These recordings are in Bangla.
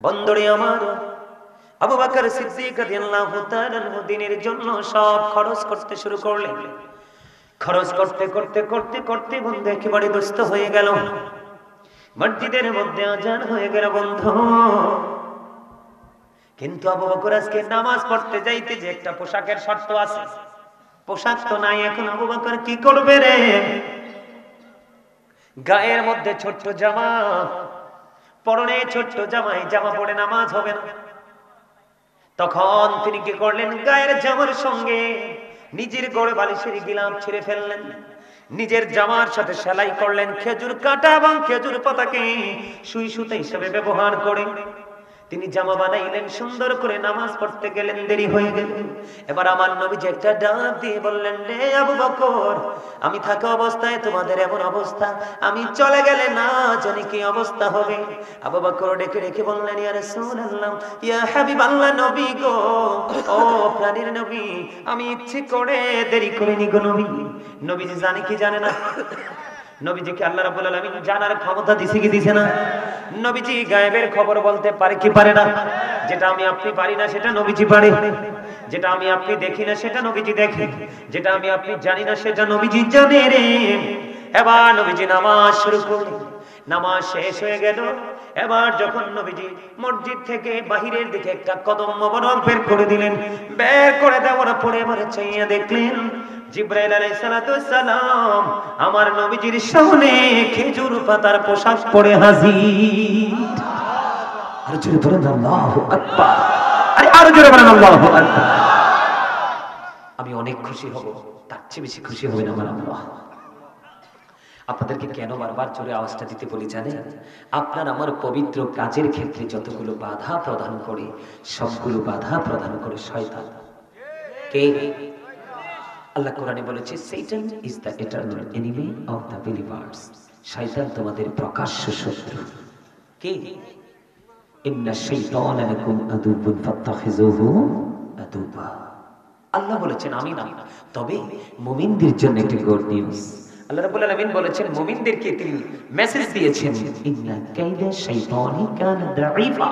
বন্ধুরে আমার, আবু বকর সিদ্দিক রাদিয়াল্লাহু তাআলা দিনের জন্য সব খরচ করতে শুরু করলেন। খরচ করতে করতে করতে করতে বন্ধু একেবারে দুস্থ হয়ে গেল। মসজিদের মধ্যে আজান হয়ে গেল বন্ধু। কিন্তু আবু বকর আজকে নামাজ পড়তে যাইতে যে একটা পোশাকের শর্ত আছে, পোশাক তো নাই। এখন আবু বকর কি করবে রে? গায়ের মধ্যে ছোট্ট জামা, পরনে ছোট্ট জামাই, জামা পরে নামাজ হবে না। তখন তিনি কি করলেন? গায়ের জামার সঙ্গে নিজের গড়ে বালিশের গিলাফ ছিঁড়ে ফেললেন, নিজের জামার সাথে সেলাই করলেন খেজুর কাটা এবং খেজুর পাতাকে সুই সুতা হিসেবে ব্যবহার করে তিনি জামা বানাইলেন। সুন্দর করে নামাজ পড়তে গেলেন, দেরি হয়ে গেল। এবার আমার নবীজি একটা ডাক দিয়ে বললেন, রে আবু বকর, আমি থাকা অবস্থায় তোমাদের এমন অবস্থা, আমি চলে গেলে না জানি কি অবস্থা হবে। আবু বকর ডেকে ডেকে বললেন, ইয়া রাসূলুল্লাহ, ইয়া হাবিবাল্লাহ, নবী গো, ও প্রাণের নবী, আমি ইচ্ছে করে দেরি করিনি গো নবী। নবীজি জানে কি জানে না? নবীজিকে আল্লাহ রাব্বুল আলামিন জানার ক্ষমতা দিছে কি দিছে না? নবীজি গায়েবের খবর বলতে পারে কি পারে না? যেটা আমি আপনি পারি না সেটা নবীজি পারে, যেটা আমি আপনি দেখি না সেটা নবীজি দেখে, যেটা আমি আপনি জানি না সেটা নবীজি জানে রে। এবার নবীজি নামাজ শুরু করলেন। নামাজ শেষ হয়ে গেল। এবার যখন নবীজি মসজিদ থেকে বাহিরের দিকে একটা কদম মোবারক বের করে দিলেন, বের করে দেওয়ার পরে এবারে চাইয়া দেখলেন জিবরাইল আলাইহিস সালাতু ওয়াস সালাম আমার নবীজির সামনে খেজুর পাতার পোশাক পরে হাজির। আর জোরে বলেন আল্লাহু আকবার। আরে আরো জোরে বলেন আল্লাহু আকবার। আমি অনেক খুশি হব, তার চেয়ে বেশি খুশি হবেন আমার আল্লাহ। আপনাদেরকে কেন বারবার জোরে আওয়াজটা দিতে বলি জানেন? আপনার আমার পবিত্র কাজের ক্ষেত্রে যতগুলো বাধা প্রদান করে, সবগুলো বাধা প্রদান করে শয়তান। কে? আল্লাহ কোরআনে বলেছে, Satan is the eternal enemy of the believers. শয়তান তোমাদের প্রকাশ্য শত্রু। কে? ইন্না শাইতানা লাকুম আদুউন ফাত্তাখিযুহু আদুওয়া। আল্লাহ বলেছেন আমি না, তবে মুমিনদের জন্য একটা গুড নিউজ। আল্লাহ রাব্বুল আলামিন বলেছেন মুমিনদেরকে তিনি মেসেজ দিয়েছেন, ইন্না কাইদা শাইতানি কানা দাঈফা।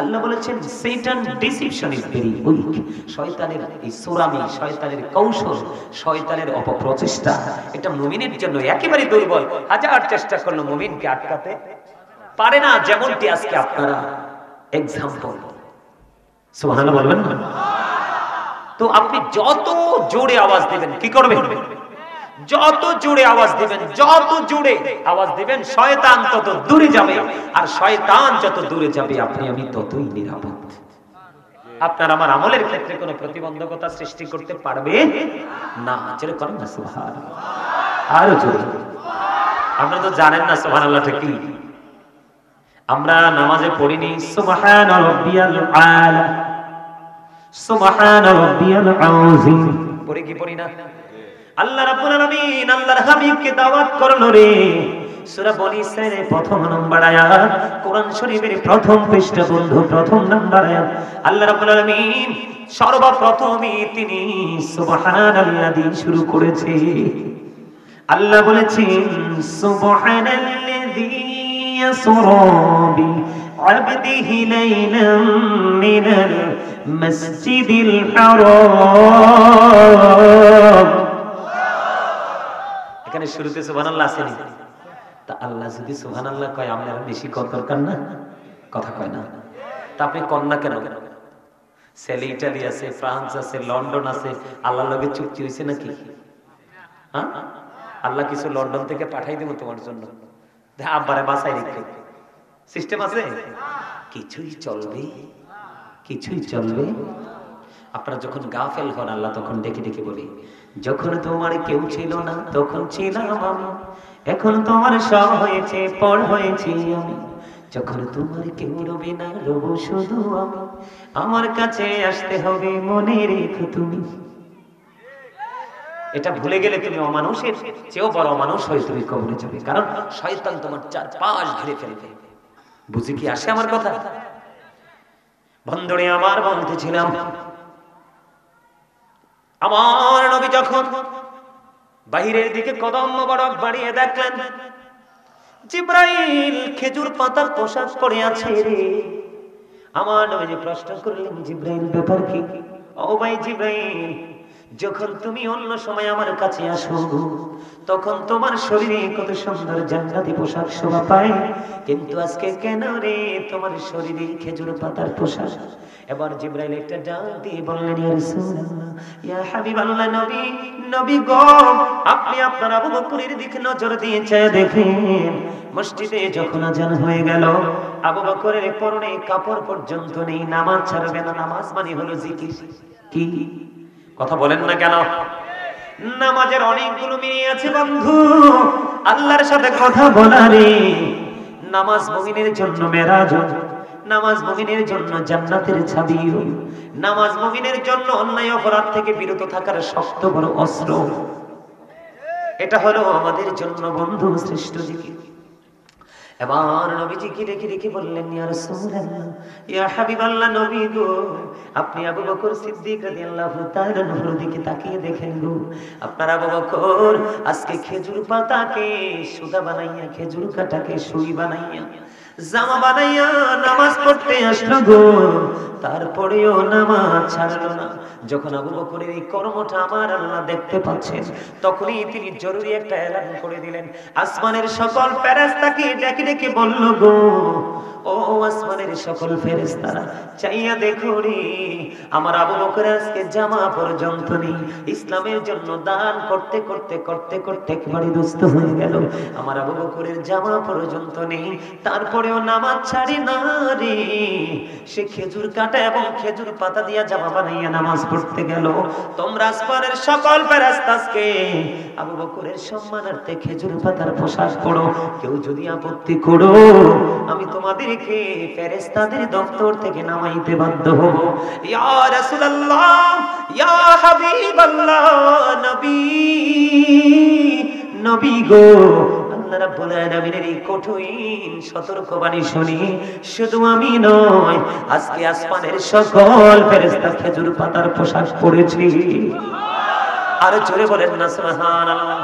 আল্লাহ বলেছেন শয়তান ডিসিপশন ইজ ভেরি উইক। শয়তানের এই সোরামি, শয়তানের কৌশল, শয়তানের অপপ্রচেষ্টা, এটা মুমিনের জন্য একেবারে দুর্বল। হাজার চেষ্টা করলো মুমিনকে আটকাতে পারে না। যেমনটি আজকে আপনারা এক্সাম্পল। সুবহানাল্লাহ বলবেন না? তো আপনি যত জোরে আওয়াজ দিবেন, কি করবেন? যত জোরে আওয়াজ দিবেন, যত জোরে আওয়াজ দিবেন, শয়তান তত দূরে যাবে। আর শয়তান যত দূরে যাবে, আপনি আমি ততই নিরাপদ। আপনার আমার আমলের ক্ষেত্রে কোনো প্রতিবন্ধকতা সৃষ্টি করতে পারবে না। জোরে করেন না সুবহানাল্লাহ। আরো জোরে। আপনারা তো জানেন না সুবহানাল্লাহটা কি। আমরা নামাজে পড়িনি সুবহান রাব্বিয়াল আলা, সুবহান রাব্বিয়াল আযীম, পড়ি কি পড়ি না? আল্লাহ রাব্বুল আলামিন আল্লাহর হাবিবকে দাওয়াত করলো রে। সূরা বনী ইসরাঈলের প্রথম নম্বর আয়াত, কোরআন শরীফের প্রথম পৃষ্ঠা বন্ধু, প্রথম নম্বর আয়াত। আল্লাহ রাব্বুল আলামিন সর্বপ্রথমই তিনি সুবহানাল্লাযী শুরু করেছে। আল্লাহ বলেছেন সুবহানাল্লাযী ইয়াসরা বি আবদিহি লাইলাম মিনাল মাসজিদিল হারাম। এখানে শুরুতে সুবহানাল্লাহ আছে না? তা আল্লাহ যদি সুবহানাল্লাহ কয়, আমরা বেশি কত দরকার না? কথা কয় না? তা আপনি কন্যা কেন? সেলে ইতালি আছে, ফ্রান্স আছে, লন্ডন আছে, আল্লাহর লগে চুক্তি হইছে নাকি? হ্যাঁ, আল্লাহ কিছু লন্ডন থেকে পাঠাই দেব তোমার জন্য, আব্বারে বাসায় রেখে। সিস্টেম আছে? কিছুই চলবে, কিছুই চলবে। আপনারা যখন গাফেল হন, আল্লাহ তখন ডেকে ডেকে বলে, যখন তোমার কেউ ছিল না তখন ছিলাম আমি, এখন তোমার সব হয়েছে, পর হয়েছি আমি। যখন তোমার কেউ রবে না, রব শুধু আমি। আমার কাছে আসতে হবে, মনে রেখো তুমি। এটা ভুলে গেলে তুমি অমানুষের চেয়েও বড় অমানুষ হয়ে তুমি কবরে যাবে। কারণ শয়তান তোমার চারপাশ ঘিরে ফেলবে। বুঝি কি আসে আমার কথা? বন্ধুরে আমার, বলতেছিলাম আমার নবী যখন বাহিরের দিকে কদম মোবারক বাড়িয়ে দেখলেন জিবরাইল খেজুর পাতার পোশাক পরে আছে রে। আমার নবীজি প্রশ্ন করলেন, জিবরাইল ব্যাপার কি? ও ভাই জিবরাইল, যখন তুমি অন্য সময় আমার কাছে আসো তখন তোমার শরীরে কত সুন্দর জান্নাতি পোশাক শোভা পায়, কিন্তু আজকে কেন রে তোমার শরীরে খেজুর পাতার পোশাক? এবার জিবরাইল একটা ডাক দিয়ে বললেন, ইয়া রাসূলুল্লাহ, ইয়া হাবিবাল্লাহ, নবী, নবী গো, আপনি আপনার আবু বকরের দিকে নজর দিয়ে চেয়ে দেখেন, মসজিদে যখন আজান হয়ে গেল, আবু বকরের পরনে কাপড় পর্যন্ত নেই, নামাজ ছাড়বে না। নামাজ মানে হলো জিকির। কি কথা বলেন না কেন? নামাজের অনেকগুলো মিনিং আছে বন্ধু, আল্লাহর সাথে কথা বলারে। নামাজ মুমিনের জন্য মেরাজ, নামাজ মুমিনের জন্য জান্নাতের চাবি, নামাজ মুমিনের জন্য অন্যায় অপরাধ থেকে বিরত থাকার শক্ত বড় অস্ত্র। এটা হলো আমাদের জন্য বন্ধু শ্রেষ্ঠ জিকির। এবার নবীজি কি রেখে রেখে বললেন, ইয়া রাসূলুল্লাহ, ইয়া হাবিবাল্লাহ, নবী গো, আপনি আবু বকর সিদ্দিক রাদিয়াল্লাহু তাআলা আনহুর দিকে তাকিয়ে দেখেন গো, আপনার আবু বকর আজকে খেজুর পাতাকে সুদা বানাইয়া, খেজুর কাটাকে সুই বানাইয়া, জামা বানাইয়া নামাজ পড়তে আসলো গো, তারপরেও নামাজ ছাড়লো না। যখন আবু বকরের এই কর্মটা আমার আল্লাহ দেখতে পাচ্ছেন, তখনই তিনি জরুরি একটা এলান করে দিলেন। আসমানের সকল ফেরেশতাকে ডেকে ডেকে বলল, গো ও আসমানের সকল ফেরেশতারা, চাইয়া দেখো রে, আমার আবু বকর আজকে জামা পর্যন্ত নেই। ইসলামের জন্য দান করতে করতে করতে করতে একেবারে দুস্থ হয়ে গেল, আমার আবু বকরের জামা পর্যন্ত নেই, তারপরেও নামাজ ছাড়ে না রে। সে খেজুর কাটা এবং খেজুর পাতা দিয়া জামা বানাইয়া নামাজ পড়তে গেল। তোমরা আসমানের সকল ফেরেশতাকে আবু বকরের সম্মানার্থে খেজুর পাতার পোশাক পরো, কেউ যদি আপত্তি করো, আমি তোমাদেরকে ফেরেশতাদের দপ্তর থেকে নামাইতে বাধ্য হব। ইয়া রাসূলুল্লাহ, ইয়া হাবিবাল্লাহ, নবী, নবী গো, আল্লাহ রাব্বুল আলামিনের এই কঠিন সতর্কবাণী শুনি শুধু আমি নয়, আজকে আসমানের সকল ফেরেশতা খেজুর পাতার পোশাক পরেছে। আর জোরে বলেন না সুবহানাল্লাহ।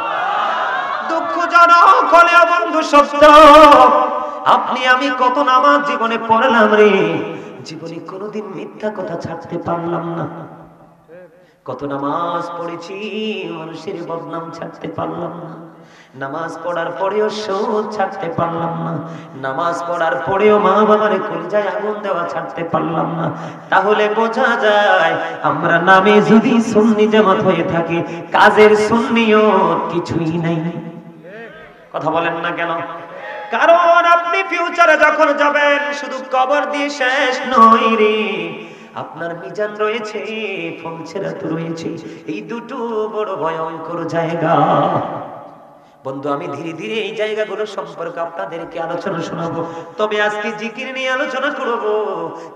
দুঃখজনক হলেও বন্ধু সত্য, আপনি আমি কত নামাজ জীবনে পড়লাম রে, জীবনে কোনোদিন মিথ্যা কথা ছাড়তে পারলাম না। কত নামাজ পড়েছি, মানুষের বদনাম ছাড়তে পারলাম না। নামাজ পড়ার পরেও সুদ ছাড়তে পারলাম না। নামাজ পড়ার পরেও মা বাবার কলিজায় আগুন দেওয়া ছাড়তে পারলাম না। তাহলে বোঝা যায় আমরা নামে যদি সুন্নি জামাত হয়ে থাকি, কাজের সুন্নিয়ত কিছুই নাই। কথা বলেন না কেন? কারণ আপনি ফিউচারে যখন যাবেন, শুধু কবর দিয়ে শেষ নয় রে, আপনার মিজান রয়েছে, ফলছেরাত রয়েছে। এই দুটো বড় ভয়ঙ্কর জায়গা। বন্ধু, আমি ধীরে ধীরে এই জায়গাগুলো সম্পর্কে আপনাদেরকে আলোচনা শোনাবো। তবে আজকে জিকির নিয়ে আলোচনা করব,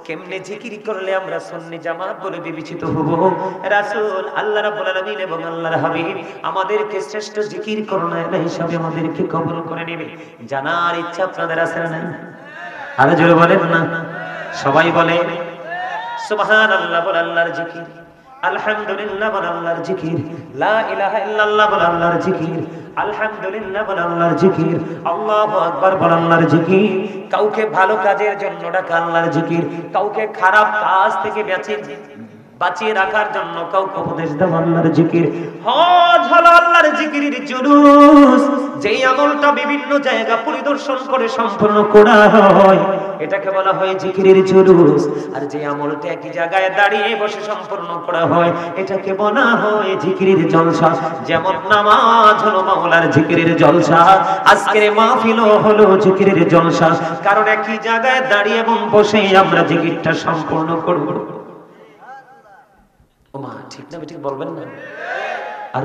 কেমনে জিকির করলে আমরা সুন্নি জামাত বলে বিবেচিত হব। রাসূল, আল্লাহ রাব্বুল আলামিন এবং আল্লাহর হাবিব আমাদেরকে শ্রেষ্ঠ জিকির করোনা হিসাবে আমাদেরকে কবুল করে নেবে। জানার ইচ্ছা আপনাদের আছে না? আরে জোরে বলেন না। সবাই বলে সুবহানাল্লাহ, বল আল্লাহর জিকির, আলহামদুলিল্লাহ বল আল্লাহর জিকির, লা ইলাহা ইল্লাল্লাহ বল আল্লাহর জিকির, আলহামদুলিল্লাহ বল আল্লাহর জিকির, আল্লাহু আকবার বল আল্লাহর জিকির। কাউকে ভালো কাজের জন্য ডাকা আল্লাহর জিকির, কাউকে খারাপ কাজ থেকে বাঁচিয়ে রাখার জন্য কাউকে উপদেশ দেওয়া আল্লাহর জিকির। হজ হলো আল্লাহর জিকিরের জুলুস, যেই আমলটা বিভিন্ন জায়গা পরিদর্শন করে সম্পূর্ণ করা হয়, এটাকে বলা হয় জিকিরের জুলুস। আর যে আমলটা একই জায়গায় দাঁড়িয়ে বসে সম্পূর্ণ করা হয়, এটাকে বলা হয় জিকিরের জলসা। যেমন নামাজ হলো মাওলার জিকিরের জলসা, আজকের মাহফিল হলো জিকিরের জলসা। কারণ একই জায়গায় দাঁড়িয়ে এবং বসে আমরা জিকিরটা সম্পূর্ণ করব। ওমা, ঠিক না ঠিক বলবেন না? আর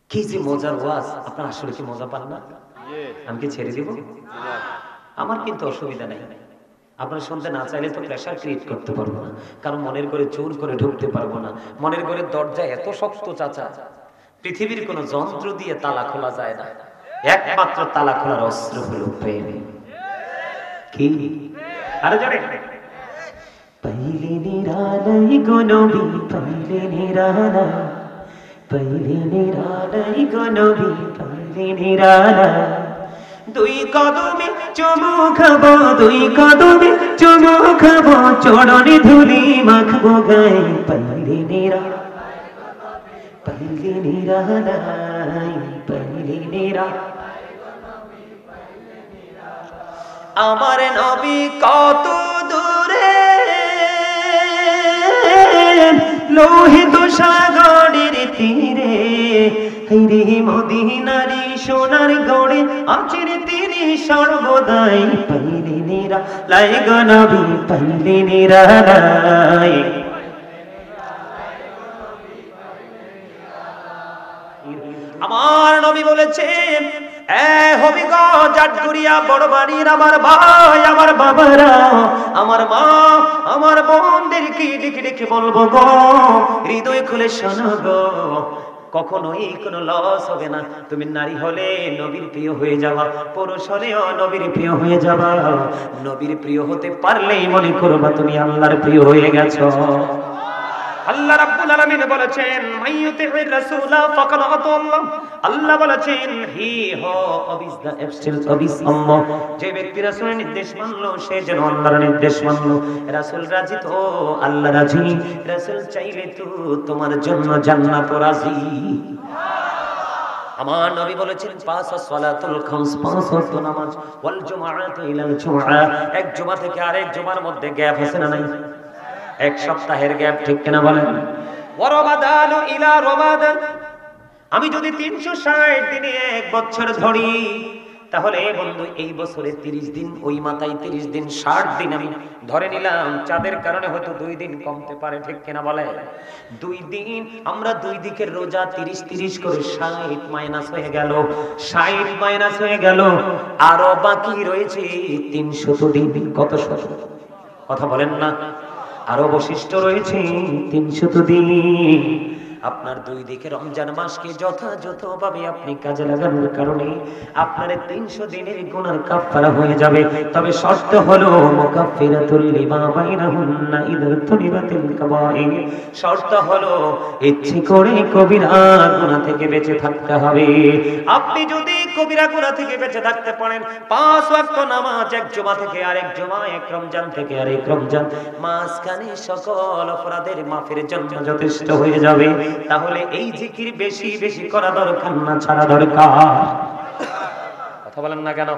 কি যে মজার ওয়াজ, আপনারা আসলে কি মজা পান না? আমি কি ছেড়ে দিব? আমার কিন্তু অসুবিধা নেই। আপনারা শুনতে না চাইলে তো প্রেশার ক্রিয়েট করতে পারবো না, কারণ মনের করে জোর করে ঢুকতে পারবো না। মনের করে দরজা এত শক্ত চাচা, পৃথিবীর কোন যন্ত্র দিয়ে তালা খোলা যায় না। একমাত্র তালা খোলার অস্ত্র হলো প্রেম। কি আরে জানে, পাইলে নিরালাই গো নবী, পাইলে নিরালা, পাইলে নিরালাই গো নবী, পাইলে নিরালা, দুই কদমে চুমু খাবো দুই কদমে, চুমু খাবো চরণে ধুলি মাখবো গায়ে, পাইলে নিরা পাইলে নিরালাই, পাইলে নিরা। আমার নবী কত দূরে লোহিত সাগরের তীরে, হাইরে মদিনারি সোনার গড়ে আছেন তিনি সর্বদাই, পাইলে নিরা লাই গো নবী, পাইলে নিরা লাই। আমার নবী বলেছেন, এ হবিগঞ্জ জাটগুড়িয়া বড় বাড়ির আমার ভাই আমার বাবারা, আমার মা আমার বোনদেরকে ডেকে ডেকে বলবো গো, হৃদয় খুলে শোনো গো, কখনোই কোনো লস হবে না। তুমি নারী হলে নবীর প্রিয় হয়ে যাবা, পুরুষ হলেও নবীর প্রিয় হয়ে যাবা। নবীর প্রিয় হতে পারলেই মনে করবা তুমি আল্লাহর প্রিয় হয়ে গেছো। আল্লাহ রাব্বুল আলামিন বলেছেন, মাইয়ুতির রাসূলা ফাকাদ আতাল্লাহ। আল্লাহ বলেছেন, হি হো অবিস দা অ্যাবসেন্স অবিস আল্লাহ। যে ব্যক্তি রাসূলের নির্দেশ মানলো সে যেন আল্লাহর নির্দেশ মানলো। রাসূল রাজি তো আল্লাহ রাজি, রাসূল চাইলে তো তোমার জন্য জান্নাত রাজি। আমার নবী বলেছেন, পাঁচ সালাতুল খামস, পাঁচ ওয়াক্ত নামাজ, ওয়াল জুমআতু ইলাল জুমআ, এক জুমা থেকে আরেক জুমার মধ্যে গ্যাপ আছে না নাই? এক সপ্তাহের গ্যাপ, ঠিক কিনা বলেন? ওয়ারমাদানু ইলা রমাদান, আমি যদি 360 দিনে এক বছর ধরি, তাহলে বন্ধু এই বছরে 30 দিন, ওই মাথায় 30 দিন, 60 দিন আমি ধরে নিলাম। চাঁদের কারণে হয়তো 2 দিন কমতে পারে, ঠিক কিনা বলে? 2 দিন আমরা 2 দিকের রোজা 30 করে 60 মাইনাস হয়ে গেল, 60 মাইনাস হয়ে গেল, আরো বাকি রয়েছে 300 দিন। কত শত কথা বলেন না? আরো অবশিষ্ট রয়েছে 300 দিন। আপনার 2 দিকে রমজান মাসকে যথাযথভাবে আপনি কাজে লাগানোর কারণে আপনার 300 দিনের গুনাহ কাফারা হয়ে যাবে। তবে শর্ত হলো মুকাফফিরাতুল লিমা বাইনাহুন্না ইযা তুনিবাতিল কাবাইর। শর্ত হলো ইচ্ছে করে কবিরা গুনাহ থেকে বেঁচে থাকতে হবে। আপনি যদি কবিরা গুনাহ থেকে বেঁচে থাকতে পারেন, 5 ওয়াক্ত নামাজ, এক জুমা থেকে আরেক জুমা, এক রমজান থেকে আরেক রমজান, মাঝখানে সকল অপরাধের মাফের জন্য যথেষ্ট হয়ে যাবে। তাহলে এই জিকির বেশি বেশি করা দরকার না, ছাড়া দরকার। কথা বলেন না কেন?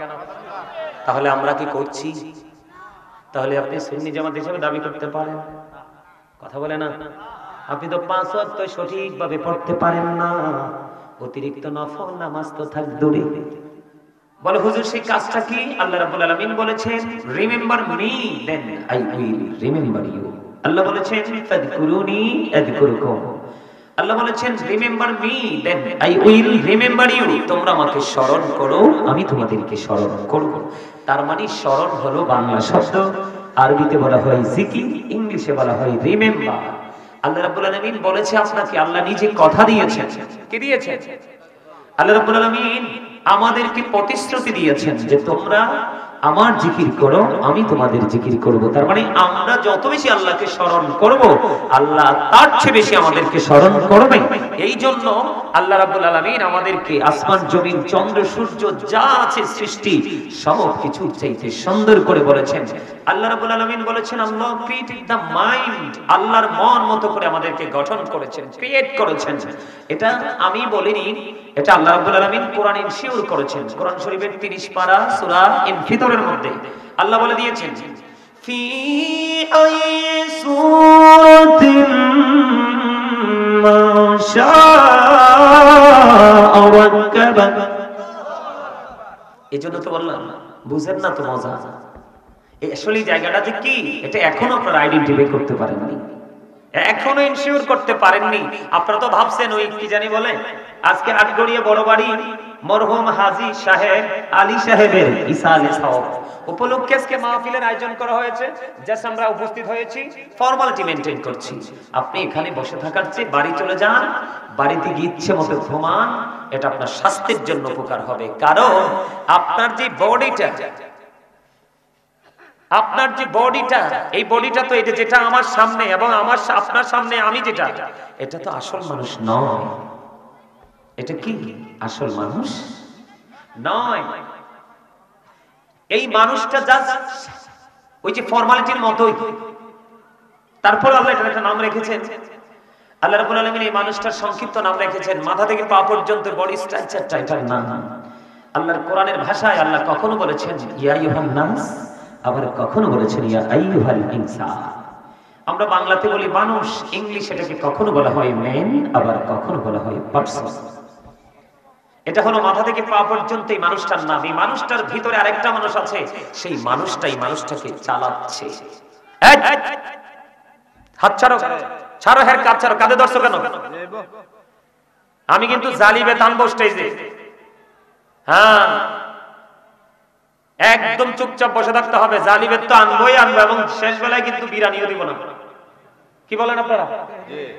তাহলে আমরা কি করছি? তাহলে আপনি সুন্নি জামাত হিসেবে দাবি করতে পারেন? কথা বলে না? আপনি তো 5 ওয়াক্ত সঠিকভাবে পড়তে পারেন না, অতিরিক্ত নফল নামাজ তো থাক দূরে। বলে হুজুর সেই কাজটা কি? আল্লাহ রাব্বুল আলামিন বলেছেন, remember me then I will remember you. Allah বলেছেন, ফাযকুরুনি আযকুরুকুম। আল্লাহ বলেছেন, remember me then I will remember you. তোমরা আমাকে স্মরণ করো, আমি তোমাদেরকে স্মরণ করব। তার মানে স্মরণ হলো বাংলা শব্দ, আরবিতে বলা হয় জিকির, ইংলিশে বলা হয় রিমেম্বার। আল্লাহ রাব্বুল আলামিন বলেছে আপনাকে, আল্লাহ নিজে কথা দিয়েছেন। কি দিয়েছেন? আল্লাহ রাব্বুল আলামিন আমাদেরকে প্রতিশ্রুতি দিয়েছেন যে তোমরা আমার জিকির করো, আমি তোমাদের জিকির করব। তার মানে আমরা যত বেশি আল্লাহকে স্মরণ করব, আল্লাহ তার চেয়ে বেশি আমাদেরকে স্মরণ করবে। এই জন্য আল্লাহ রাব্বুল আলামিন আমাদেরকে আসমান জমিন চন্দ্র সূর্য যা আছে সৃষ্টি সব কিছু চাইতে সুন্দর করে বলেছেন। আল্লাহ রাব্বুল আলামিন বলেছেন, আল্লাহ ক্রিয়েটেড দ্য মাইন্ড, আল্লাহর মন মতো করে আমাদেরকে গঠন করেছেন, ক্রিয়েট করেছেন। এটা আমি বলিনি, এটা আল্লাহ রাব্বুল আলামিন কোরআনে ইনশিওর করেছেন। কোরআন শরীফের 30 পারা সূরা ইনফিতরের মধ্যে আল্লাহ বলে দিয়েছেন, ফি আই সূরাতিন মা শাআ রাক্কাবা। এজন্য তো বললাম, বুঝেন না তো মজা। এই আসলে জায়গাটা যে কি, এটা এখনো আপনারা আইডেন্টিফাই করতে পারেননি, এখনো ইনশিওর করতে পারেননি। আপনারা তো ভাবছেন ওই কি জানি বলে, আজকে আটগড়িয়া বড় বাড়ি মরহুম হাজী সাহেব আলী সাহেবের ঈসা আলী সাহেব উপলক্ষে আজকে মাহফিলের আয়োজন করা হয়েছে। জাস্ট আমরা উপস্থিত হয়েছি, ফর্মালিটি মেইনটেইন করছি। আপনি এখানে বসে থাকার চেয়ে বাড়ি চলে যান, বাড়িতে গিয়ে ইচ্ছে মতো ঘুমান, এটা আপনার স্বাস্থ্যের জন্য উপকার হবে। কারণ আপনার যে বডিটা, আপনার যে বডিটা, এই বডিটা তো এটা যেটা আমার সামনে এবং আমার আপনার সামনে আমি যেটা, এটা তো আসল মানুষ নয়। এটা কি আসল মানুষ নয়। এই মানুষটা জাস্ট ওই যে ফর্মালিটির মতোই। তারপর আল্লাহ এটার একটা নাম রেখেছেন। আল্লাহ রাব্বুল আলামিন এই মানুষটার সংক্ষিপ্ত নাম রেখেছেন, মাথা থেকে পা পর্যন্ত বডি স্ট্রাকচারটা এটার নাম। আল্লাহর কোরআনের ভাষায় আল্লাহ কখনো বলেছেন ইয়া আইয়ুহান নাস, আবার কখনো বলেছেন ইয়া আইয়ুহাল ইনসান। আমরা বাংলাতে বলি মানুষ, ইংলিশ এটাকে কখনো বলা হয় ম্যান, আবার কখনো বলা হয় পারসন। এটা হলো মাথা থেকে পা পর্যন্ত এই মানুষটার নাম। এই মানুষটার ভিতরে আরেকটা মানুষ আছে, সেই মানুষটাই মানুষটাকে চালাচ্ছে। হাত ছাড়ো, ছাড়ো, হ্যাঁ কাজ ছাড়ো, কাঁধে ধরছো কেন? আমি কিন্তু জালিবে টানবো স্টেজে। হ্যাঁ, একদম চুপচাপ বসে থাকতে হবে। জালিবের তো আনবোই আনবো, এবং শেষ বেলায় কিন্তু বিরানিও দিব না। কি বলেন আপনারা?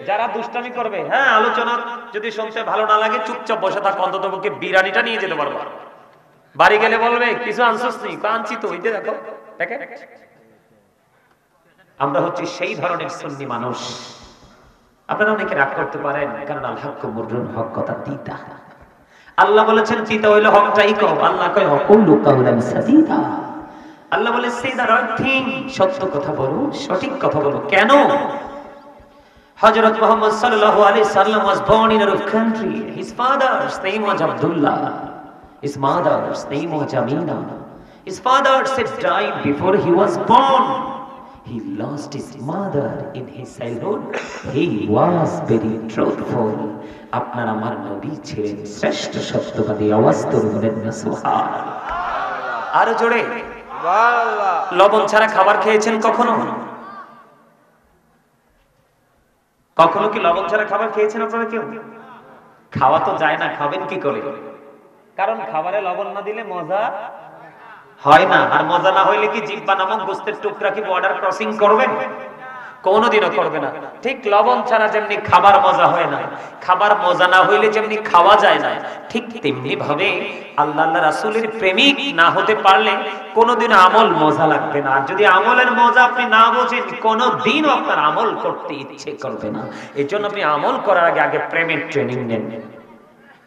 যারা দুষ্টামি করবে, হ্যাঁ, আলোচনা যদি শুনতে ভালো না লাগে চুপচাপ বসে থাক, অন্তত পক্ষে বিরানিটা নিয়ে যেতে পারবো। বাড়ি গেলে বলবে কিছু আনছিস নি, আনছি তো, ওই যে দেখো। আমরা হচ্ছে সেই ধরনের সুন্নি মানুষ। আপনারা অনেকে রাগ করতে পারেন, কারণ আল হাক্কু মুররুন, হক কথা তিতা। আল্লাহ বলেছেন তিতা হইলে হকটাই কও। আল্লাহ কয় ওয়াকুলু কাওলান সাদীদা। আল্লাহ বলে সে দা রাইট থিং, সত্য কথা বলো, সঠিক কথা বলো। কেন? হযরত মুহাম্মদ সাল্লাল্লাহু আলাইহি সাল্লাম was born in a rough country. His father's name was Abdullah. His mother's name was Amina. His father said died before he was born. He lost his mother in his childhood. He was very truthful. আপনার আমার নবী ছিলেন শ্রেষ্ঠ সত্যবাদী। আওয়াজ করে বলেন না সুবহানাল্লাহ। আরো জোরে সুবহানাল্লাহ। লবণ ছাড়া খাবার খেয়েছেন কখনো? কখনো কি লবণ ছাড়া খাবার খেয়েছেন আপনারা কেউ? খাওয়া তো যায় না, খাবেন কি করে? কারণ খাবারে লবণ না দিলে মজা হয় না। আর মজা না হইলে কি জিহ্বা নামক গোস্তের টুকরা কি বর্ডার ক্রসিং করবে? কোনোদিনও করবে না। ঠিক লবণ ছাড়া যেমনি খাবার মজা হয় না, খাবার মজা না হইলে যেমনি খাওয়া যায় না, ঠিক তেমনি ভাবে আল্লাহ রাসূলের প্রেমিক না হতে পারলে কোনোদিন আমল মজা লাগবে না। আর যদি আমলের মজা আপনি না বোঝেন, কোনোদিনও আপনার আমল করতে ইচ্ছে করবে না। এই জন্য আপনি আমল করার আগে আগে প্রেমের ট্রেনিং নেন।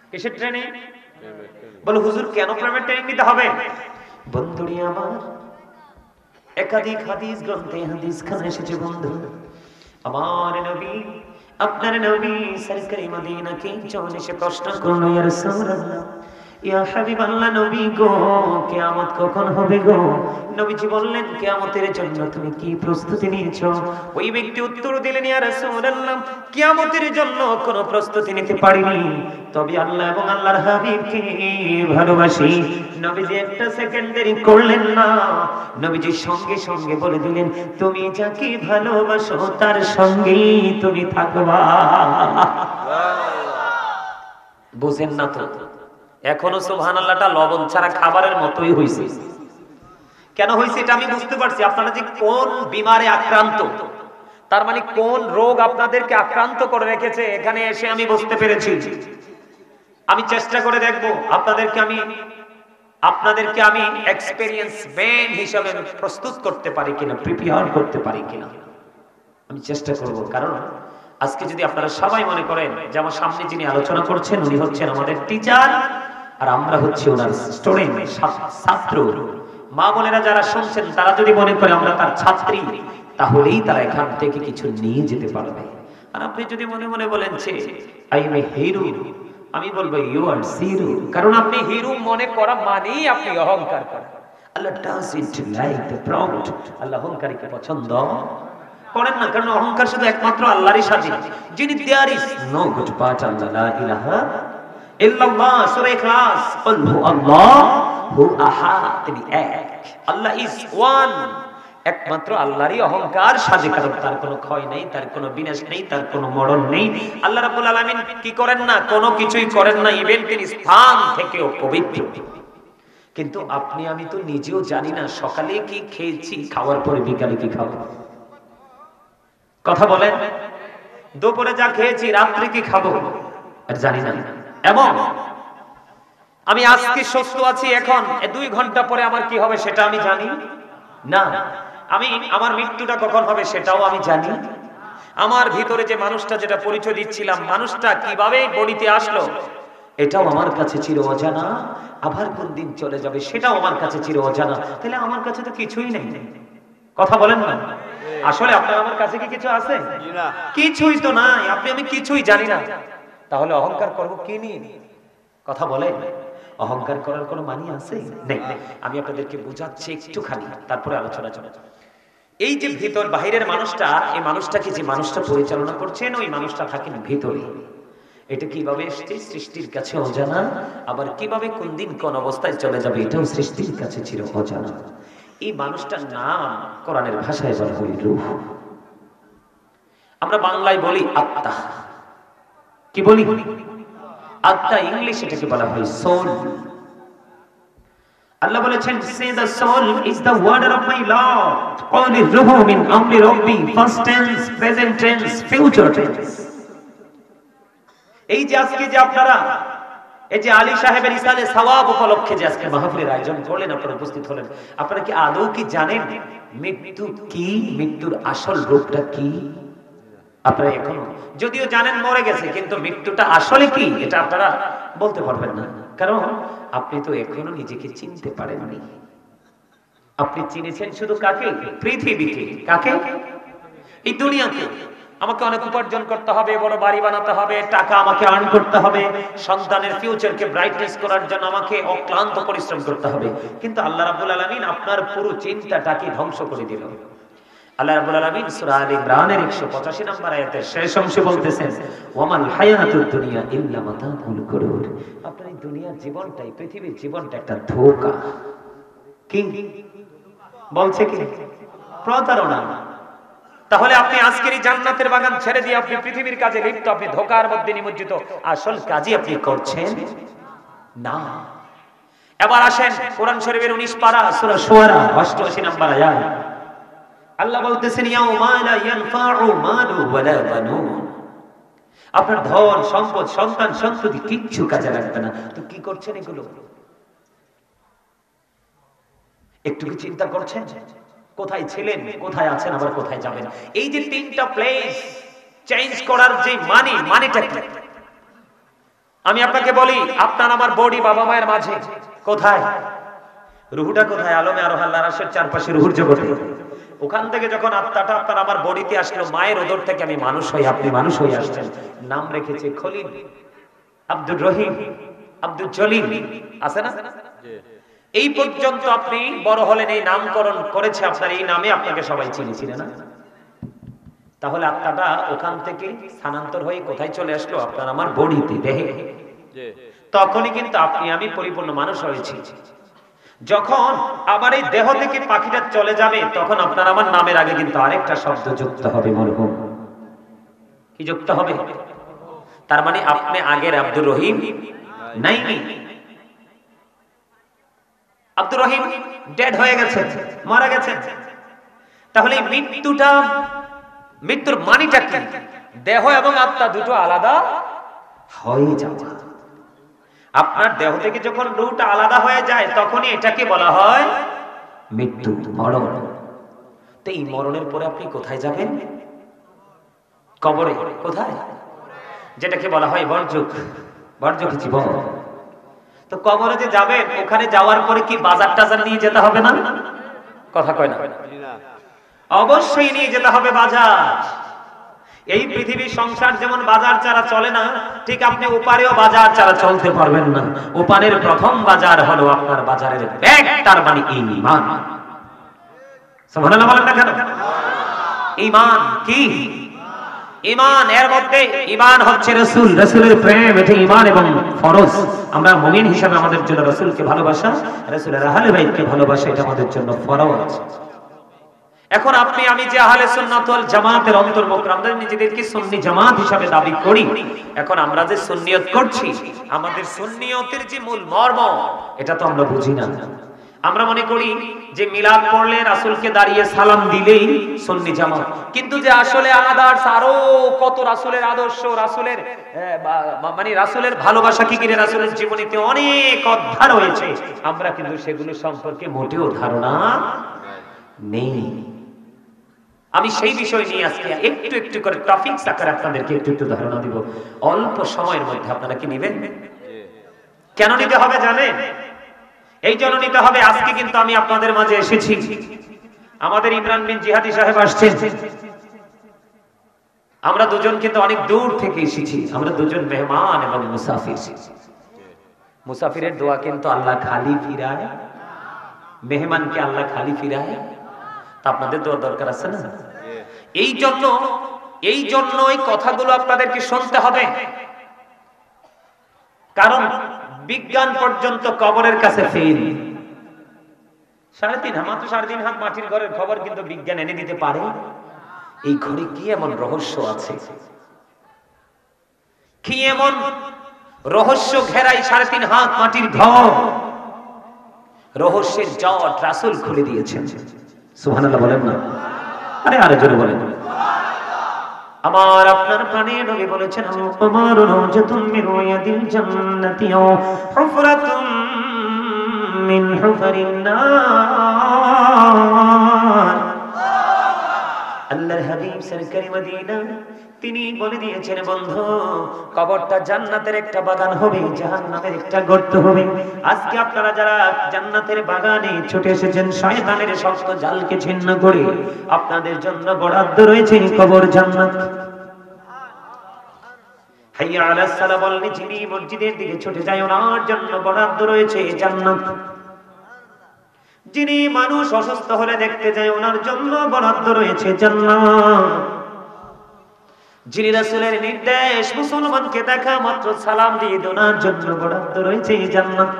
কিসের ট্রেনিং? বলে হুজুর কেন প্রেমের ট্রেনিং নিতে হবে? বন্ধুরি আমার, একাধিক হাদিস গ্রন্থে হাদিস খানে এসেছে বন্ধু, আমার নবী, আপনার নবী সরকারি মদিনাকে যখন এসে প্রশ্ন করলো ইয়া রাসূলুল্লাহ, ইয়া হাবিবাল্লাহ, নবী গো কিয়ামত কখন হবে গো? নবীজি বললেন কিয়ামতের জন্য তুমি কি প্রস্তুতি নিয়েছো? ওই ব্যক্তি উত্তর দিলেন ইয়া রাসূলুল্লাহ, কিয়ামতের জন্য কোনো প্রস্তুতি নিতে পারিনি, তবে আল্লাহ এবং আল্লাহর হাবিবকে ভালোবাসি। নবীজি একটা সেকেন্ড দেরি করলেন না, নবীজি সঙ্গে সঙ্গে বলে দিলেন তুমি যাকে ভালোবাসো তার সঙ্গেই তুমি থাকবা। বুঝেন না তো? এখনো সুবহানাল্লাহটা লবণ ছাড়া খাবারের মতোই হইছে। কেন হইছে এটা আমি বুঝতে পারছি। আপনারা যে কোন বিমারে আক্রান্ত, তার মানে কোন রোগ আপনাদেরকে আক্রান্ত করে রেখেছে, এখানে এসে আমি বুঝতে পেরেছি। আমি চেষ্টা করে দেখব আপনাদেরকে আমি এক্সপেরিয়েন্স ম্যান হিসেবে প্রস্তুত করতে পারি কিনা, প্রিপেয়ার করতে পারি কিনা আমি চেষ্টা করব। কারণ আজকে যদি আপনারা সবাই মনে করেন যে আমার সামনে যিনি আলোচনা করছেন উনি হচ্ছেন আমাদের টিচার, আর আমরা হচ্ছে ওনার স্টুডেন্ট, ছাত্র, মা বোনেরা যারা শুনছেন তারা যদি মনে করে আমরা তার ছাত্রী, তাহলেই তারা এখান থেকে কিছু নিয়ে যেতে পারবে। আর আপনি যদি মনে মনে বলেন যে আই এম এ হিরো, আমি বলবো ইউ আর জিরো। কারণ আপনি হিরো মনে করা মানেই আপনি অহংকার করেন। আল্লাহ ডাজন্ট লাইক দ্য প্রাউড। আল্লাহ অহংকারীকে পছন্দ করেন না, কারণ অহংকার শুধু একমাত্র আল্লাহরই স্বাধীন, যিনি there is no good but Allah, লা ইলাহা ইল্লাল্লাহ। সূরা ইখলাস, কুল হু আল্লাহু আহাদ, তিনি এক, আল্লাহ ইজ ওয়ান। একমাত্র আল্লাহরই অহংকার সাজে, কারণ তার কোনো ক্ষয় নেই, তার কোনো বিনাশ নেই, তার কোনো মরণ নেই। আল্লাহ রাব্বুল আলামিন কি করেন না? কোনো কিছুই করেন না, ইভেন তিনি স্থান থেকেও পবিত্র। কিন্তু আপনি আমি তো নিজেও জানি না সকালে কি খেয়েছি, খাওয়ার পরে বিকালে কি খাবো। কথা বলেন, দুপুরে যা খেয়েছি রাত্রে কি খাবো আর জানি না। এবং আমি আজকে সুস্থ আছি, এখন 2 ঘন্টা পরে আমার কি হবে সেটা আমি জানি না। আমি আমার মৃত্যুটা কখন হবে সেটাও আমি জানি। আমার ভিতরে যে মানুষটা, যেটা পরিচয় দিচ্ছিলাম, মানুষটা কিভাবে বডিতে আসলো এটাও আমার কাছে চির অজানা, আবার কোন দিন চলে যাবে সেটাও আমার কাছে চির অজানা। তাহলে আমার কাছে তো কিছুই নেই। কথা বলেন না, আসলে আপনার আমার কাছে কি কিছু আছে? কিছুই তো নাই। আপনি আমি কিছুই জানি না, তাহলে অহংকার করব কি নিয়ে? কথা বলেন, অহংকার করার কোনো মানি আছে? নেই। আমি আপনাদেরকে বোঝাচ্ছি একটুখানি, তারপরে আলোচনা চলে যাবে। এই যে ভিতর বাহিরের মানুষটা, এই মানুষটাকে যে মানুষটা পরিচালনা করছেন, ওই মানুষটা থাকেন ভিতরে। এটা কিভাবে এসছে সৃষ্টির কাছে অজানা, আবার কিভাবে কোন দিন কোন অবস্থায় চলে যাবে এটাও সৃষ্টির কাছে চির অজানা। এই মানুষটার নাম কোরআনের ভাষায় বলা হয় রূহ। আমরা বাংলায় বলি আত্মা। কি বলি? আত্মা। ইংলিশে এটাকে বলা হয় সোল। আল্লাহ বলেছেন, say the soul is the word of my Lord. Qawli ruhu min amri rabbi, past tense, present tense, future tense. এই যে আজকে যে আপনারা এই যে আলী সাহেবের ইসালে সওয়াব উপলক্ষে যে আজকে মাহফিলের আয়োজন করলেন, আপনারা উপস্থিত হলেন, আপনারা কি আদৌ কি জানেন মৃত্যু কি? মৃত্যুর আসল রূপটা কি? আপনারা এখনো যদিও জানেন মরে গেছে, কিন্তু মৃত্যুটা আসলে কি এটা আপনারা বলতে পারবেন না, কারণ আপনি তো এখনো নিজেকে চিনতে পারেননি। আপনি চিনেছেন শুধু কাকে? পৃথিবীকে। কাকে? এই দুনিয়াকে। আমাকে অনেক উপার্জন করতে হবে, বড় বাড়ি বানাতে হবে, টাকা আমাকে আর্ন করতে হবে, সন্তানের ফিউচারকে ব্রাইটনেস করার জন্য আমাকে অক্লান্ত পরিশ্রম করতে হবে। কিন্তু আল্লাহ রাব্বুল আলামিন আপনার পুরো চিন্তাটাকে ধ্বংস করে দিল। আল্লাহ রাব্বুল আলামিন সূরা আলে ইমরানের 185 নম্বর আয়াতের শেষ অংশে বলতেছেন, ওয়ামাল হায়াতুদ দুনিয়া ইল্লা মাতাউল গুরুর। আপনার এই দুনিয়ার জীবনটাই, পৃথিবীর জীবনটা একটা ধোঁকা। কি বলছে? কি প্রতারণা। তাহলে আপনি আজকের এই জান্নাতের বাগান ছেড়ে দিয়ে আপনি পৃথিবীর কাজে লিপ্ত, আপনি ধোঁকার মধ্যে নিমজ্জিত, আসল কাজই আপনি করছেন না। এবার আসেন কোরআন শরীফের 19 পারা সূরা শুআরা 88 নম্বর আয়াত। আল্লাহ বলতেছেন, ইয়াউমা লা ইয়ানফাউ মালু ওয়ালা বানুন। আপনার ধন সম্পদ সন্তান সন্ততি কিচ্ছু কাজে লাগবে না। তো কি করছেন এগুলো? একটু কি চিন্তা করছেন? কোথায় ছিলেন, কোথায় আছেন, আবার কোথায় যাবেন? এই যে তিনটা প্লেস চেঞ্জ করার যে মানিটা কি? আমি আপনাকে বলি, আপনার আমার বডি বাবা মায়ের মাঝে কোথায়? রুহুটা কোথায়? আলমে আর আল্লাহর আরশের চারপাশে রুহুর জগতে। ওখান থেকে যখন আত্মাটা আপনার আমার বডিতে আসলো, মায়ের ওদর থেকে আমি মানুষ হই, আপনি মানুষ হয়ে আসছেন। নাম রেখেছে খলিল, আব্দুর রহিম, আব্দুল জলিল, আছে না? এই পর্যন্ত আপনি বড় হলেন, এই নামকরণ করেছে আপনার, এই নামে আপনাকে সবাই চিনেছিল না? তাহলে আত্মাটা ওখান থেকে স্থানান্তর হয়ে কোথায় চলে আসলো? আপনার আমার বডিতে, দেহে। তখনই কিন্তু আপনি আমি পরিপূর্ণ মানুষ হয়েছি। যখন আবার এই দেহ থেকে পাখিটা চলে যাবে, তখন আপনার আমার নামের আগে কিন্তু আরেকটা শব্দ যুক্ত হবে, মরহুম। কি যুক্ত হবে? তার মানে আপনি আগের আব্দুর রহিম নাই। আব্দুর রহিম ডেড হয়ে গেছে, মারা গেছে। তাহলে মৃত্যুর মানিটা কি? দেহ এবং আত্মা দুটো আলাদা হয়ে যাওয়া। আপনার দেহ থেকে যখন রূহটা আলাদা হয়ে যায়, তখনই এটাকে বলা হয় মৃত্যু, মরণ। তো এই মরণের পরে আপনি কোথায় যাবেন? কবরে। কোথায়? যেটাকে বলা হয় বর্জক জীবন। তো কবরে যে যাবেন, ওখানে যাওয়ার পরে কি বাজার টাজার নিয়ে যেতে হবে না? কথা কয় না? অবশ্যই নিয়ে যেতে হবে বাজার। এই পৃথিবীর সংসার যেমন বাজার ছাড়া চলে না, ঠিক আপনি ওপারেও বাজার ছাড়া চলতে পারবেন না। ওপারের প্রথম বাজার হলো আপনার বাজারের ব্যাগ, তার মানে ঈমান। সুবহানাল্লাহ বলেন না কেন? ঈমান কি? ঈমান, এর মধ্যে ঈমান হচ্ছে রাসূল, রাসূলের প্রেম, এটা ঈমান এবং ফরজ। আমরা মুমিন হিসেবে আমাদের জন্য রাসূলকে ভালোবাসা, রাসূলের আহলে বাইতকে ভালোবাসা, এটা আমাদের জন্য ফরজ। এখন আপনি আমি যে আহলে সুন্নাত ওয়াল জামাতের অন্তর্ভুক্ত, আমরা নিজেদেরকে সুন্নি জামাত হিসেবে দাবি করি। এখন আমরা যে সুন্নিয়ত করছি, আমাদের সুন্নিয়তের যে মূল মর্ম, এটা তো আমরা বুঝি না। আমরা মনে করি যে মিলাদ পড়লে রাসূলকে দাঁড়িয়ে সালাম দিলেই সুন্নি জামাত, কিন্তু যে আসলে আদার্স আরো কত রাসূলের আদর্শ, রাসূলের মানে রাসূলের ভালোবাসা কি কিরে, রাসূলের জীবনীতে অনেক অধ্যায় রয়েছে, আমরা কিন্তু সেগুলো সম্পর্কে মোটেও ধারণা নেই। আমি সেই বিষয় নিয়ে আজকে একটু একটু করে টপিকস আকারে আপনাদেরকে একটু ধারণা দিব, অল্প সময়ের মধ্যে। আপনারা কি নেবেন? কেন নিতে হবে জানেন? এই জন্য নিতে হবে, আজকে কিন্তু আমি আপনাদের মাঝে এসেছি, আমাদের ইমরান বিন জিহাদি সাহেব আসছেন, আমরা দুজন কিন্তু অনেক দূর থেকে এসেছি, আমরা দুজন মেহমান এবং মুসাফির। মুসাফিরের দোয়া কিন্তু আল্লাহ খালি ফিরায়, মেহমানকে আল্লাহ খালি ফিরায়। তা আপনাদের দোয়া দরকার আছে না? এই জন্য এই কথাগুলো আপনাদেরকে শুনতে হবে, কারণ বিজ্ঞান পর্যন্ত কবরের কাছে ফেল। 3.5 হাত মাটির ঘরের খবর কিন্তু বিজ্ঞান এনে দিতে পারে। এই ঘরে কি এমন রহস্য আছে, কি এমন রহস্য ঘেরাই 3.5 হাত মাটির ঘর? রহস্যের জট রাসূল খুলে দিয়েছেন। সুবহানাল্লাহ বলেন না? আরে জোরে বলেন। আমার আপনার প্রাণের নবী বলেছেন, আমার রাওজাতুম মিন রিয়াদিল জান্নাতি ওয়া হুফরাতুম মিন হুফারিন নার। আল্লাহর হাবিব সরকারি মদিনা তিনি বলে দিয়েছেন, বন্ধু, কবরটা জান্নাতের একটা বাগান হবে, জাহান্নামের একটা গর্ত হবে। আজকে আপনারা যারা জান্নাতের বাগানে ছুটে এসেছেন, শয়তানের শক্ত জালকে ছিন্ন করে আপনাদের জন্য বরাদ্দ রয়েছে কবর জান্নাত। হাইয়া আলাস সালাহ বলনি, যিনি মসজিদের দিকে ছুটে যায় ওনার জন্য বরাদ্দ রয়েছে জান্নাত। যিনি মানুষ অসুস্থ হলে দেখতে যায় ওনার জন্য বরাদ্দ রয়েছে জান্নাত। যিনি রাসূলের নির্দেশ মুসলমানকে দেখা মাত্র সালাম দিয়ে ওনার জন্য বরাদ্দ রয়েছে জান্নাত।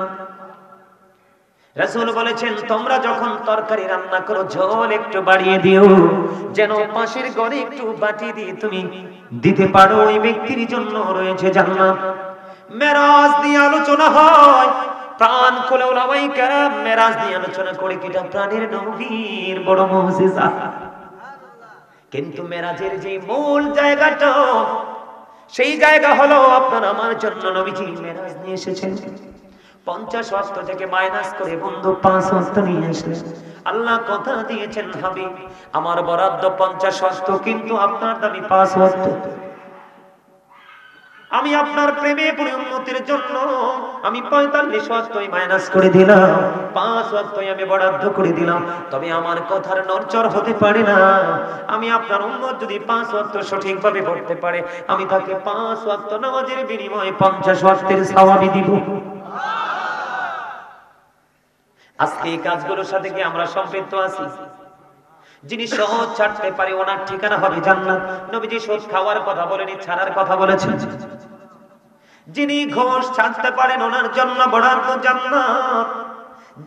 রাসূল বলেছেন, তোমরা যখন তরকারি রান্না করো ঝোল একটু বাড়িয়ে দিও, যেন পাশের ঘরে একটু বাটি দিয়ে তুমি দিতে পারো, ওই ব্যক্তির জন্য রয়েছে জান্নাত। মেরাজ নিয়ে আলোচনা হয়, প্রাণ খুলে ওলামায়ে কেরাম মেরাজ নিয়ে আলোচনা করে, কিটা প্রাণের নবীর বড় মুজিজা। কিন্তু মেরাজের যে মূল জায়গাটা, সেই জায়গা হলো আপনার আমার জন্য নবীজি মেরাজ নিয়ে এসেছেন। 50 ওয়াক্ত থেকে মাইনাস করে বন্ধু 5 ওয়াক্ত নিয়ে আসলেন। আল্লাহ কথা দিয়েছেন, হাবিব আমার বরাদ্দ 50 ওয়াক্ত, কিন্তু আপনার দাবি 5 ওয়াক্ত। আমি আপনার প্রেমে পড়ে উম্মতের জন্য আমি 45 ওয়াক্তই মাইনাস করে দিলাম, 5 ওয়াক্তই আমি বরাদ্দ করে দিলাম। তবে আমার কথার নড়চড় হতে পারে না। আমি আপনার উম্মত যদি 5 ওয়াক্ত সঠিকভাবে পড়তে পারে, আমি তাকে 5 ওয়াক্ত নামাজের বিনিময়ে 50 ওয়াক্তের সওয়াব দিব। আজকে এই কাজগুলোর সাথে কি আমরা সম্পৃক্ত আছি? যিনি সহজ ছাড়তে পারে ওনার ঠিকানা হবে জান্নাত। নবীজি সুদ খাওয়ার কথা বলেনি, ছাড়ার কথা বলেছেন। যিনি ঘুষ ছাড়তে পারেন ওনার জন্য বরাদ্দ জান্নাত।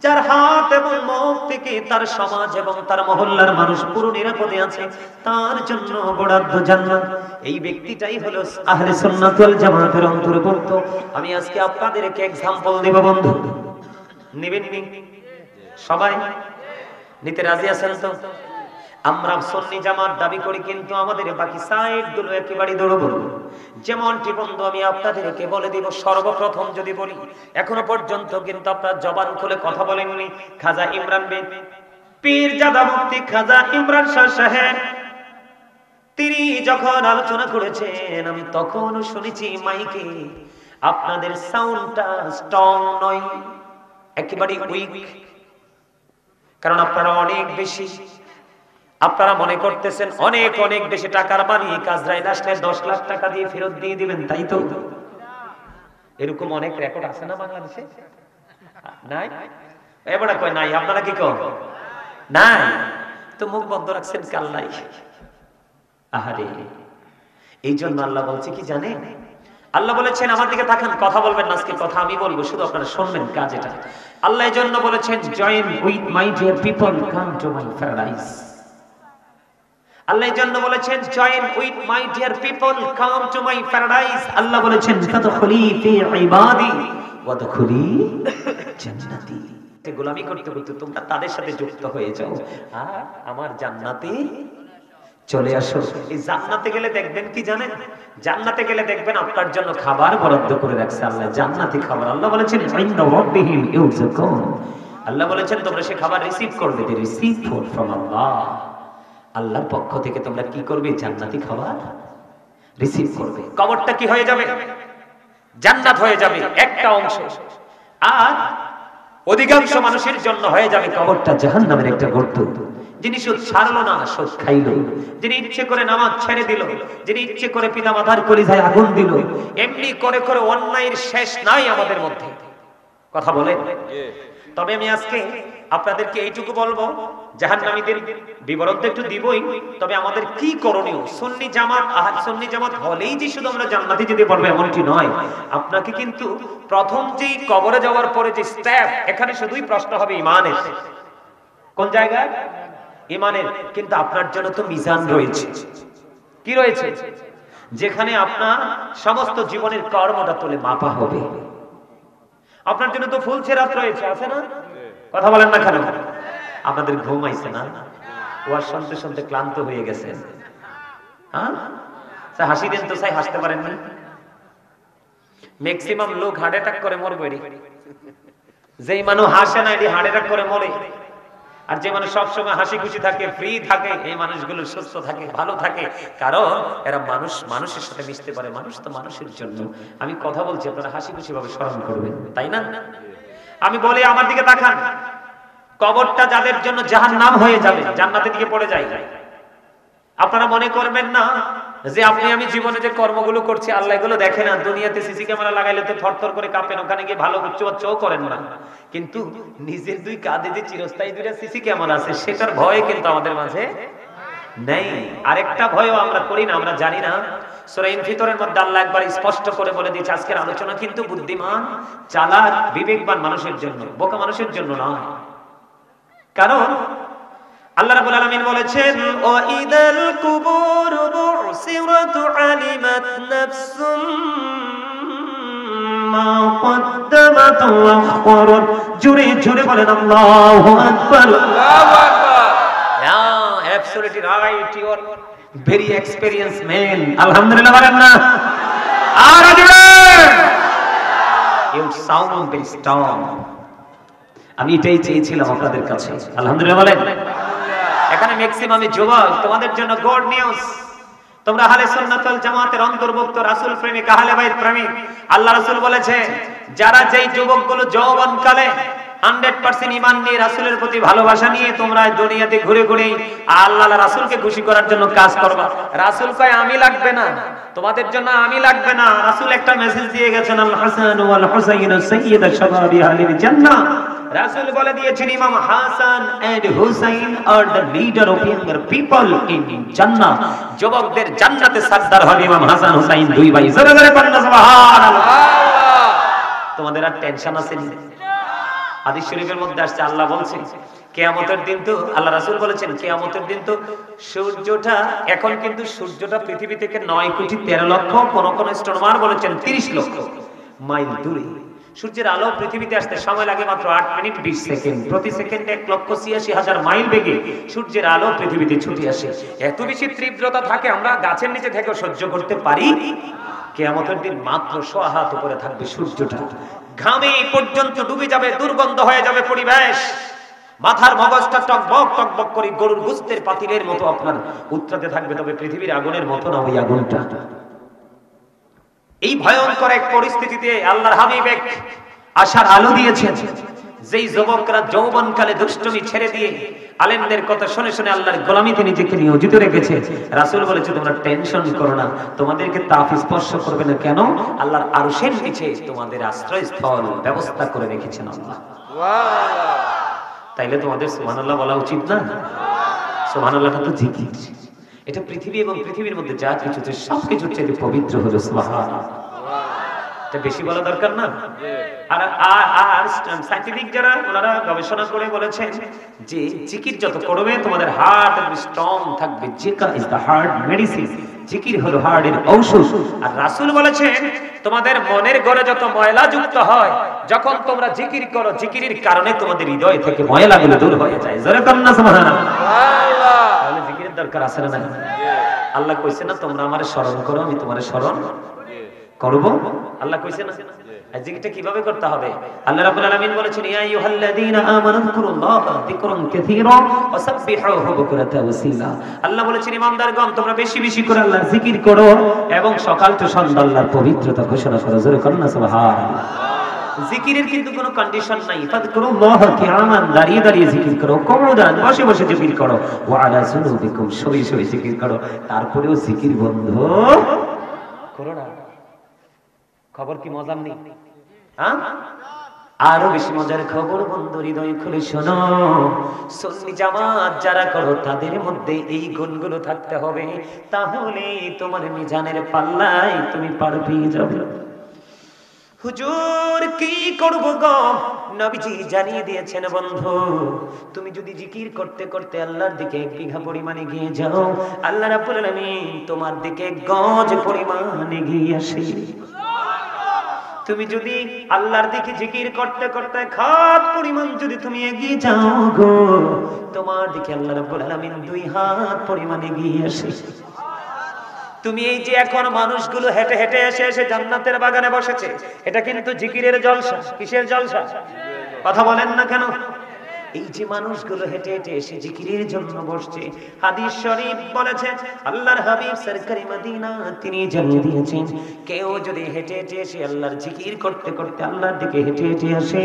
যার হাত এবং মুখ থেকে তার সমাজ এবং তার মহল্লার মানুষ পুরো নিরাপদে আছে, তার জন্য বরাদ্দ জান্নাত। এই ব্যক্তিটাই হলো আহলে সুন্নাত ওয়াল জামাতের অন্তর্ভুক্ত। আমি আজকে আপনাদেরকে एग्जांपल দেব বন্ধু, নেবেন নি? সবাই নিতে রাজি আছেন তো? আমরা সুন্নি জামাত দাবি করি, কিন্তু আমাদের বাকি সাইড গুলো একেবারে দুর্বল। যেমনটি বন্ধু আমি আপনাদেরকে বলে দিব, সর্বপ্রথম যদি বলি, এখনো পর্যন্ত কিন্তু আপনারা জবান খুলে কথা বলেননি। খাজা ইমরান বিন পীরজাদা মুফতি খাজা ইমরান শাহ সাহেব তিনি যখন আলোচনা করেছেন, আমি তখনও শুনেছি মাইকে আপনাদের সাউন্ডটা স্ট্রং নয়, একেবারে উইক। কারণ আপনারা অনেক বেশি, আপনারা মনে করতেছেন অনেক অনেক বেশি টাকার বাড়ি, কাজরাইল আসলে 10 লাখ টাকা দিয়ে ফেরত দিয়ে দিবেন, তাই তো? এরকম অনেক রেকর্ড আছে না বাংলাদেশে? নাই? এবারে কয় নাই, আপনারা কি কন? নাই তো মুখ বন্ধ রাখছেন কাল্লাই। আহারে, এই জন্য আল্লাহ বলছে কি জানেন? আল্লাহ বলেছেন, আমার দিকে তাকান, কথা বলবেন না, আজকে কথা আমি বলবো, শুধু আপনারা শুনবেন কাজ এটা। আল্লাহ এই জন্য বলেছেন, join with my dear people, come to my paradise. Allah এই জন্য বলেছেন, join with my dear people, come to my paradise. Allah বলেছেন, ফাদখুলি ফি ইবাদি ওয়াদখুলি জান্নাতি। গোলামি করতে করতে তোমরা তাদের সাথে যুক্ত হয়ে যাও আর আমার জান্নাতে চলে আসো। এই জান্নাতে গেলে দেখবেন কি জানেন? জান্নাতে গেলে দেখবেন আপনার জন্য খাবার বরাদ্দ করে রাখছে আল্লাহ, জান্নাতি খাবার। আল্লাহ বলেছেন, ইন্না রাব্বিহিম ইউযাকুন। আল্লাহ বলেছেন তোমরা সে খাবার রিসিভ করবে, দে রিসিভ ফুড ফ্রম আল্লাহ। আল্লাহর পক্ষ থেকে তোমরা কি করবে? জান্নাতি খাবার রিসিভ করবে। কবরটা কি হয়ে যাবে? জান্নাত হয়ে যাবে একটা অংশ। আর অধিকাংশ মানুষের জন্য হয়ে যাবে কবরটা জাহান্নামের একটা গর্ত। যিনি সুদ ছাড়লো না, সুদ খাইলো, যিনি ইচ্ছে করে নামাজ ছেড়ে দিল, যিনি ইচ্ছে করে পিতা মাতার কলিজায় আগুন দিল, এমনি করে করে অন্যায়ের শেষ নাই আমাদের মধ্যে। কথা বলেন। তবে আমি আজকে আপনাদেরকে এইটুকু বলবো, জাহান্নামীদের বিবরণ তো একটু দিবই, তবে আমাদের কি করণীয়। সুন্নি জামাত হলেই যে শুধু আমরা জান্নাতে যেতে পারবো এমনটি নয়। আপনাকে কিন্তু প্রথম যেই কবরে যাওয়ার পরে যে স্টেপ, এখানে শুধুই প্রশ্ন হবে ইমানের। কোন জায়গায়? ইমানের। কিন্তু আপনার জন্য তো মিজান রয়েছে। কি রয়েছে? যেখানে আপনার সমস্ত জীবনের কর্মটা তোলে মাপা হবে। আপনার জন্য তো ফুল ছেরাত রয়েছে, আছে না? কথা বলেন না কেন? আপনাদের ঘুম আইছে না? ওয়াজ শুনতে শুনতে ক্লান্ত হয়ে গেছেন। হ্যাঁ, হাসি দেন তো, চাই হাসতে পারেন না। ম্যাক্সিমাম লোক হার্ট অ্যাটাক করে মরবে। যেই মানুষ হাসে না এটি হার্ট অ্যাটাক করে মরে। আর যে মানুষ সবসময় হাসি খুশি থাকে, ফ্রি থাকে, এই মানুষগুলো সুস্থ থাকে, ভালো থাকে, কারণ এরা মানুষের সাথে মিশতে পারে। মানুষ তো মানুষের জন্য। আমি কথা বলছি, আপনারা হাসি খুশি ভাবে স্মরণ করবেন, তাই না? আমি বলি, আমার দিকে তাকান। কবরটা যাদের জন্য জাহান্নাম হয়ে যাবে, জান্নাতের দিকে পড়ে যায়। আপনারা মনে করবেন না যে আপনি আমি জীবনে যে কর্মগুলো করছি আল্লাহ এগুলো দেখে না। দুনিয়াতে সিসি ক্যামেরা লাগাইলে তো থরথর করে কাঁপেন, ওখানে গিয়ে ভালো উচ্চবাচ্চও করেন না। কিন্তু নিজের দুই কাঁধে যে চিরস্থায়ী দুইটা সিসি ক্যামেরা আছে, সেটার ভয় কিন্তু আমাদের মাঝে নেই। আরেকটা ভয়ও আমরা করি না, আমরা জানি না। সূরা ইনফিতরের মধ্যে আল্লাহ একবার স্পষ্ট করে বলে দিয়েছে, আজকের আলোচনা কিন্তু বুদ্ধিমান, চালাক, বিবেকবান মানুষের জন্য, বোকা মানুষের জন্য নয়। কারণ আল্লাহ রাব্বুল আলামিন বলেছেন, ওয়া ইদাল কুবুর বুসিরাত আলিমাত নাফসুম মা কদ্দামাত ওয়া আখরাত। জোরে জোরে বলেন আল্লাহু আকবার। আল্লাহু আকবার। Yeah absolutely right, you are very experience man. আলহামদুলিল্লাহ বলেন না? আর জোরে। You sound very strong. আমি এটাই চেয়েছিলাম আপনাদের কাছে। আলহামদুলিল্লাহ বলেন। এখানে ম্যাক্সিমাম যুবক, তোমাদের জন্য গুড নিউজ। তোমরা আহলে সুন্নাত ওয়াল জামাতের অন্তর্ভুক্ত, রাসূল প্রেমিক, আহলে বাইত প্রেমিক। আল্লাহ রাসূল বলেছে, যারা যেই যুবকগুলো যৌবনকালে 100% ঈমান নিয়ে রাসূলের প্রতি ভালোবাসা নিয়ে তোমরা দুনিয়াতে ঘুরে ঘুরে আল্লাহ রাসূলকে খুশি করার জন্য কাজ করবা। রাসূল কয় আমি লাগবে না, তোমাদের জন্য আমি লাগবে না। রাসূল একটা মেসেজ দিয়ে গেছেন, আল হাসান ওয়াল হুসাইন সাইয়্যিদা শাবাবি আহলিল জান্নাহ। রাসূল বলে দিয়েছেন, ইমাম Hasan and Husain are the leader of younger people in Jannah. যুবকদের জান্নাতে সরদার হবে ইমাম হাসান হুসাইন, দুই ভাই। জোরে জোরে পড়ুন সুবহানাল্লাহ। তোমাদের আর টেনশন আছে না? হাদিস শরীফের মধ্যে আসছে, আল্লাহ বলছেন কিয়ামতের দিন তো, আল্লাহ রাসূল বলেছেন কিয়ামতের দিন তো সূর্যটা, এখন কিন্তু সূর্যটা পৃথিবী থেকে 9,13 লক্ষ, কোন কোন অ্যাস্ট্রোনমার বলেছেন 30 লক্ষ মাইল দূরে। সূর্যের আলো পৃথিবীতে আসতে সময় লাগে মাত্র 8 মিনিট 20 সেকেন্ড। প্রতি সেকেন্ডে 1,86,000 মাইল বেগে সূর্যের আলো পৃথিবীতে ছুটে আসে। এত বেশি তীব্রতা থাকে, আমরা গাছের নিচে থেকে সহ্য করতে পারি। কিয়ামতের দিন মাত্র 100 হাত উপরে থাকবে সূর্যটা, ঘামে পর্যন্ত ডুবে যাবে, দুর্গন্ধ হয়ে যাবে পরিবেশ। মাথার মগজটা টকবক টকবক করে গরুর গোশতের পাতিলের মতো আপনার উত্তাতে থাকবে, তবে পৃথিবীর আগুনের মতো না ওই আগুনটা। এই ভয়ঙ্কর এক পরিস্থিতিতে আল্লাহর হাবিব এক আশার আলো দিয়েছেন। যেই যুবকরা যৌবনকালে দুষ্টমি ছেড়ে দিয়ে আলেমদের কথা শুনে শুনে আল্লাহর গোলামিতে নিজেকে নিয়োজিত রেখেছে, রাসূল বলেছে তোমরা টেনশন করো না, তোমাদেরকে তাপ স্পর্শ করবে না। কেন? আল্লাহর আরশের নিচে তোমাদের আশ্রয়স্থল ব্যবস্থা করে রেখেছেন আল্লাহ। সুবহানাল্লাহ। তাইলে তোমাদের সুবহানাল্লাহ বলা উচিত না? সুবহানাল্লাহটা তো জিকির। এটা পৃথিবী এবং পৃথিবীর মধ্যে যা কিছু আছে সবকিছুর চাইতে পবিত্র হলো সুবহানাল্লাহ। এটা বেশি বলা দরকার না? আর সায়েন্টিফিক যারা, ওনারা গবেষণা করে বলেছেন যে জিকির যত করবে তোমাদের হার্ট স্ট্রং থাকবে। জিকির ইজ দ্য হার্ট মেডিসিন। জিকির হলো হার্টের ঔষধ। আর রাসূল বলেছেন তোমাদের মনের ঘরে যত ময়লা যুক্ত হয়, যখন তোমরা জিকির করো, জিকিরের কারণে তোমাদের হৃদয় থেকে ময়লাগুলো দূর হয়ে যায়। জোরে বলুন না সুবহানাল্লাহ। তাহলে জিকিরের দরকার আছে না? আল্লাহ কইছে না তোমরা আমারে স্মরণ করো, আমি তোমারে স্মরণ করব। আল্লাহ কইছে না? আর জিকিরটা কিভাবে করতে হবে? আল্লাহ রাব্বুল আলামিন বলেছেন, ইয়া আইয়ুহাল্লাযীনা আমানু যিকুরুল্লাহা যিকরান কাসীরা ওয়া সাব্বিহুহু বুকরাতান ওয়া আসীলা। আল্লাহ বলেছেন ইমানদারগণ তোমরা বেশি বেশি করে আল্লাহর জিকির করো এবং সকাল থেকে সন্ধ্যা আল্লাহর পবিত্রতা ঘোষণা করো। জোরে করুন না সুবহানাল্লাহ। জিকিরের কিন্তু কোনো কন্ডিশন নাই। ফাযকুরুল্লাহ কিয়ামান, দাঁড়িয়ে দাঁড়িয়ে জিকির করো, কুউদান বসে বসে জিকির করো, ওয়া আলা জুনুবিকুম শুয়ে শুয়ে জিকির করো। তারপরেও জিকির বন্ধ করো না। খবর কি মজার নেই? হ্যাঁ, আরো বেশি মজার খবর বন্ধু, হৃদয় খুলে শোনো। সুন্নি জামাত যারা করো তাদের মধ্যে এই গুণগুলো থাকতে হবে, তাহলে তোমার মিজানের পাল্লায় তুমি পার পেয়ে যাবে। হুজুর কি করব গো? নবীজি জানিয়ে দিয়েছেন বন্ধু, তুমি যদি জিকির করতে করতে আল্লাহর দিকে 1 বিঘা পরিমাণে গিয়ে যাও, আল্লাহ রাব্বুল আলামিন তোমার দিকে গজ পরিমাণে গিয়ে আসে। তুমি যদি আল্লাহর দিকে জিকির করতে করতে খাত পরিমাণ যদি তুমি এগিয়ে যাও গো, তোমার দিকে আল্লাহ রাব্বুল আলামিন 2 হাত পরিমাণে এগিয়ে আসে। তুমি এই যে এখন মানুষগুলো হেঁটে হেঁটে এসে এসে জান্নাতের বাগানে বসেছে, এটা কিন্তু জিকিরের জলসা। কিসের জলসা? কথা বলেন না কেন? এই যে মানুষগুলো হেঁটে হেঁটে এসে জিকিরের জন্য বসছে, হাদিস শরীফ বলেছে, আল্লাহর হাবিব সরকারি মদিনা তিনি জানিয়ে দিয়েছেন, কেউ যদি হেঁটে হেঁটে এসে আল্লাহর জিকির করতে করতে আল্লাহর দিকে হেঁটে হেঁটে আসে,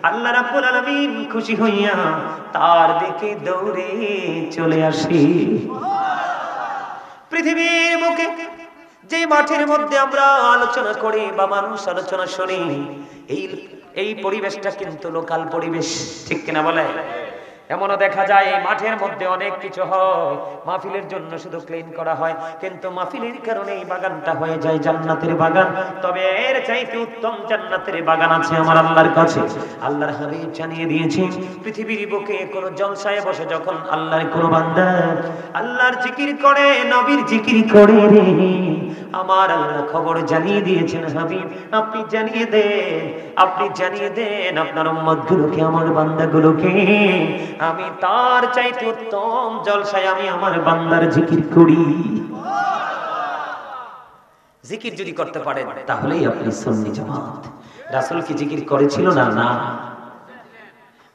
আল্লাহ রাব্বুল আলামিন খুশি হইয়া তার দিকে দৌড়ে চলে আসে। পৃথিবীর বুকে যে মাঠের মধ্যে আমরা আলোচনা করি বা মানুষ আলোচনা শুনি, এই পরিবেশটা কিন্তু লোকাল পরিবেশ, ঠিক কিনা বলে? এমনও দেখা যায় এই মাঠের মধ্যে অনেক কিছু হয়, মাহফিলের জন্য শুধু ক্লিন করা হয়, কিন্তু মাহফিলের কারণে এই বাগানটা হয়ে যায় জান্নাতের বাগান। তবে এর চাইতে উত্তম জান্নাতের বাগান আছে আমার আল্লাহর কাছে। আল্লাহর হাবিব জানিয়ে দিয়েছেন, পৃথিবীর বুকে কোন জলসায় বসে যখন আল্লাহর কোন বান্দা আল্লাহর জিকির করে, নবীর জিকির করে রে, আমার আল্লাহ খবর জানিয়ে দিয়েছেন, হাবিব আপনি জানিয়ে দেন, আপনি জানিয়ে দেন আপনার উম্মতগুলোকে, আমার বান্দাগুলোকে, আমি তার চাইতে উত্তম জলসায় আমি আমার বান্দার জিকির করি। জিকির যদি করতে পারেন তাহলেই আপনি সুন্নি জামাত। রাসূল কি জিকির করেছিল না? না।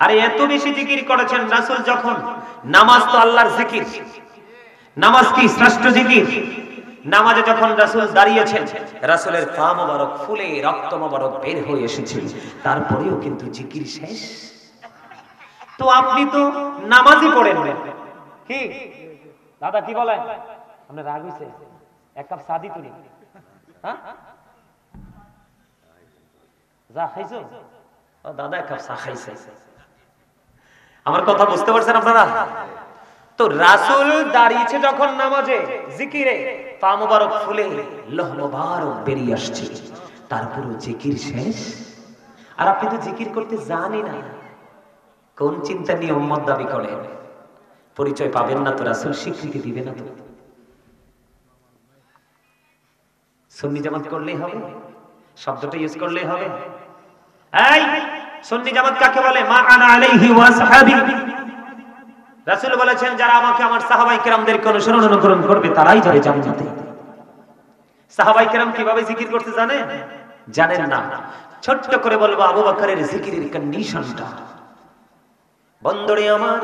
আরে এত বেশি জিকির করেছেন রাসূল। যখন নামাজ তো আল্লাহর জিকির, নামাজ কি শ্রেষ্ঠ জিকির? নামাজে যখন রাসূল দাঁড়িয়েছেন, রাসূলের পা মোবারক ফুলে রক্ত মোবারক বের হয়ে এসেছে, তারপরেও কিন্তু জিকির শেষ। তো আপনি তো নামাজই পড়েন না, কি দাদা কি বলেন? আপনি রাগ হইছে? 1 কাপ চা দি তুলি। হ্যাঁ, যা খাইছো? ও দাদা 1 কাপ চা খাইছে। আমার কথা বুঝতে পারছেন আপনারা? তো রাসূল দাঁড়িয়েছে যখন নামাজে জিকিরে, পা মোবারক ফুলে লোহ মোবারক বেরিয়ে আসছে, তারপরও জিকির শেষ। আর আপনি তো জিকির করতে জানি না, কোন চিন্তা নিয়ে উম্মত দাবি করে? পরিচয় পাবেন না তো, রাসূল স্বীকৃতি দিবে না তো। সুন্নি জামাত করলেই হবে, শব্দটা ইউজ করলেই হবে। এই সুন্নি জামাত কাকে বলে? মা আনা আলাইহি ওয়া সাহাবী। রাসূল বলেছেন, যারা আমাকে আমার সাহাবায়ে কেরামদেরকে অনুসরণ করবে তারাই যাবে জান্নাতে। সাহাবায়ে কেরাম কিভাবে জিকির করতে জানেন? জানেন না। ছোট্ট করে বলবো আবু বকরের জিকিরের কন্ডিশনটা। বন্ধুরে আমার,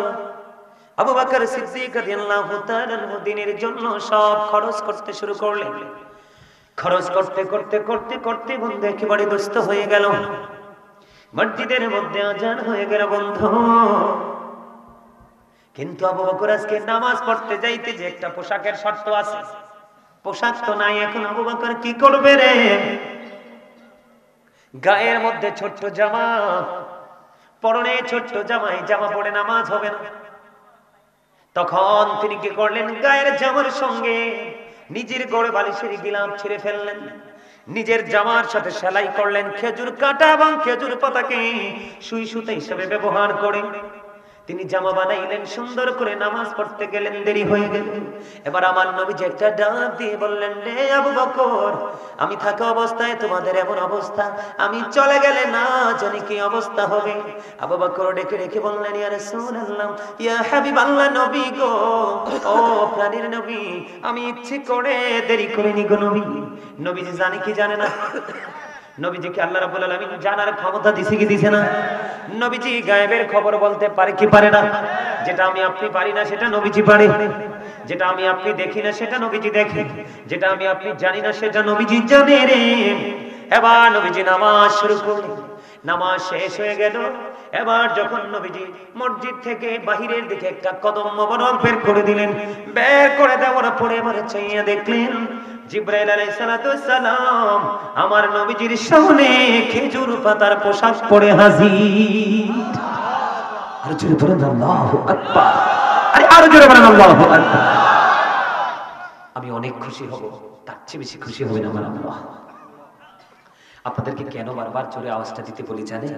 আবু বকর সিদ্দিক রাদিয়াল্লাহু তাআলা দিনের জন্য সব খরচ করতে শুরু করলেন। খরচ করতে করতে করতে করতে বন্ধু একেবারে দুস্থ হয়ে গেল। মসজিদের মধ্যে আজান হয়ে গেল বন্ধু। কিন্তু আবু বকর আজকে নামাজ পড়তে যাইতে যে একটা পোশাকের শর্ত আছে, পোশাক তো নাই। এখন আবু বকর কি করবে রে? গায়ের মধ্যে ছোট্ট জামা, পরনে ছোট্ট জামাই, জামা পরে নামাজ হবে না। তখন তিনি কি করলেন? গায়ের জামার সঙ্গে নিজের গড়ে বালিশের গিলাফ ছিঁড়ে ফেললেন, নিজের জামার সাথে সেলাই করলেন খেজুর কাঁটা এবং খেজুর পাতাকে সুই সুতা হিসেবে ব্যবহার করে তিনি জামা বানাইলেন, সুন্দর করে নামাজ পড়তে গেলেন, দেরি হয়ে গেল। এবার আমার নবীজি একটা ডাক দিয়ে বললেন, রে আবু বকর, আমি থাকা অবস্থায় তোমাদের এমন অবস্থা, আমি চলে গেলে না জানি কি অবস্থা হবে। আবু বকর ডেকে ডেকে বললেন, ইয়া রাসূলুল্লাহ, ইয়া হাবিবাল্লাহ, নবী গো, ও প্রাণের নবী, আমি ইচ্ছে করে দেরি করিনি গো নবী। নবীজি জানে কি জানে না? নবীজিকে আল্লাহ রাব্বুল আলামিন জানার ক্ষমতা দিছে কি দিছে না? নবীজি গায়েবের খবর বলতে পারে কি পারে না? যেটা আমি আপনি পারি না সেটা নবীজি পারে, যেটা আমি আপনি দেখি না সেটা নবীজি দেখে, যেটা আমি আপনি জানি না সেটা নবীজি জানে রে। এবার নবীজি নামাজ শুরু করলেন। নামাজ শেষ হয়ে গেল। এবার যখন নবীজি মসজিদ থেকে বাহিরের দিকে একটা কদম মোবারক বের করে দিলেন, বের করে দেওয়ার পরে এবার চাইয়া দেখলেন জিবরাইল আলাইহিস সালাতু ওয়াস সালাম আমার নবীজির সামনে খেজুর পাতার পোশাক পরে হাজির। আর জোরে বলেন আল্লাহু আকবার। আরে আরো জোরে বলেন আল্লাহু আকবার। আমি অনেক খুশি হব, তার চেয়ে বেশি খুশি হবেন আমার আল্লাহ। আপনাদেরকে কেন বারবার জোরে আওয়াজটা দিতে বলি জানেন?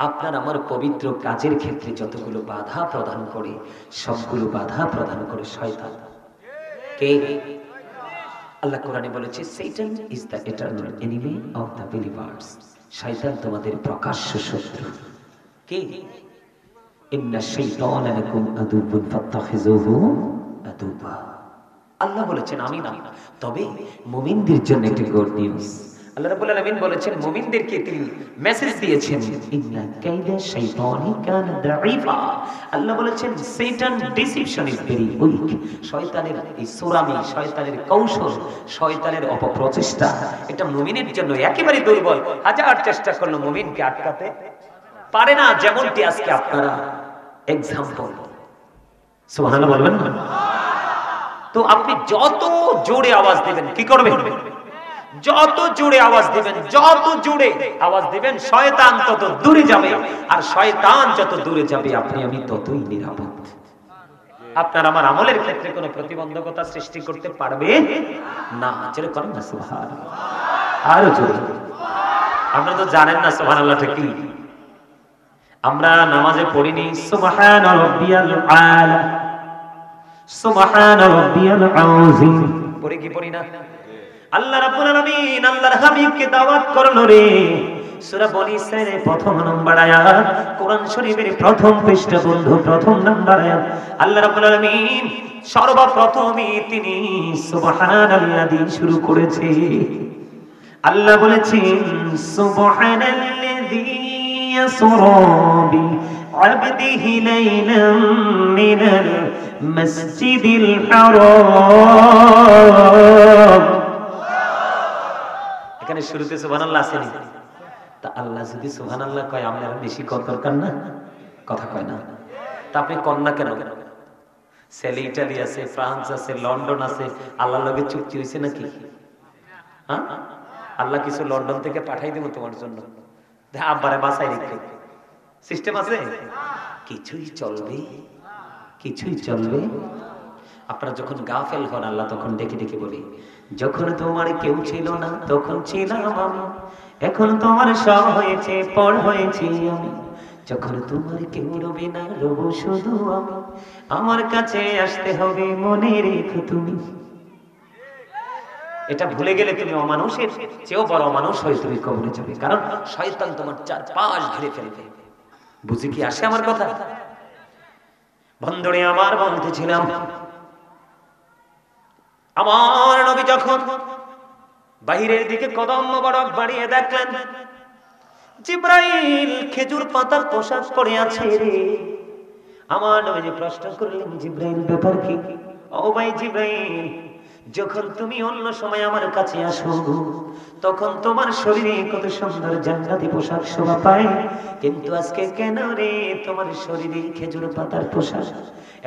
আপনার আমার পবিত্র কাজের ক্ষেত্রে যতগুলো বাধা প্রদান করে সবগুলো বাধা প্রদান করে শয়তান। কে? আল্লাহ কোরআনে বলেছে Satan is the eternal enemy of the believers. শয়তান তোমাদের প্রকাশ্য শত্রু। কে? ইন্না শাইতানা লাকুম আদুউন ফাত্তাখিযুহু আদুবা। আল্লাহ বলেছেন আমি না, তবে মুমিনদের জন্য একটা গুড নিউজ। আল্লাহ রাব্বুল আলামিন বলেছেন মুমিনদেরকে তিনি মেসেজ দিয়েছেন ইন্না কাইদা শাইতানি কানা দাঈফা। আল্লাহ বলেছেন শয়তান ডিসিপশন ইজ ভেরি উইক। শয়তানের এই সোরামি, শয়তানের কৌশল, শয়তানের অপপ্রচেষ্টা এটা মুমিনের জন্য একেবারে দুর্বল। হাজার চেষ্টা করলো মুমিনকে আটকাতে পারে না। যেমনটি আজকে আপনারা এক্সাম্পল। সুবহানাল্লাহ বলবেন না? তো আপনি যত জোরে আওয়াজ দিবেন কি করবেন? যত জোরে আওয়াজ দিবেন, যত জোরে আওয়াজ দিবেন শয়তান তত দূরে যাবে, আর শয়তান যত দূরে যাবে আপনি আমি ততই নিরাপদ। আপনার আমার আমলের ক্ষেত্রে কোনো প্রতিবন্ধকতা সৃষ্টি করতে পারবে না। জোরে করেন না সুবহানাল্লাহ। আরো জোরে। আপনারা তো জানেন না সুবহানাল্লাহটা কি। আমরা নামাজে পড়িনি সুবহান রাব্বিয়াল আলা, সুবহান রাব্বিয়াল আযীম, পড়ি কি পড়ি না? আল্লাহ রাব্বুল আলামিন আল্লাহর হাবিবকে দাওয়াত করলো রে। সূরা বনী ইসরাঈলের প্রথম নম্বর আয়াত, কোরআন শরীফের প্রথম পৃষ্ঠা বন্ধু, প্রথম নম্বর আয়াত। আল্লাহ রাব্বুল আলামিন সর্বপ্রথমই তিনি সুবহানাল্লাযী শুরু করেছে। আল্লাহ বলেছেন সুবহানাল্লাযী ইয়াসরা বি আবদিহি লাইলাম মিনাল মাসজিদিল হারাম। এখানে শুরুতে সুবহানাল্লাহ আছে না? তা আল্লাহ যদি সুবহানাল্লাহ কয় আমরা বেশি কত দরকার না? কথা কয় না? তা আপনি কন্যা কেন? সেলে ইতালি আছে, ফ্রান্স আছে, লন্ডন আছে, আল্লাহর লগে চুক্তি হইছে নাকি? হ্যাঁ, আল্লাহ কিছু লন্ডন থেকে পাঠাই দেব তোমার জন্য, আব্বারে বাসায় রেখে সিস্টেম আছে? কিছুই চলবে, কিছুই চলবে। আপনারা যখন গাফেল হন আল্লাহ তখন ডেকে ডেকে বলি যখন তোমার কেউ ছিল না তখন ছিলাম আমি, এখন তোমার সব হয়েছে পর হয়েছি আমি, যখন তোমার কেউ রবে না রব শুধু আমি, আমার কাছে আসতে হবে মনে রেখো তুমি। এটা ভুলে গেলে তুমি অমানুষের চেয়েও বড় অমানুষ হয়ে তুমি কবরে যাবে, কারণ শয়তান তোমার চারপাশ ঘিরে ফেলবে। বুঝি কি আসে আমার কথা? বন্ধুরে আমার বলতেছিলাম আমার নবী যখন বাহিরের দিকে কদম মোবারক বাড়িয়ে দেখলেন জিবরাইল খেজুর পাতার পোশাক পরে আছে রে। আমার নবী প্রশ্ন করলেন জিবরাইল ব্যাপার কি? ও ভাই জিবরাইল, যখন তুমি অন্য সময় আমার কাছে আসো তখন তোমার শরীরে কত সুন্দর জান্নাতি পোশাক শোভা পায়, কিন্তু আজকে কেন রে তোমার শরীরে খেজুর পাতার পোশাক?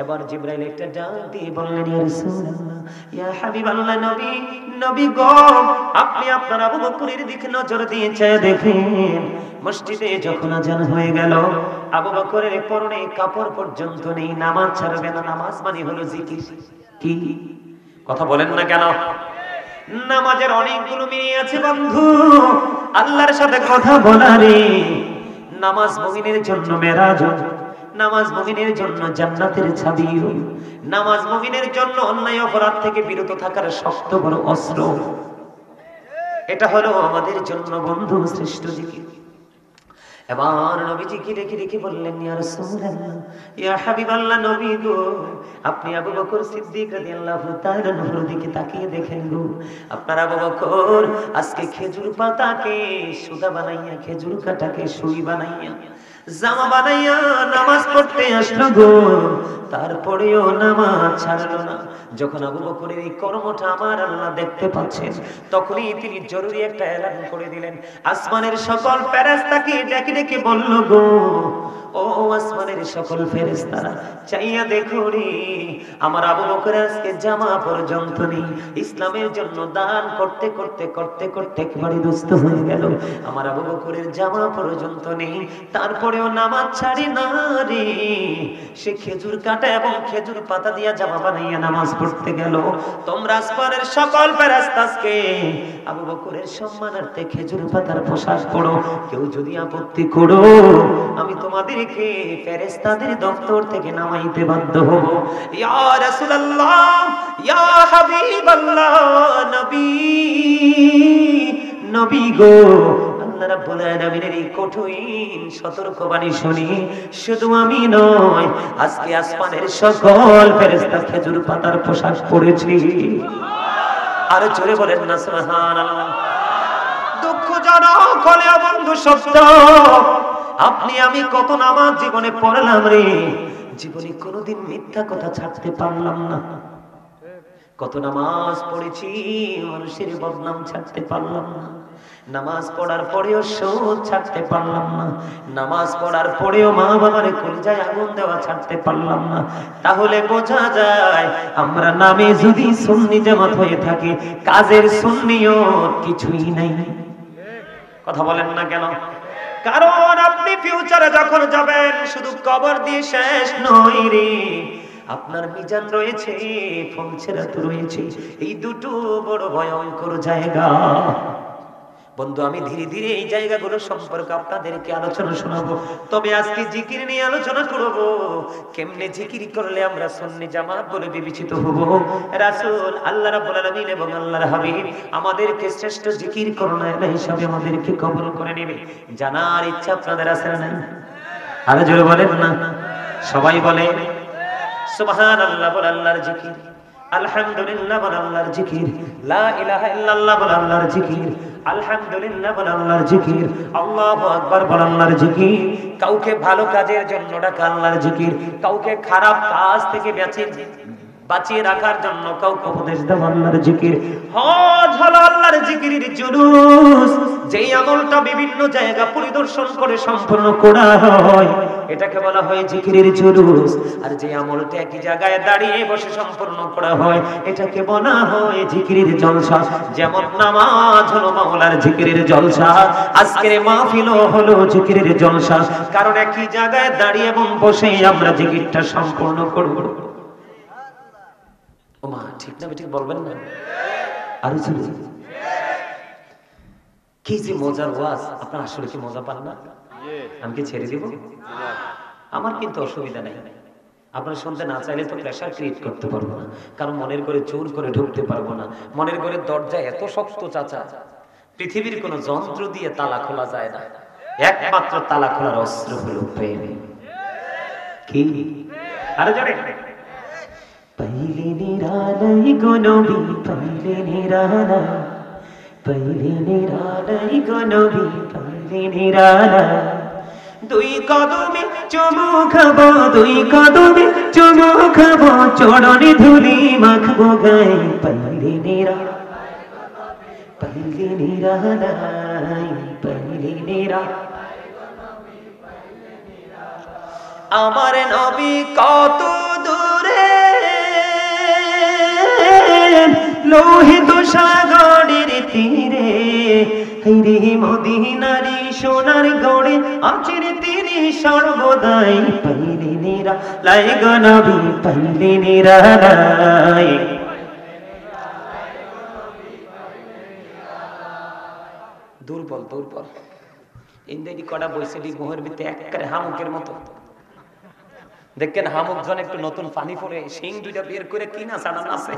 এবার জিবরাইল একটা ডাক দিয়ে বললেন ইয়া রাসূলুল্লাহ, ইয়া হাবিবাল্লাহ, নবী নবী গো, আপনি আপনার আবু বকরের দিকে নজর দিয়ে চেয়ে দেখেন মসজিদে যখন আজান হয়ে গেল আবু বকরের পরনে কাপড় পর্যন্ত নেই, নামাজ ছাড়বে না। নামাজ মানে হলো জিকির। কি কথা বলেন না কেন? নামাজের অনেকগুলো মিনিং আছে বন্ধু, আল্লাহর সাথে কথা বলা রে। নামাজ মুমিনের জন্য মেরাজ, নামাজ মুমিনের জন্য জান্নাতের চাবি, নামাজ মুমিনের জন্য অন্যায় অপরাধ থেকে বিরত থাকার শক্ত বড় অস্ত্র। এটা হলো আমাদের জন্য বন্ধু শ্রেষ্ঠ জিকির। এবার নবীজি কি রেখে রেখে বললেন ইয়া রাসূলুল্লাহ, ইয়া হাবিবাল্লাহ, নবী গো, আপনি আবু বকর সিদ্দিক রাদিয়াল্লাহু তাআলা আনহুর দিকে তাকিয়ে দেখেন গো, আপনার আবু বকর আজকে খেজুর পাতাকে সুদা বানাইয়া, খেজুর কাটাকে সুই বানাইয়া, জামা বানাইয়া নামাজ পড়তে আসলো গো। তারপরেও নামাজ ছাড়লো না। যখন আবু বকরের এই কর্মটা আমার আল্লাহ দেখতে পাচ্ছেন, তখনই তিনি জরুরি একটা এলান করে দিলেন। আসমানের সকল ফেরেশতাকে ডেকে ডেকে বলল, গো ও আসমানের সকল ফেরেশতারা, চাইয়া দেখো রে, আমার আবু বকর আজকে জামা পর্যন্ত নেই। ইসলামের জন্য দান করতে করতে করতে করতে একেবারে দুস্থ হয়ে গেল। আমার আবু বকরের জামা পর্যন্ত নেই, তারপরেও নামাজ ছাড়ে না রে। সে খেজুর কাটা এবং খেজুর পাতা দিয়া জামা বানাইয়া নামাজ পড়তে গেল। তোমরা আসমানের সকল ফেরেশতাকে আবু বকরের সম্মানার্থে খেজুর পাতার পোশাক পরো। কেউ যদি আপত্তি করো, আমি তোমাদেরকে ফেরেশতাদের দপ্তর থেকে নামাইতে বাধ্য হব। ইয়া রাসূলুল্লাহ, ইয়া হাবিবাল্লাহ, নবী নবী গো, আল্লাহ রাব্বুল আলামিনের এই কঠিন সতর্কবাণী শুনি শুধু আমি নয়, আজকে আসমানের সকল ফেরেশতা খেজুর পাতার পোশাক পরেছি। আর জোরে বলেন না সুবহানাল্লাহ। দুঃখজনক হলেও বন্ধু সত্য, আপনি আমি কত নামাজ জীবনে পড়লাম রে, জীবনে কোনোদিন মিথ্যা কথা ছাড়তে পারলাম না। কত নামাজ পড়েছি, মানুষের বদনাম ছাড়তে পারলাম না। নামাজ পড়ার পরেও সুদ ছাড়তে পারলাম না। নামাজ পড়ার পরেও মা বাবার কলিজায় আগুন দেওয়া ছাড়তে পারলাম না। তাহলে বোঝা যায় আমরা নামে যদি সুন্নি জামাত হয়ে থাকি, কাজের সুন্নিয়ত কিছুই নাই। কথা বলেন না কেন? কারণ আপনি ফিউচারে যখন যাবেন, শুধু কবর দিয়ে শেষ নয় রে, আপনার মিজান রয়েছে, ফলছেরাত রয়েছে। এই দুটো বড় ভয়ঙ্কর জায়গা। বন্ধু, আমি ধীরে ধীরে এই জায়গাগুলো সম্পর্কে আপনাদেরকে আলোচনা শোনাবো। তবে আজকে জিকির নিয়ে আলোচনা করব, কেমনে জিকির করলে আমরা সুন্নি জামাত বলে বিবেচিত হব। রাসূল আল্লাহ রাব্বুল আলামিন এবং আল্লাহর হাবিব আমাদেরকে শ্রেষ্ঠ জিকির করোনা হিসাবে আমাদেরকে কবুল করে নেবে। জানার ইচ্ছা আপনাদের আছে না? আরে জোরে বলেন না। সবাই বলে সুবহানাল্লাহ, বল আল্লাহর জিকির, আলহামদুলিল্লাহ বল আল্লাহর জিকির, লা ইলাহা ইল্লাল্লাহ বল আল্লাহর জিকির, আলহামদুলিল্লাহ বল আল্লাহর জিকির, আল্লাহু আকবার বল আল্লাহর জিকির। কাউকে ভালো কাজের জন্য ডাকা আল্লাহর জিকির, কাউকে খারাপ কাজ থেকে বাঁচিয়ে রাখার জন্য কাউকে উপদেশ দেওয়া আল্লাহর জিকির। হজ হলো আল্লাহর জিকিরের জুলুস, যেই আমলটা বিভিন্ন জায়গা পরিদর্শন করে সম্পূর্ণ করা হয়, এটাকে বলা হয় জিকিরের জুলুস। আর যে আমলটা একই জায়গায় দাঁড়িয়ে বসে সম্পূর্ণ করা হয়, এটাকে বলা হয় জিকিরের জলসা। যেমন নামাজ হলো মাওলার জিকিরের জলসা, আজকের মাহফিলও হলো জিকিরের জলসা। কারণ একই জায়গায় দাঁড়িয়ে এবং বসে আমরা জিকিরটা সম্পূর্ণ করব। ওমা, ঠিক না ঠিক বলবেন না? আর কি যে মজার ওয়াজ, আপনারা আসলে কি মজা পান না? আমি কি ছেড়ে দিব? আমার কিন্তু অসুবিধা নেই। আপনারা শুনতে না চাইলে তো প্রেশার ক্রিয়েট করতে পারবো না, কারণ মনের করে জোর করে ঢুকতে পারবো না। মনের করে দরজা এত শক্ত চাচা, পৃথিবীর কোন যন্ত্র দিয়ে তালা খোলা যায় না। একমাত্র তালা খোলার অস্ত্র হলো প্রেম। কি আরে জানে, পাইলে নিরালাই গো নবী, পাইলে নিরালাই, পাইলে নিরালাই গো নবী, পাইলে নিরালাই। দুই কদমে চুমু খাবো, দুই কদমে চুমু খাবো, চরণে ধুলি মাখবো গায়ে। পাইলে নিরালাই, পাইলে নিরালাই, পাইলে নিরালাই। আমার নবী কত দূরে, লোহিত সাগরের তীরে, হাইরে মদিনারি সোনার গড়ে আছেন তিনি সর্বদাই। পাইলে নিরালাই গো নবী, পাইলে নিরালাই। দুর্বল দুর্বল ইন্দ্রেরি কটা বৈশালী মোহের ভিতরে একবারে হামুকের মতো। দেখেন হামুক জন একটু নতুন পানি পরে শিং দুইটা বের করে কিনা ছাড়া আছে,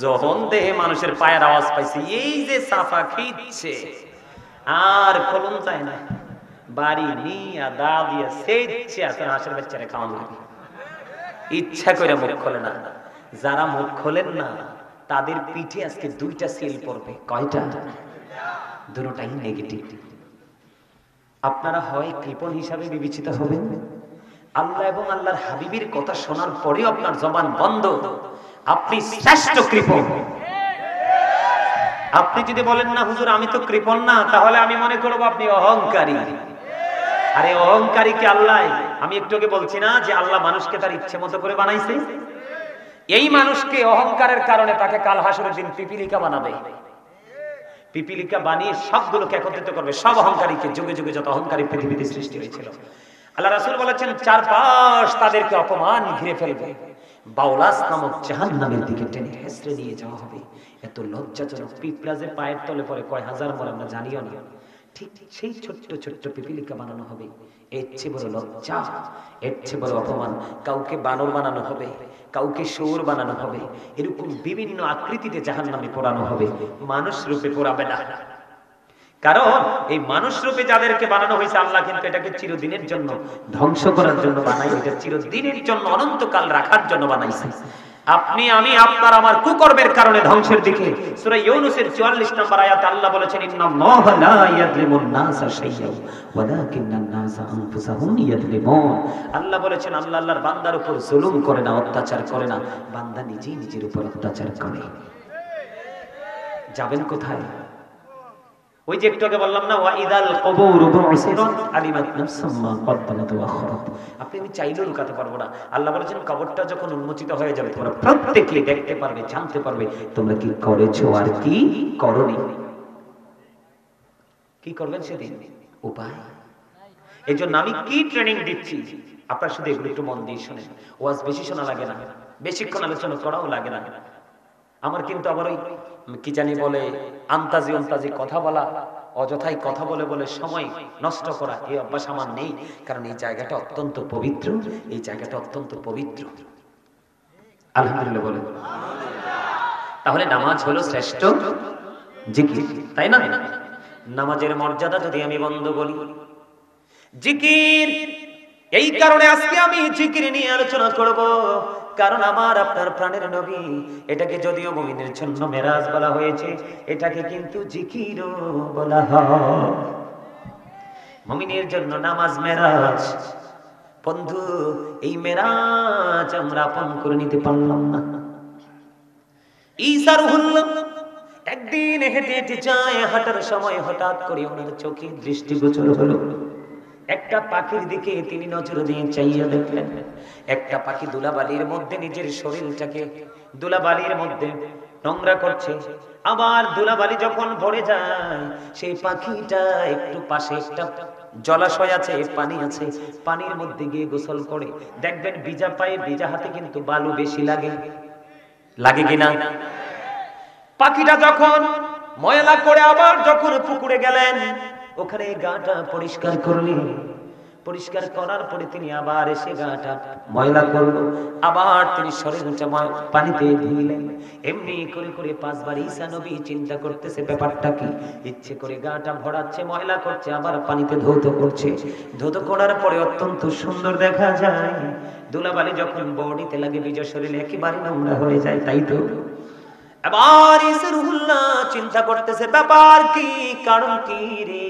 যখন দেহে মানুষের পায়ের আওয়াজ পাইছে, এই যে সাফা খিচ্ছে আর খোলন যায় না, বাড়ি নিয়া দা দিয়া সেচ্ছে আসলে হাঁসের বাচ্চারা খাওয়ান লাগে, ইচ্ছা করে মুখ খোলে না। যারা মুখ খোলেন না তাদের পিঠে আজকে দুইটা সিল পড়বে। কয়টা? দুটোটাই নেগেটিভ। আপনারা হয় কৃপণ হিসাবে বিবেচিত হবেন, আল্লাহ এবং আল্লাহর হাবিবের কথা শোনার পরেও আপনার জবান বন্ধ, আপনি শ্রেষ্ঠ কৃপণ। আপনি যদি বলেন না হুজুর আমি তো কৃপণ না, তাহলে আমি মনে করব আপনি অহংকারী। আরে অহংকারীকে আল্লাহ, আমি একটু আগে বলছি না যে আল্লাহ মানুষকে তার ইচ্ছে মতো করে বানাইছে, এই মানুষকে অহংকারের কারণে তাকে কাল হাসরের দিন পিপিলিকা বানাবে। পিপিলিকা বানিয়ে সবগুলোকে একত্রিত করবে, সব অহংকারীকে, যুগে যুগে যত অহংকারী পৃথিবীতে সৃষ্টি হয়েছিল। আল্লাহ রাসূল বলেছেন চারপাশ তাদেরকে অপমান ঘিরে ফেলবে, বাউলাস নামক জাহান্নামের দিকে টেনে হেঁচড়ে নিয়ে যাওয়া হবে। এত লজ্জাজনক, পিঁপড়া যে পায়ের তলে পড়ে কয় হাজার বার আমরা জানিও না, ঠিক সেই ছোট্ট ছোট্ট পিপিলিকা বানানো হবে। এর চেয়ে বড় লজ্জা, এর চেয়ে বড় অপমান। কাউকে বানর বানানো হবে, কাউকে শুয়োর বানানো হবে, এরকম বিভিন্ন আকৃতিতে জাহান্নামে পোড়ানো হবে, মানুষ রূপে পোড়াবে না। কারণ এই মানুষ রূপে যাদেরকে বানানো হয়েছে আল্লাহ কিন্তু এটাকে চিরদিনের জন্য ধ্বংস করার জন্য বানাই, এটা চিরদিনের জন্য অনন্তকাল রাখার জন্য বানাইছে। আপনি আমি আপনার আমার কুকর্মের কারণে ধ্বংসের দিকে। সূরা ইউনূসের 44 নম্বর আয়াতে আল্লাহ বলেছেন ইন্নাল্লাহা লা ইয়াযলিমুন নাসা শাইয়্যান ওয়ালাকিন্নান নাসা আনফুসাহুম ইয়াযলিমুন। আল্লাহ বলেছেন আল্লাহ আল্লাহর বান্দার উপর জুলুম করে না, অত্যাচার করে না, বান্দা নিজেই নিজের উপর অত্যাচার করে। যাবেন কোথায়? ওই যে একটু আগে বললাম না ওয়াইদাল কুবুরু বুসিরাত আলিমাত নাফসুম মা কদ্দামাত ওয়া আখরাত। আপনি আমি চাইলেও লুকাতে পারবো না। আল্লাহ বলেছেন কবরটা যখন উন্মোচিত হয়ে যাবে তোমরা প্রত্যেকেই দেখতে পারবে, জানতে পারবে তোমরা কি করেছো আর কি করনি। কি করবেন সেদিন উপায়। এইজন্য আমি কি ট্রেনিং দিচ্ছি আপনারা শুধু এগুলো একটু মন দিয়ে শুনেন। ওয়াজ বেশি শোনা লাগে না, বেশিক্ষণ আলোচনা করাও লাগে না। আমার কিন্তু আবার ওই কি জানি বলে আন্তাজি কথা বলা, অযথাই কথা বলে বলে সময় নষ্ট করা, এই অভ্যাস আমার নেই। কারণ এই জায়গাটা অত্যন্ত পবিত্র, এই জায়গাটা অত্যন্ত পবিত্র। আলহামদুলিল্লাহ বলেন। তাহলে নামাজ হলো শ্রেষ্ঠ জিকির, তাই না? নামাজের মর্যাদা যদি আমি বন্ধ বলি, জিকির, এই কারণে আজকে আমি জিকির নিয়ে আলোচনা করব। কারণ আমার আপনার প্রাণের নবী, এটাকে যদিও মুমিনের জন্য মেরাজ বলা হয়েছে, এটাকে কিন্তু জিকিরও বলা হয়। মুমিনের জন্য নামাজ মেরাজ। বন্ধু, এই মেরাজ আমরা আপন করে নিতে পারলাম না। ঈসা রুহুল্লাহ একদিন হেঁটে হেঁটে যায়, হাঁটার সময় হঠাৎ করে ওনার চোখে দৃষ্টিগোচর হলো একটা পাখির দিকে। তিনি নজর দিয়ে চাইয়া দেখলেন একটা পাখি ধুলাবালির মধ্যে নিজের শরীরটাকে ধুলাবালির মধ্যে নোংরা করছে। আবার ধুলাবালি যখন ভরে যায়, সেই পাখিটা একটু পাশে একটা জলাশয় আছে, পানি আছে, পানির মধ্যে গিয়ে গোসল করে। দেখবেন ভিজা পায়ে ভিজা হাতে কিন্তু বালু বেশি লাগে, লাগে কিনা? পাখিটা যখন ময়লা করে আবার যখন পুকুরে গেলেন, ওখানে গাটা পরিষ্কার করলেন। পরিষ্কার করার পরে তিনি আবার এসে গাটা ময়লা করলো, আবার তিনি শরীরটা পানিতে ধুইলেন। এমনি করে করে 5 বার ঈসা নবী চিন্তা করতেছে ব্যাপারটা কি। ইচ্ছে করে গাটা ভরাচ্ছে, ময়লা করছে, আবার পানিতে ধৌত করছে। ধৌত করার পরে অত্যন্ত সুন্দর দেখা যায়। ধুলাবালি যখন বডিতে লাগে, ভিজা শরীরে একেবারে নোংরা হয়ে যায়, তাই তো? এবার ঈসা রুহুল্লাহ চিন্তা করতেছে ব্যাপার কি, কারণ কি রে,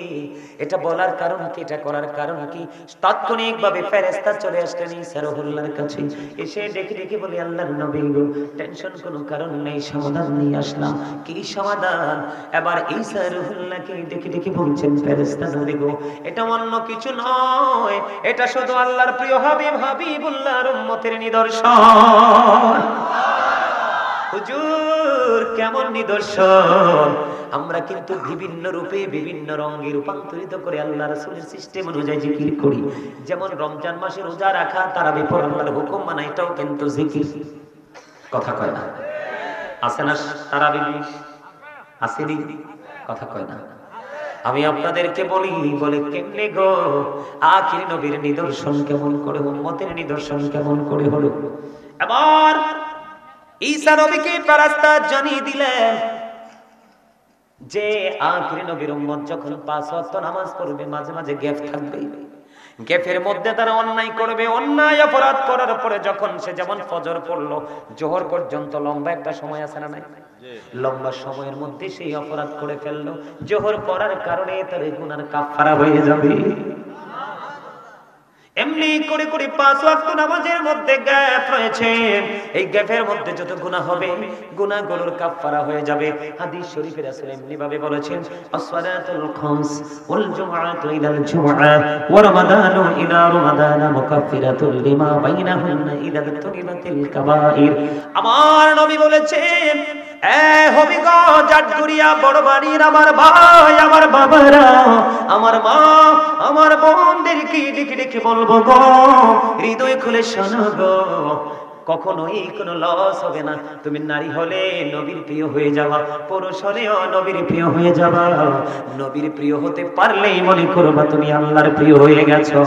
এটা বলার কারণ কি, এটা করার কারণ কি। তাৎক্ষণিক ভাবে ফেরেশতা চলে আসলেন ঈসা রুহুল্লাহর কাছে। এসে ডেকে ডেকে বলে আল্লাহর নবী গো, টেনশন কোনো কারণ নেই, সমাধান নিয়ে আসলাম। কি সমাধান? এবার ঈসা রুহুল্লাহকে ডেকে ডেকে বলছেন ফেরেশতা নবী গো, এটা অন্য কিছু নয়, এটা শুধু আল্লাহর প্রিয় হাবিবুল্লাহর উম্মতের নিদর্শন। হুজুর কেমন নিদর্শন? আমরা কিন্তু বিভিন্ন রূপে বিভিন্ন রঙে রূপান্তরিত করে আল্লাহ রাসূলের সিস্টেম অনুযায়ী জিকির করি। যেমন রমজান মাসে রোজা রাখা, তারাবি পড়া, আল্লাহর হুকুম মানা, এটাও কিন্তু জিকির। কথা কয় না? আছে না তারাবি? আসেনি? কথা কয় না? আমি আপনাদেরকে বলি, বলে কেমনে গো, আখির নবীর নিদর্শন কেমন করে, উম্মতের নিদর্শন কেমন করে হলো। এবার ঈসা নবীকে ফেরেশতা জানিয়ে দিলেন যে আখির নবীর উম্মত যখন 5 ওয়াক্ত নামাজ পড়বে, মাঝে মাঝে গ্যাপ থাকবে। গ্যাপের মধ্যে তারা অন্যায় করবে। অন্যায় অপরাধ করার পরে যখন সে যেমন ফজর পড়লো, জোহর পর্যন্ত লম্বা একটা সময় আছে না নাই? লম্বা সময়ের মধ্যে সেই অপরাধ করে ফেললো, জোহর পড়ার কারণে তার গুনার কাফারা হয়ে যাবে। এমনি এমনি করে করে 5 ওয়াক্ত নামাজের মধ্যে গ্যাপ রয়েছে, এই গ্যাপের মধ্যে যত গুনাহ হবে গুনাহগুলোর কাফারা হয়ে যাবে। হাদিস শরীফে রাসূল এমনি ভাবে বলেছেন, আসসালাতুল খামস ওয়াল জুমআতু ইলাল জুমআ ওয়া রমাদানু ইলা রমাদান মুকাফফিরাতুল লিমা বাইনাহুন্না ইযা তুনিবাতিল কাবাইর। আমার নবী বলেছেন, এ হবিগঞ্জ জাটগুড়িয়া বড় বাড়ির আমার ভাই, আমার বাবারা, আমার মা, আমার বোনদেরকে ডেকে ডেকে বলবো গো, হৃদয় খুলে শোনো গো, কখনোই কোনো লস হবে না। তুমি নারী হলে নবীর প্রিয় হয়ে যাওয়া, পুরুষ হলেও নবীর প্রিয় হয়ে যাওয়া। নবীর প্রিয় হতে পারলেই মনে করবা তুমি আল্লাহর প্রিয় হয়ে গেছো।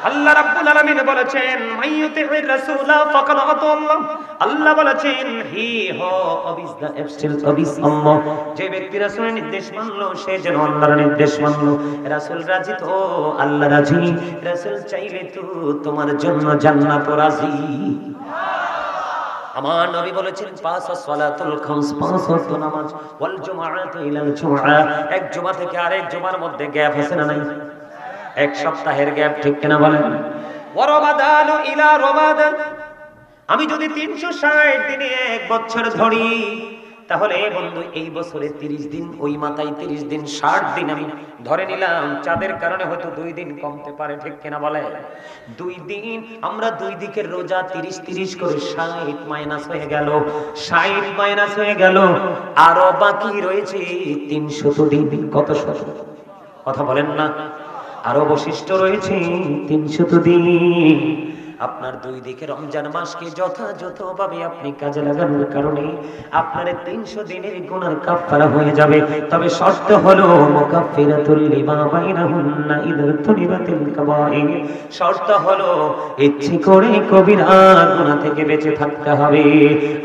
আল্লাহ রাব্বুল আলামিন বলেছেন, মাইয়ুতির রাসূলা ফাকাদ আতাল্লাহ। আল্লাহ বলেছেন, হি হো অবিস দা অ্যাবসেন্স অবিস আল্লাহ। যে ব্যক্তি রাসূলের নির্দেশ মানলো সে যেন আল্লাহর নির্দেশ মানলো। রাসূল রাজি তো আল্লাহ রাজি, রাসূল চাইলে তো তোমার জন্য জান্নাত রাজি। আমার নবী বলেছেন, 5 সালাতুল খামস, 5 ওয়াক্ত নামাজ, ওয়াল জুমআতু ইলাল জুমআ, এক জুমা থেকে আরেক জুমার মধ্যে গ্যাপ আছে না নাই? এক সপ্তাহের গ্যাপ, ঠিক কিনা বলেন? ওয়া রমাদানু ইলা রমাদান, আমি যদি 360 দিনে এক বছর ধরি, তাহলে বন্ধু এই বছরে 30 দিন, ওই মাথায় 30 দিন, 60 দিন আমি ধরে নিলাম। চাঁদের কারণে হয়তো 2 দিন কমতে পারে, ঠিক কিনা বলে? 2 দিন আমরা 2 দিকের রোজা 30 করে 60 মাইনাস হয়ে গেল, 60 মাইনাস হয়ে গেল, আরো বাকি রয়েছে 300 দিন। কত শত? কথা বলেন না? আরো অবশিষ্ট রয়েছে 300 দিন। আপনার 2 দিকে রমজান মাসকে যথাযথভাবে আপনি কাজে লাগানোর কারণে আপনার 300 দিনের গুনাহ কাফারা হয়ে যাবে। তবে শর্ত হলো মুকাফফিরাতুল লিমা বাইনাহুন্না ইযা তুনিবাতিল কাবাইর। শর্ত হলো ইচ্ছে করে কবিরা গুনাহ থেকে বেঁচে থাকতে হবে।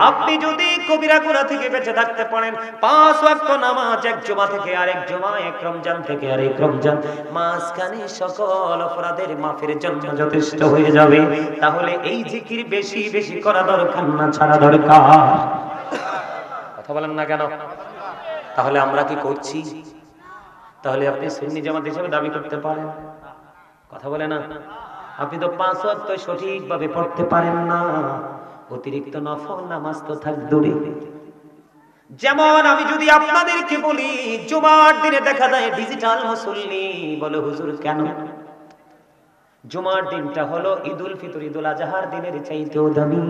আপনি যদি কবিরা গুনাহ থেকে বেঁচে থাকতে পারেন, 5 ওয়াক্ত নামাজ, এক জুমা থেকে আরেক জুমা, এক রমজান থেকে আরেক রমজান, মাঝখানে সকল অপরাধের মাফের জন্য যথেষ্ট হয়ে যাবে। তাহলে এই জিকির বেশি বেশি করা দরকার না, ছাড়া দরকার। কথা বলেন না কেন? তাহলে আমরা কি করছি? তাহলে আপনি সুন্নি জামাত হিসেবে দাবি করতে পারেন? কথা বলে না? আপনি তো 5 ওয়াক্ত সঠিকভাবে পড়তে পারেন না, অতিরিক্ত নফল নামাজ তো থাক দূরে। যেমন আমি যদি আপনাদেরকে বলি, জুমার দিনে দেখা যায় ডিজিটাল মুসল্লি বলে, হুজুর কেন? জুমার দিনটা হলো ঈদুল ফিতর, ঈদুল আজহার দিনের চাইতেও দামি।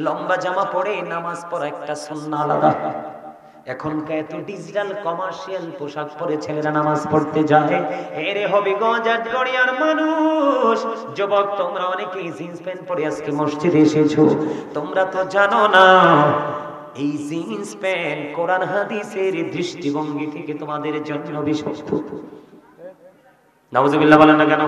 লম্বা জামা পরে নামাজ পড়া একটা সুন্নাহ আলাদা। এখনকার এত ডিজিটাল কমার্শিয়াল পোশাক পরে ছেলেরা নামাজ পড়তে যায়। এরে হবিগঞ্জ আটগড়িয়ার মানুষ, যুবক তোমরা অনেকেই জিন্স প্যান্ট পরে আজকে মসজিদে এসেছো। তোমরা তো জানো না এই জিন্স প্যান্ট কোরআন হাদিসের দৃষ্টিভঙ্গি থেকে তোমাদের জন্য বিষাক্ত। নাউজুবিল্লাহ বলেন না কেন?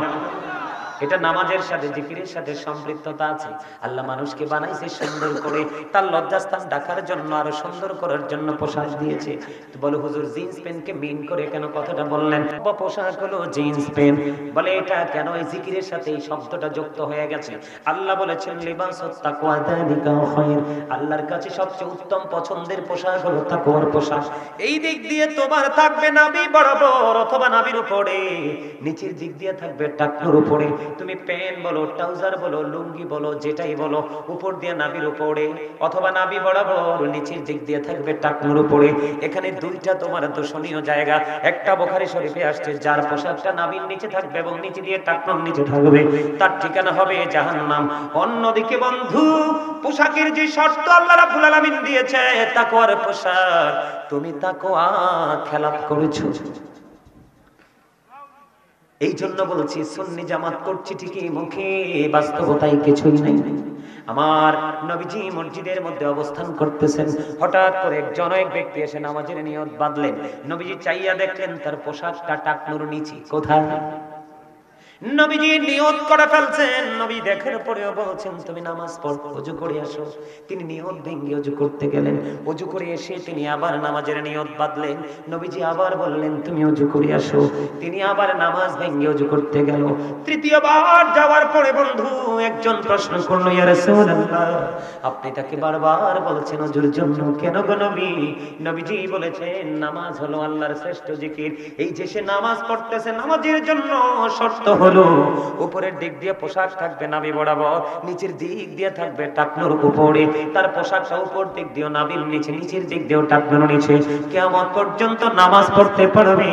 এটা নামাজের সাথে জিকিরের সাথে সম্পৃক্ততা আছে। আল্লাহ মানুষকে বানাইছে সুন্দর করে, তার লজ্জাস্থান ঢাকার জন্য, আরো সুন্দর করার জন্য পোশাক দিয়েছে। তো বলে হুজুর জিন্স প্যান্টকে মেইন করে কেন কথাটা বললেন? পোশাক হলো জিন্স প্যান্ট, বলে এটা কেন এই জিকিরের সাথে এই শব্দটা যুক্ত হয়ে গেছে? আল্লাহ বলেছেন, লিবাসুত তাকওয়া যালিকা খায়র, আল্লাহর কাছে সবচেয়ে উত্তম পছন্দের পোশাক হলো তাকওয়ার পোশাক। এই দিক দিয়ে তোমার থাকবে নাভি বরাবর অথবা নাভির উপরে, নিচের দিক দিয়ে থাকবে টাকনুর উপরে। তুমি প্যান্ট বলো, ট্রাউজার বলো, লুঙ্গি বলো, যেটাই বলো, উপর দিয়ে নাভির উপরে অথবা নাভি বরাবর, নিচের দিক দিয়ে থাকবে টাকনুর উপরে। এখানে দুইটা তোমার দর্শনীয় জায়গা। একটা বুখারী শরীফে আসছে, যার পোশাকটা নাভির নিচে থাকবে এবং নিচে দিয়ে টাকনুর নিচে থাকবে, তার ঠিকানা হবে জাহান্নাম। অন্যদিকে বন্ধু, পোশাকের যে শর্ত আল্লাহ রাব্বুল আলামিন দিয়েছে, তাকওয়ার পোশাক, তুমি তাকওয়া খেলাপ করেছো। এই জন্য বলছি, সুন্নি জামাত করছি ঠিকই মুখে, বাস্তবতায় কিছুই নাই। আমার নবীজি মসজিদের মধ্যে অবস্থান করতেছেন, হঠাৎ করে একজন এক ব্যক্তি এসে নামাজের নিয়ত বাঁধলেন। নবীজি চাইয়া দেখলেন তার পোশাকটা টাকনুর নিচে। কোথায়? নবীজি নিয়ত করে ফেলছেন। নবী দেখার পরেও বলছেন, তুমি নামাজ পড়ো, ওযু করে আসো। তিনি নিয়ত ভেঙে ওযু করতে গেলেন। ওযু করে এসে তিনি আবার নামাজের নিয়ত বাঁধলেন। নবীজি আবার বললেন, তুমি ওযু করে আসো। তিনি আবার নামাজ ভেঙে ওযু করতে গেল। তৃতীয়বার যাওয়ার পরে বন্ধু একজন প্রশ্ন করলো, ইয়া রাসূলুল্লাহ, আপনি তাকে বারবার বলছেন ওযুর জন্য, কেন গো নবী? নবীজি বলেছেন, নামাজ হলো আল্লাহর শ্রেষ্ঠ জিকির। এই যে সে নামাজ পড়তেছে, নামাজের জন্য শর্ত হলো হলো উপরের দিক দিয়ে পোশাক থাকবে নাভি বরাবর, নিচের দিক দিয়ে থাকবে টাকনুর উপরে, তার পোশাকটা উপর দিক দিয়ে নাভির নিচে, নিচের দিক দিয়েও টাকনুর নিচে। কিয়ামত পর্যন্ত নামাজ পড়তে পারবে,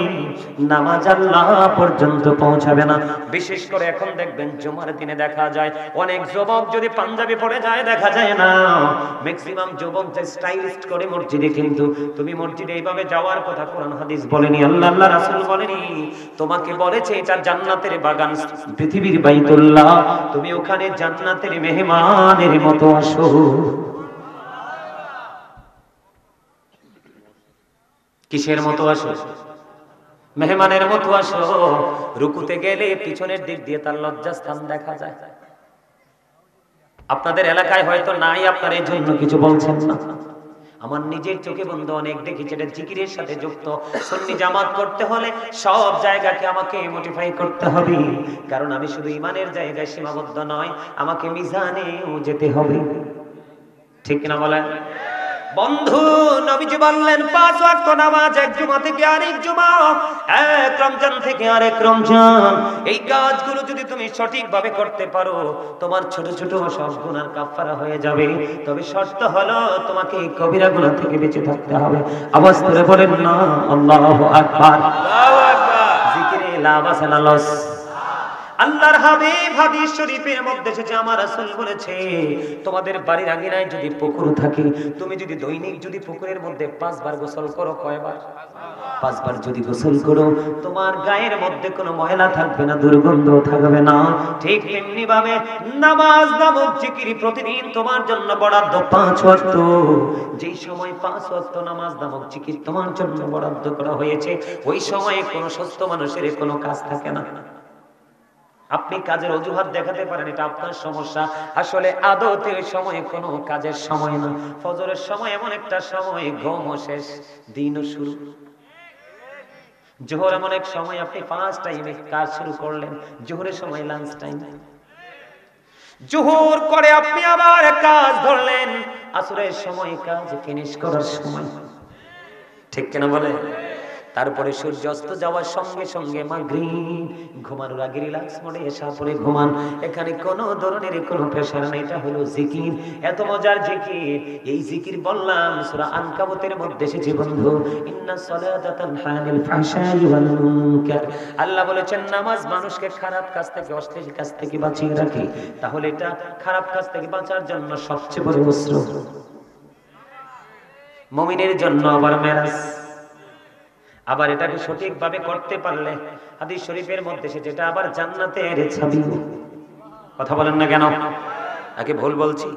নামাজ আল্লাহ পর্যন্ত পৌঁছাবে না। বিশেষ করে এখন দেখবেন জুমার দিনে দেখা যায় অনেক যুবক যদি পাঞ্জাবি পরে যায় দেখা যায় না, ম্যাক্সিমাম যুবক যে স্টাইলিস্ট করে মসজিদে, কিন্তু তুমি মসজিদে এইভাবে যাওয়ার কথা কোরআন হাদিস বলেনি, আল্লাহ রাসূল বলেনি। তোমাকে বলেছে এটা জান্নাতের বাগান, পৃথিবীর বাইতুল্লাহ, তুমি ওখানে জান্নাতের মেহমানের মতো আসো। কিসের মতো আসো? মেহমানের মতো আসো। রুকুতে গেলে পিছনের দিক দিয়ে তার লজ্জাস্থান দেখা যায়। আপনাদের এলাকায় হয়তো নাই, আপনার এই জন্য কিছু বলছেন না। আমার নিজের চোখে বন্ধু অনেক দেখেছি এটা জিকিরের সাথে যুক্ত। সুন্নি জামাত করতে হলে সব জায়গাকে আমাকে মোটিফাই করতে হবে, কারণ আমি শুধু ইমানের জায়গায় সীমাবদ্ধ নয়, আমাকে মিজানেও যেতে হবে। ঠিক কিনা বলেন বন্ধু? নবীজি বললেন 5 ওয়াক্ত নামাজ, এক জুমা থেকে আরেক জুমা, এক রমজান থেকে আরেক রমজান। এই কাজগুলো যদি তুমি সঠিকভাবে করতে পারো, তোমার ছোট ছোট সব গুনাহ কাফারা হয়ে যাবে। তবে শর্ত হলো তোমাকে কবিরা গুনাহ থেকে বেঁচে থাকতে হবে। আওয়াজ করে বলেন না আল্লাহু আকবার। আল্লাহু আকবার। জিকিরে লাভ আছে না লস? আল্লাহর হাবিব হাদিস শরীফের মধ্যে এসেছে, আমার রাসূল বলেছে তোমাদের বাড়ির আঙিনায় যদি পুকুর থাকে, তুমি যদি দৈনিক যদি পুকুরের মধ্যে 5 বার গোসল করো, কয়বার? 5 বার যদি গোসল করো, তোমার গায়ের মধ্যে কোনো ময়লা থাকবে না, দুর্গন্ধ থাকবে না। ঠিক তেমনি ভাবে নামাজ নামক জিকির প্রতিদিন তোমার জন্য বরাদ্দ 5 ওয়াক্ত। যেই সময় 5 ওয়াক্ত নামাজ নামক জিকির তোমার জন্য বরাদ্দ করা হয়েছে, ওই সময়ে কোনো সুস্থ মানুষের কোনো কাজ থাকে না। আপনি কাজের অজুহাত দেখাতে পারেন, এটা আপনার সমস্যা। আসলে আদতে ওই সময় কোনো কাজের সময় না। ফজরের সময় এমন একটা সময়, ঘুমও শেষ, দিনও শুরু। জোহর এমন এক সময়, আপনি 5 টাইমে কাজ শুরু করলেন, জোহরের সময় লাঞ্চ টাইম। জোহর করে আপনি আবার কাজ ধরলেন, আসরের সময় কাজ ফিনিশ করার সময়। ঠিক কিনা বলে? তারপরে সূর্য অস্ত যাওয়ার সঙ্গে সঙ্গে মাগরিব, ঘুমানোর আগে রিল্যাক্স মোডে এসে পরে ঘুমান। এখানে কোনো ধরনের কোনো প্রেসার নেই। এটা হলো জিকির, এত মজার জিকির। এই জিকির বললাম সূরা আনকাবুতের মধ্যে এসেছে বন্ধু, ইন্নাস সালাতা তানহা আনিল ফাহশাই ওয়াল মুনকার। আল্লাহ বলেছেন নামাজ মানুষকে খারাপ কাজ থেকে, অশ্লীল কাজ থেকে বাঁচিয়ে রাখে। তাহলে এটা খারাপ কাজ থেকে বাঁচার জন্য সবচেয়ে বড় অস্ত্র। মুমিনের জন্য আবার মেরাজ। আবার এটাকে সঠিকভাবে করতে পারলে হাদিস শরীফের মধ্যে সে যেটা আবার জান্নাতের চাবি। কথা বলেন না কেন? নাকি ভুল বলছি?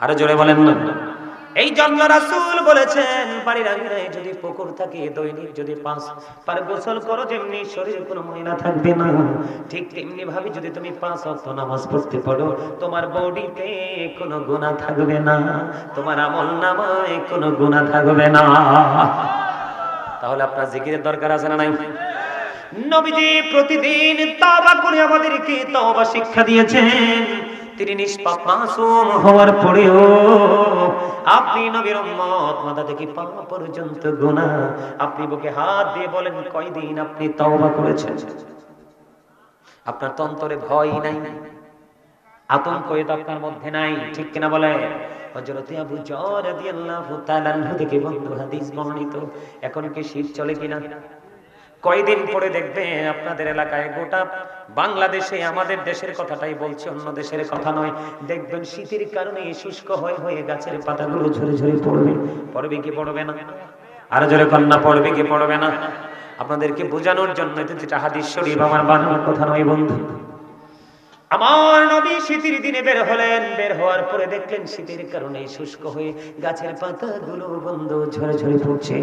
আরো জোরে বলেন না। এই জন্য রাসূল বলেছেন বাড়ির আঙিনায় যদি পুকুর থাকে, দৈনিক যদি 5 বার গোসল করো, যেমনি শরীরে কোনো ময়লা থাকবে না, ঠিক তেমনি ভাবে যদি তুমি 5 ওয়াক্ত নামাজ পড়তে পারো, তোমার বডিতে কোনো গুনাহ থাকবে না, তোমার আমলনামায় কোনো গুনাহ থাকবে না। তাহলে আপনার জিকিরের দরকার আছে না নাই? নবীজি প্রতিদিন তওবা করে আমাদেরকে তওবা শিক্ষা দিয়েছেন। তিনি নিষ্পাপ মাসুম হওয়ার পরেও আপনি নবীর উম্মত, মাথা থেকে পা পর্যন্ত গুনাহ। আপনি বুকে হাত দিয়ে বলেন কয়দিন আপনি তওবা করেছেন? আপনার তো অন্তরে ভয় নাই, আতঙ্ক তো আপনার মধ্যে নাই। ঠিক কিনা বলে? হযরত আবু যর রাদিয়াল্লাহু তাআলা আনহু থেকে বন্ধু হাদিস বর্ণিত। এখন কি শীত চলে কিনা? কয়দিন পরে দেখবেন আপনাদের এলাকায়, গোটা বাংলাদেশে, আমাদের দেশের কথাটাই বলছি, অন্য দেশের কথা নয়, দেখবেন শীতের কারণে শুষ্ক হয়ে হয়ে গাছের পাতাগুলো ঝরে ঝরে পড়বে। পড়বে কি পড়বে না? আরো জোরে কন্যা, পড়বে কি পড়বে না? আপনাদেরকে বোঝানোর জন্য এটা হাদিস শরীফ, আমার বানানোর কথা নয় বন্ধু। আমার নবী শীতের দিনে বের হলেন, বের হওয়ার পরে দেখলেন শীতের কারণে শুষ্ক হয়ে গাছের পাতাগুলো বন্ধ ঝরে ঝরে পড়ছে।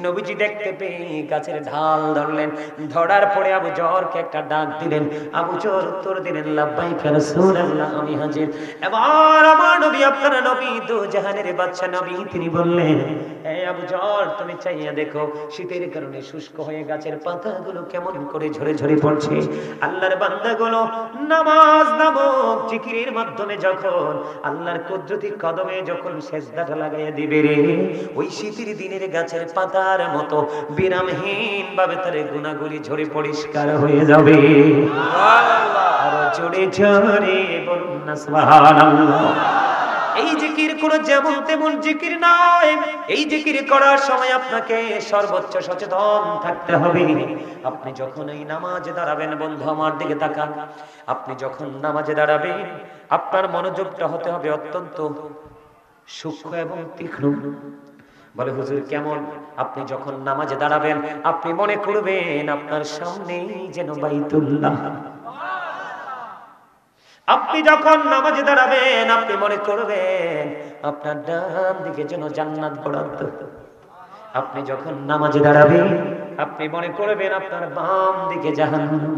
নবীজি দেখতে পেয়ে গাছের ঢাল ধরলেন, ধরার পরে আবু যরকে একটা ডাক দিলেন। আবু যর উত্তর দিলেন লাব্বাইক ইয়া রাসূলুল্লাহ, আমি হাজির। এবার আমার নবী, আপনার নবী, দু জাহানের বাদশা নবী, তিনি বললেন এই আবু যর, তুমি চাইয়া দেখো শীতের কারণে শুষ্ক হয়ে গাছের পাতাগুলো কেমন করে ঝরে ঝরে পড়ছে। আল্লাহর বান্দাগুলো নামাজ নামাজ নামক জিকিরের মাধ্যমে যখন আল্লাহর কুদরতি কদমে যখন সেজদাটা লাগাইয়া দিবে রে, ওই শীতের দিনের গাছের পাতার মতো বিরামহীন ভাবে তার গুনাহগুলি ঝরে পরিষ্কার হয়ে যাবে। সুবহানাল্লাহ। আরো জোরে জোরে বলুন না সুবহানাল্লাহ। এই জিকির কোন যেমন তেমন জিকির নয়। এই জিকির করার সময় আপনাকে সর্বোচ্চ সচেতন থাকতে হবে। আপনি যখন এই নামাজে দাঁড়াবেন, বন্ধু আমার দিকে তাকান, আপনি যখন নামাজে দাঁড়াবেন আপনার মনোযোগটা হতে হবে অত্যন্ত সূক্ষ্ম এবং তীক্ষ্ণ। বলে হুজুর কেমন? আপনি যখন নামাজে দাঁড়াবেন আপনি মনে করবেন আপনার সামনেই যেন বাইতুল্লাহ। আপনি যখন নামাজে দাঁড়াবেন আপনি মনে করবেন আপনার ডান দিকে যেন জান্নাত বরাদ্দ। আপনি যখন নামাজে দাঁড়াবেন আপনি মনে করবেন আপনার বাম দিকে জাহান্নাম।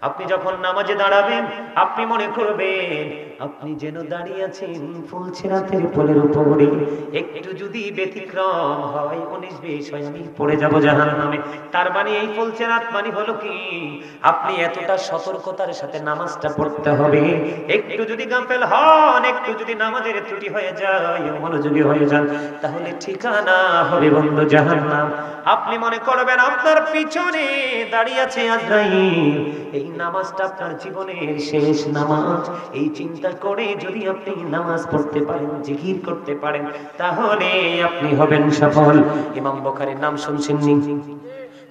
আপনি যখন নামাজে দাঁড়াবেন আপনি মনে করবেন আপনি যেন দাঁড়িয়ে আছেন ফুলছেরাতের পোলের উপরে। একটু যদি ব্যতিক্রম হয় 19-20 হয় আমি পড়ে যাব জাহান্নামে। তার মানে এই ফুলছেরাত মানে হলো কি আপনি এতটা সতর্কতার সাথে নামাজটা পড়তে হবে। একটু যদি গাফেল হন, একটু যদি নামাজের ত্রুটি হয়ে যায়, মনোযোগী হয়ে যান, তাহলে ঠিকানা হবে বন্ধু জাহান্নাম। আপনি মনে করবেন আপনার পিছনে দাঁড়িয়ে আছে আজরাইল। এই নামাজটা আপনার জীবনের শেষ নামাজ। এই চিন্তা করে যদি আপনি নামাজ পড়তে পারেন, জিকির করতে পারেন, তাহলে আপনি হবেন সফল। ইমাম বুখারীর নাম শুনছেন নি?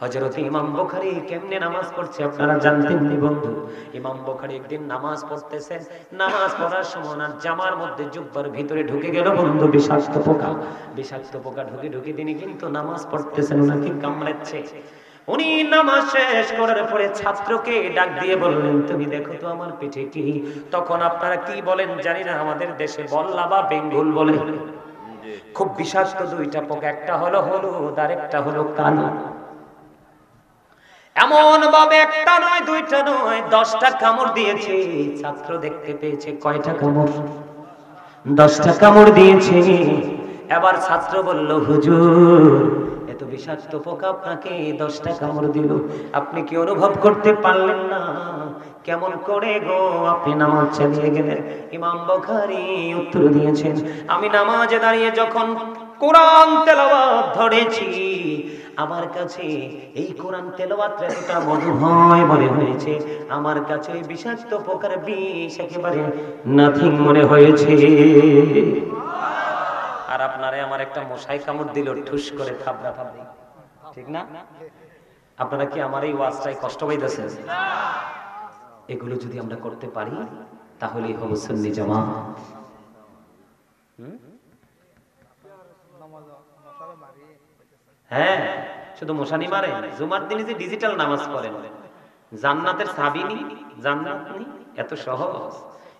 হযরত ইমাম বুখারী কেমনে নামাজ পড়ছে আপনারা জানতেন নি বন্ধু? ইমাম বুখারী একদিন নামাজ পড়তেছেন, নামাজ পড়ার সময় না জামার মধ্যে জুব্বার ভিতরে ঢুকে গেল বন্ধু বিষাক্ত পোকা। বিষাক্ত পোকা ঢুকে ঢুকে তিনি কিন্তু নামাজ পড়তেছেন, ওনাকে কামড়াচ্ছে। উনি নামাজ শেষ করার পরে ছাত্রকে ডাক দিয়ে বললেন তুমি দেখো তো আমার পিঠে কি। তখন আপনারা কি বলেন জানি না, আমাদের দেশে বল্লা বা বেঙ্গল বলে। খুব বিষাক্ত দুইটা পোকা, একটা হলো হলুদ আর একটা হলো কালো। এমন ভাবে একটা নয় দুইটা নয় 10টা কামড় দিয়েছে। ছাত্র দেখতে পেয়েছে কয়টা কামড়? 10টা কামড় দিয়েছে। এবার ছাত্র বলল হুজুর এত বিষাক্ত পোকা আপনাকে 10টা কামড় দিল, আপনি কি অনুভব করতে পারলেন না? কেমন করে গো আপনি নামাজ চালিয়ে গেলেন? ইমাম বুখারী উত্তর দিয়েছেন আমি নামাজে দাঁড়িয়ে যখন কোরআন তেলাওয়াত ধরেছি আমার কাছে এই কোরআন তেলাওয়াতটা এতটা মধুময় মনে হয়েছে, আমার কাছে ওই বিষাক্ত পোকার বিষ একেবারে নাথিং মনে হয়েছে। আর আপনারে আমার একটা মশাই কামড় দিল ঠুস করে থাবড়া থাবড়ি, ঠিক না? আপনারা কি আমার এই ওয়াজটাই কষ্ট পাইতেছেন? এগুলো যদি আমরা করতে পারি তাহলেই হবো সুন্নি জামাত। হ্যাঁ শুধু মশানি মারে, জুমার দিনে যে ডিজিটাল নামাজ পড়েন, জান্নাতের চাবি নি, জান্নাত নি, এত সহজ।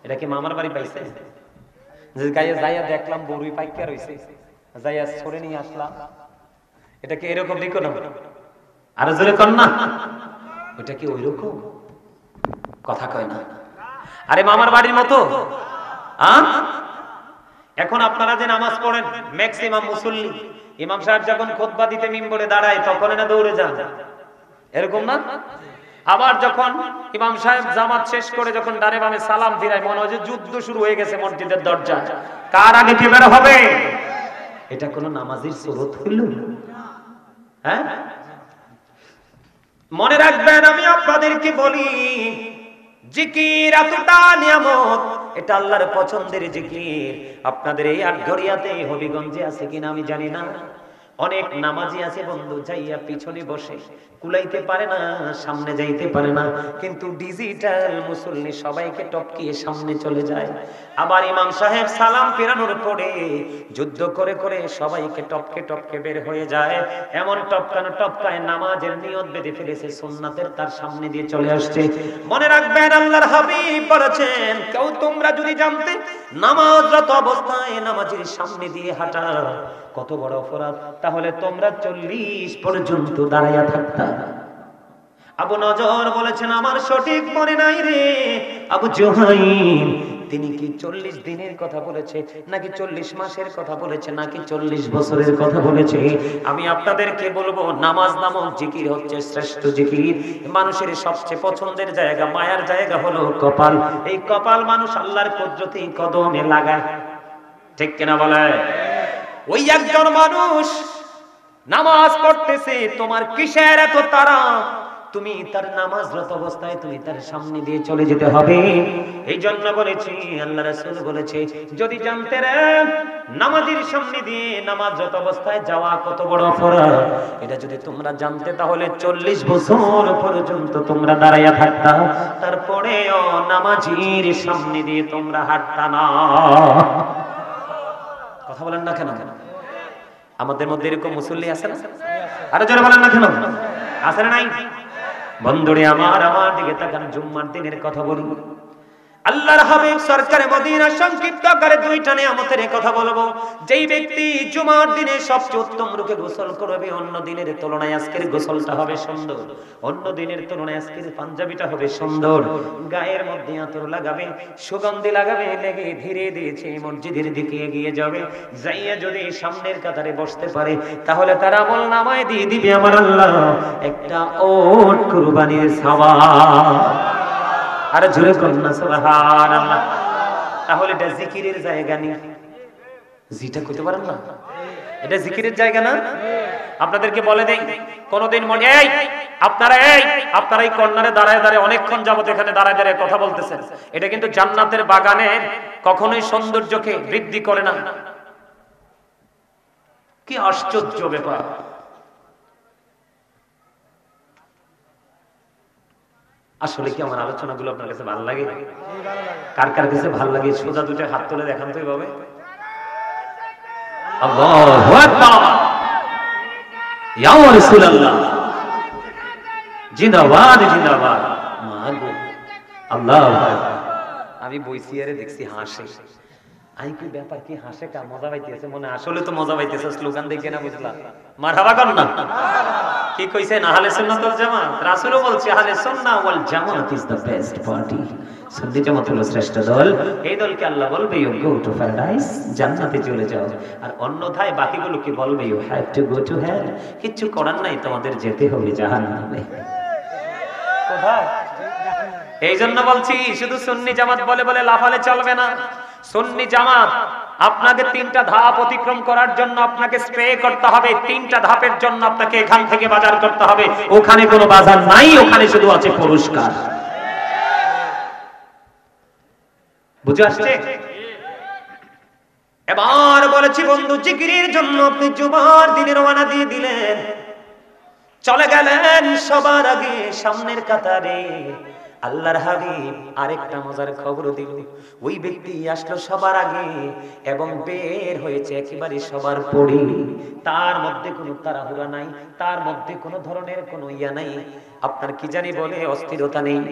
এটা কি মামার বাড়ি পাইছে? যে গায়ে যাইয়া দেখলাম বড়ুই পাইকা রইছে, যাইয়া ছড়ে নিয়ে আসলাম, এটা কি এরকম দিক না? আরো জোরে কর না, ওটা কি ওইরকম? কথা কয় না। আরে মামার বাড়ির মতো। এখন আপনারা যে নামাজ পড়েন ম্যাক্সিমাম মুসল্লি, ইমাম সাহেব যখন খুতবা দিতে মিম্বরে দাঁড়ায় তখন না দৌড়ে যান, এরকম না? আবার যখন ইমাম সাহেব জামাত শেষ করে যখন ডানে বামে সালাম ফিরায় মনে হয় যে যুদ্ধ শুরু হয়ে গেছে মসজিদের দরজা, কার আগে কে বের হবে? এটা কোন নামাজের সুরত হইল? হ্যাঁ মনে রাখবেন আমি আপনাদেরকে বলি জিকির এতটা নিয়ামত, এটা আল্লাহর পছন্দের জিকির। আপনাদের এই আটঘরিয়াতে হবিগঞ্জে আছে কিনা আমি জানি না, অনেক নামাজি আছে বন্ধু যাইয়া পিছনে বসে, কুলাইতে পারে না, সামনে যাইতে পারে না, কিন্তু ডিজিটাল মুসল্লি সবাইকে টপকিয়ে সামনে চলে যায়। আবার ইমাম সাহেব সালাম ফেরানোর পরে যুদ্ধ করে করে সবাইকে টপকে টপকে বের হয়ে যায়। এমন টপকানো টপকায় নামাজের নিয়ত বেঁধে ফেলেছে, সুন্নাতের তার সামনে দিয়ে চলে আসছে। মনে রাখবেন আল্লাহর হাবিব বলেছেন কেউ তোমরা যদি জানতে নামাজরত অবস্থায় নামাজের সামনে দিয়ে হাঁটা কত বড় অপরাধ, তাহলে তোমরা 40 পর্যন্ত দাঁড়াইয়া থাকতা। আবু নজর বলেছেন আমার সঠিক মনে নাই রে আবু জুহাইম, তিনি কি 40 দিনের কথা বলেছে নাকি 40 মাসের কথা বলেছে নাকি 40 বছরের কথা বলেছে? আমি আপনাদেরকে বলবো, নামাজ নামক জিকির হচ্ছে শ্রেষ্ঠ জিকির। মানুষের সবচেয়ে পছন্দের জায়গা, মায়ার জায়গা হলো কপাল। এই কপাল মানুষ আল্লাহর কুদরতি কদমে লাগায়, ঠিক কিনা বলে? ওই একজন মানুষ নামাজ পড়তেছে, তোমার কিসের এত তাড়া? তুমি তার নামাজরত অবস্থায় তুমি তার সামনে দিয়ে চলে যেতে হবে। এই জন্য বলেছি, আল্লাহ রাসূল বলেছে, যদি জানতে রে নামাজের সামনে দিয়ে নামাজরত অবস্থায় যাওয়া কত বড় অপরাধ, এটা যদি তোমরা জানতে তাহলে 40 বছর পর্যন্ত তোমরা দাঁড়াইয়া থাকতা, তারপরেও নামাজের সামনে দিয়ে তোমরা হাঁটতা না। কথা বলেন না কেন? আমাদের মধ্যে এরকম মুসল্লি আছে না? আরো জোরে বলেন না কেন? আছে না নাই? বন্ধুরে আমার দিকে তাকান, জুম্মার দিনের কথা বলি। আল্লাহর হাবিব সরকারে মদিনা সংক্ষিপ্ত করে দুইটা নিয়ামতের কথা বলবো। যেই ব্যক্তি জুমার দিনে সবচেয়ে উত্তম রূপে গোসল করবে, অন্য দিনের তুলনায় আজকের গোসলটা হবে সুন্দর, অন্য দিনের তুলনায় আজকের পাঞ্জাবিটা হবে সুন্দর, গায়ের মধ্যে আতর লাগাবে, সুগন্ধি লাগাবে, লেগে ধীরে ধীরে মসজিদের দিকে এগিয়ে যাবে, যাইয়া যদি সামনের কাতারে বসতে পারে তাহলে তার আমল নামায় দিয়ে দিবে আমার আল্লাহ একটা ওট কুরবানির সওয়াব। আরে জোরে করুন না সুবহানাল্লাহ। তাহলে এটা জিকিরের জায়গা নেই, জিটা কইতে পারেন না, এটা জিকিরের জায়গা না? আপনাদেরকে বলে দেই, কোনদিন মনে আপনারা এই কর্নারে দাঁড়ায় দাঁড়ায় অনেকক্ষণ যাবত এখানে দাঁড়ায় দাঁড়ায় কথা বলতেছেন, এটা কিন্তু জান্নাতের বাগানের কখনোই সৌন্দর্যকে বৃদ্ধি করে না। কি আশ্চর্য ব্যাপার! আসলে কি আমার আলোচনাগুলো আপনার কাছে ভালো লাগে? কার কার কাছে ভালো লাগে সোজা দুটো হাত তুলে দেখান তো এইভাবে। আল্লাহু আকবার, ইয়া রাসূলুল্লাহ, জিন্দাবাদ জিন্দাবাদ। মাগো আল্লাহু আকবার। আমি বইসিয়ারে দেখছি হাসে, আই কি ব্যাপার, কি হাসে, কা মজা পাইতেছে মনে? আসলে তো মজা পাইতেছে, স্লোগান দেখে না বুঝলাম। মারহাবা কর না। কি কইছেন? আহলে সুন্নাত ওয়াল জামাত। রাসূলও বলছে আহলে সুন্নাহ ওয়াল জামাত ইজ দ্য বেস্ট পার্টি। সুন্নি জামাত হলো শ্রেষ্ঠ দল। এই দলকে আল্লাহ বলবে ইউ গো টু প্যারাডাইস, জান্নাতে চলে যাও। আর অন্যথায় বাকিগুলোকে বলবে you have to go to hell, কিচ্ছু করার নাই, তোমাদের যেতে হবে জাহান্নামে। কোথায়? এই জন্য বলছি, শুধু সুন্নি জামাত বলে বলে লাফালে চলবে না। সুন্নি জামাত আপনাকে 3টা ধাপ অতিক্রম করার জন্য আপনাকে স্প্রে করতে হবে। 3টা ধাপের জন্য আপনাকে এখান থেকে বাজার করতে হবে। ওখানে কোনো বাজার নাই, ওখানে শুধু আছে পুরস্কার। বুঝে আসছে? এবার বলেছি বন্ধু, জিকিরের জন্য আপনি জুমার দিনে রওনা দিয়ে দিলেন, চলে গেলেন সবার আগে সামনের কাতারে। আল্লাহর হাবিব আরেকটা মজার খবর দিল, ওই ব্যক্তি আসলো সবার আগে এবং বের হয়েছে একেবারে সবার পরে। তার মধ্যে কোনো তাড়াহুড়া নাই, তার মধ্যে কোনো ধরনের কোনো ইয়া নাই, আপনার কি জানি বলে অস্থিরতা নেই।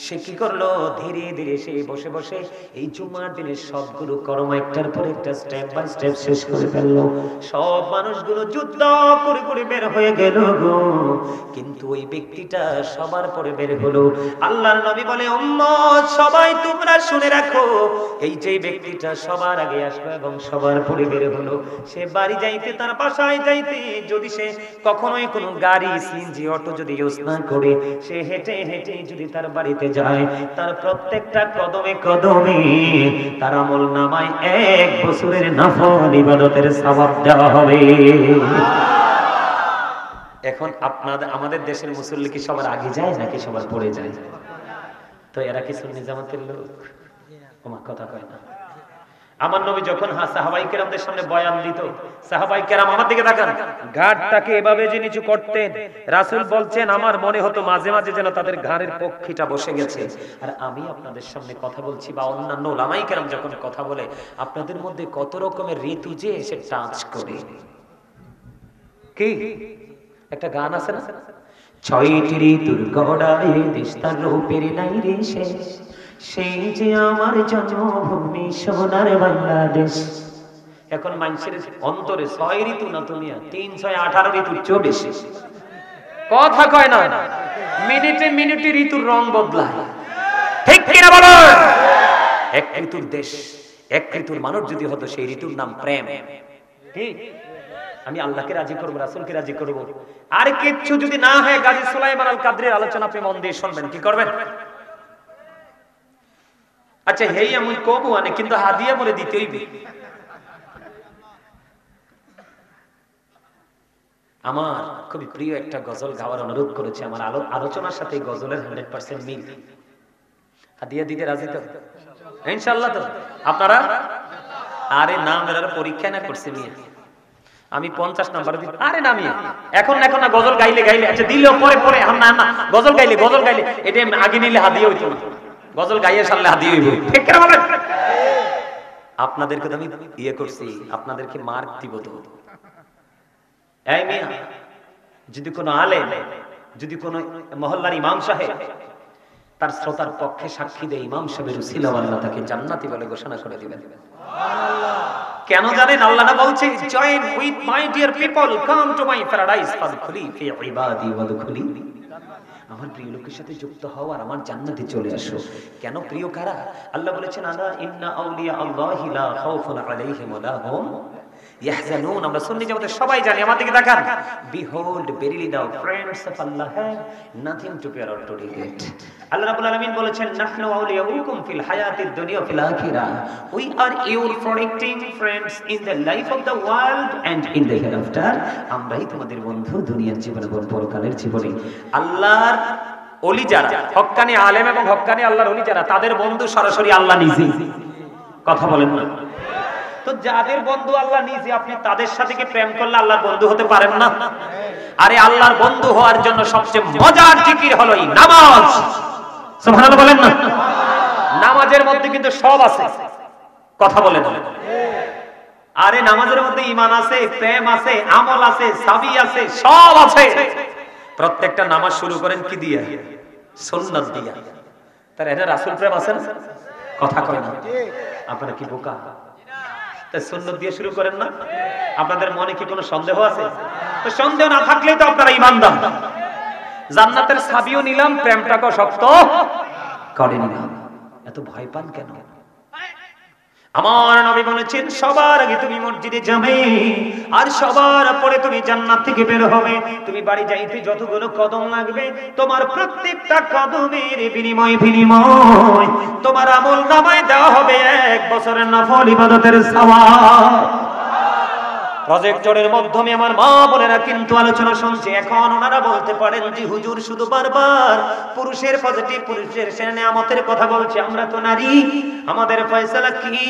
সে কি করলো? ধীরে ধীরে সে বসে বসে এই জুমার দিনের সবগুলো কর্ম একটার পর একটা স্টেপ বাই স্টেপ শেষ করে ফেললো। সব মানুষগুলো যুদ্ধ করে করে বের হয়ে গেল গো, কিন্তু ওই ব্যক্তিটা সবার পরে বের হলো। আল্লাহর নবী বলে, উম্মত সবাই তোমরা শুনে রাখো, এই যে ব্যক্তিটা সবার আগে আসলো এবং সবার পরে বের হলো, সে বাড়ি যাইতে, তার বাসায় যাইতে যদি সে কখনোই কোনো গাড়ি সিএনজি অটো যদি ইউজ না করে, সে হেঁটে হেঁটে যদি তার বাড়িতে যায়, তার প্রত্যেকটা কদমে কদমে তার আমল নামায় 1 বছরের নফল ইবাদতের সওয়াব দেওয়া হবে। এখন আমাদের দেশের মুসল্লি কি সবার আগে যায় নাকি সবার পরে যায়? তো এরা কি সুন্নি জামাতের লোক? ওমা কথা কয় না। আমার নবী যখন সাহাবায়ে কেরামদের সামনে বয়ান দিত, সাহাবায়ে কেরাম আমার দিকে তাকান, ঘাড়টাকে এভাবে যে নিচু করতেন। রাসূল বলছেন, আমার মনে হতো মাঝে মাঝে যেন তাদের ঘাড়ের পক্ষিটা বসে গেছে। আর আমি আপনাদের সামনে কথা বলছি বা অন্যান্য উলামায়ে কেরাম যখন কথা বলে, আপনাদের মধ্যে কত রকমের ঋতু যে এসে টাচ করে। কি একটা গান আছে না, 6টি ঋতুর গড়ায় দেশ তার রূপের নাই রে শেষ, সেই যে আমার জন্মভূমি সোনার বাংলাদেশ। এখন মানুষের অন্তরে 6 ঋতু না দুনিয়া, 3, 6, 18 ঋতুর চেয়েও বেশি। কথা কয় না, মিনিটে মিনিটে ঋতুর রং বদলায়, ঠিক কিনা বলো? এক ঋতুর দেশ, এক ঋতুর মানুষ যদি হতো, সেই ঋতুর নাম প্রেম। কি আমি আল্লাহকে রাজি করবো, রাসূলকে রাজি করবো, আর কিচ্ছু যদি না হয়, গাজী সুলাইমান আল কাদরির আলোচনা আপনি মন দিয়ে শুনবেন, কি করবেন? আচ্ছা হেই আমি কবু আনে, কিন্তু হাদিয়া বলে দিতে হইবে। আমার খুবই প্রিয় একটা গজল গাওয়ার অনুরোধ করেছে, আমার আলোচনার সাথে গজলের 100% মিল। হাদিয়া দিতে রাজি তো ইনশাআল্লাহ? তো আপনারা আরে নাম এর পরীক্ষা না করছে মিয়া, আমি 50 নাম্বার দিই। আরে না মিয়া, এখন না, গজল গাইলে আচ্ছা দিলেও পরে এখন না, গজল গাইলে এটা আগে নিলে হাদিয়া হইতো না, গজল গাইয়ে সারলে হাদিয়া হইব। ঠিক করে বলেন? আপনাদেরকে তো আমি ইয়ে করছি, আপনাদেরকে মার্ক দিব তো। এই মিয়া, যদি কোনো আলেম, যদি কোনো মহল্লার ইমাম সাহেব তার শ্রোতার পক্ষে সাক্ষী দেয়, ইমাম সাহেবের উসিলা আল্লাহ তাকে জান্নাতি বলে ঘোষণা করে দিবেন। কেন জানেন? আল্লাহ না বলছে, join with my dear people, come to my paradise ফাদখুলি ফি ইবাদি ওয়াদখুলি। আমার প্রিয় লোকের সাথে যুক্ত হও আর আমার জান্নাতে চলে আসো। কেন প্রিয় কারা? আল্লাহ বলেছেন, আলা ইন্না আউলিয়া আল্লাহি লা খাউফুন আলাইহিম ওয়া লা হুম ইয়াহজানুন। আমরা সুন্নি জামাতে সবাই জানি, আমার দিকে তাকান। Behold verily the friends of Allah have nothing to fear or to regret. আল্লাহ রাব্বুল আলামিন বলেছেন, নাহনু আউলিয়াউকুম ফিল হায়াতিদ দুনিয়া feel আখিরাহ, we are your protecting friends in the life of the world and in the hereafter. আমরাই তোমাদের বন্ধু দুনিয়ার জীবনে এবং পরকালের জীবনে। আল্লাহর ওলি যারা, হক্কানি আলেম এবং হক্কানি আল্লাহর ওলি যারা, তাদের বন্ধু সরাসরি আল্লাহ নিজে। কথা বলেন না? তো যাদের বন্ধু আল্লাহ নিজে, আপনি তাদের সাথে কি প্রেম করলে আল্লাহর বন্ধু হতে পারেন না? আরে আল্লাহর বন্ধু হওয়ার জন্য সবচেয়ে মজার জিকির হলো এই নামাজ। সুবহানাল্লাহ বলেন না? নামাজের মধ্যে কিন্তু সব আছে। কথা বলেন না? আরে নামাজের মধ্যে ঈমান আছে, প্রেম আছে, আমল আছে, সাবি আছে, সব আছে। প্রত্যেকটা নামাজ শুরু করেন কি দিয়া? সুন্নাত দিয়া। তার এর রাসূল প্রেম আছে না? কথা কয় না? আপনারা কি বোকা? তাই সুন্নাত দিয়ে শুরু করেন না? আপনাদের মনে কি কোনো সন্দেহ আছে? তো সন্দেহ না থাকলেই তো আপনারা ঈমানদার। জান্নাতের চাবিও নিলাম, প্রেমটাকে শক্ত করে নিলাম। এত ভয় পান কেন? আমার নবী বলেছেন, সবার আগে তুমি মসজিদে যাবে আর সবার পরে তুমি জান্নাত থেকে বের হবে। তুমি বাড়ি যাইতে যতগুলো কদম লাগবে, তোমার প্রত্যেকটা কদমের বিনিময় তোমার আমলনামায় দেওয়া হবে 1 বছরের নফল ইবাদতের সওয়াব। প্রজেক্টরের মাধ্যমে আমার মা বোনেরা কিন্তু আলোচনা শুনছে। এখন ওনারা বলতে পারেন যে হুজুর শুধু বারবার পুরুষের পজিটিভ, পুরুষের নেয়ামতের কথা বলছে, আমরা তো নারী, আমাদের ফয়সালা কি?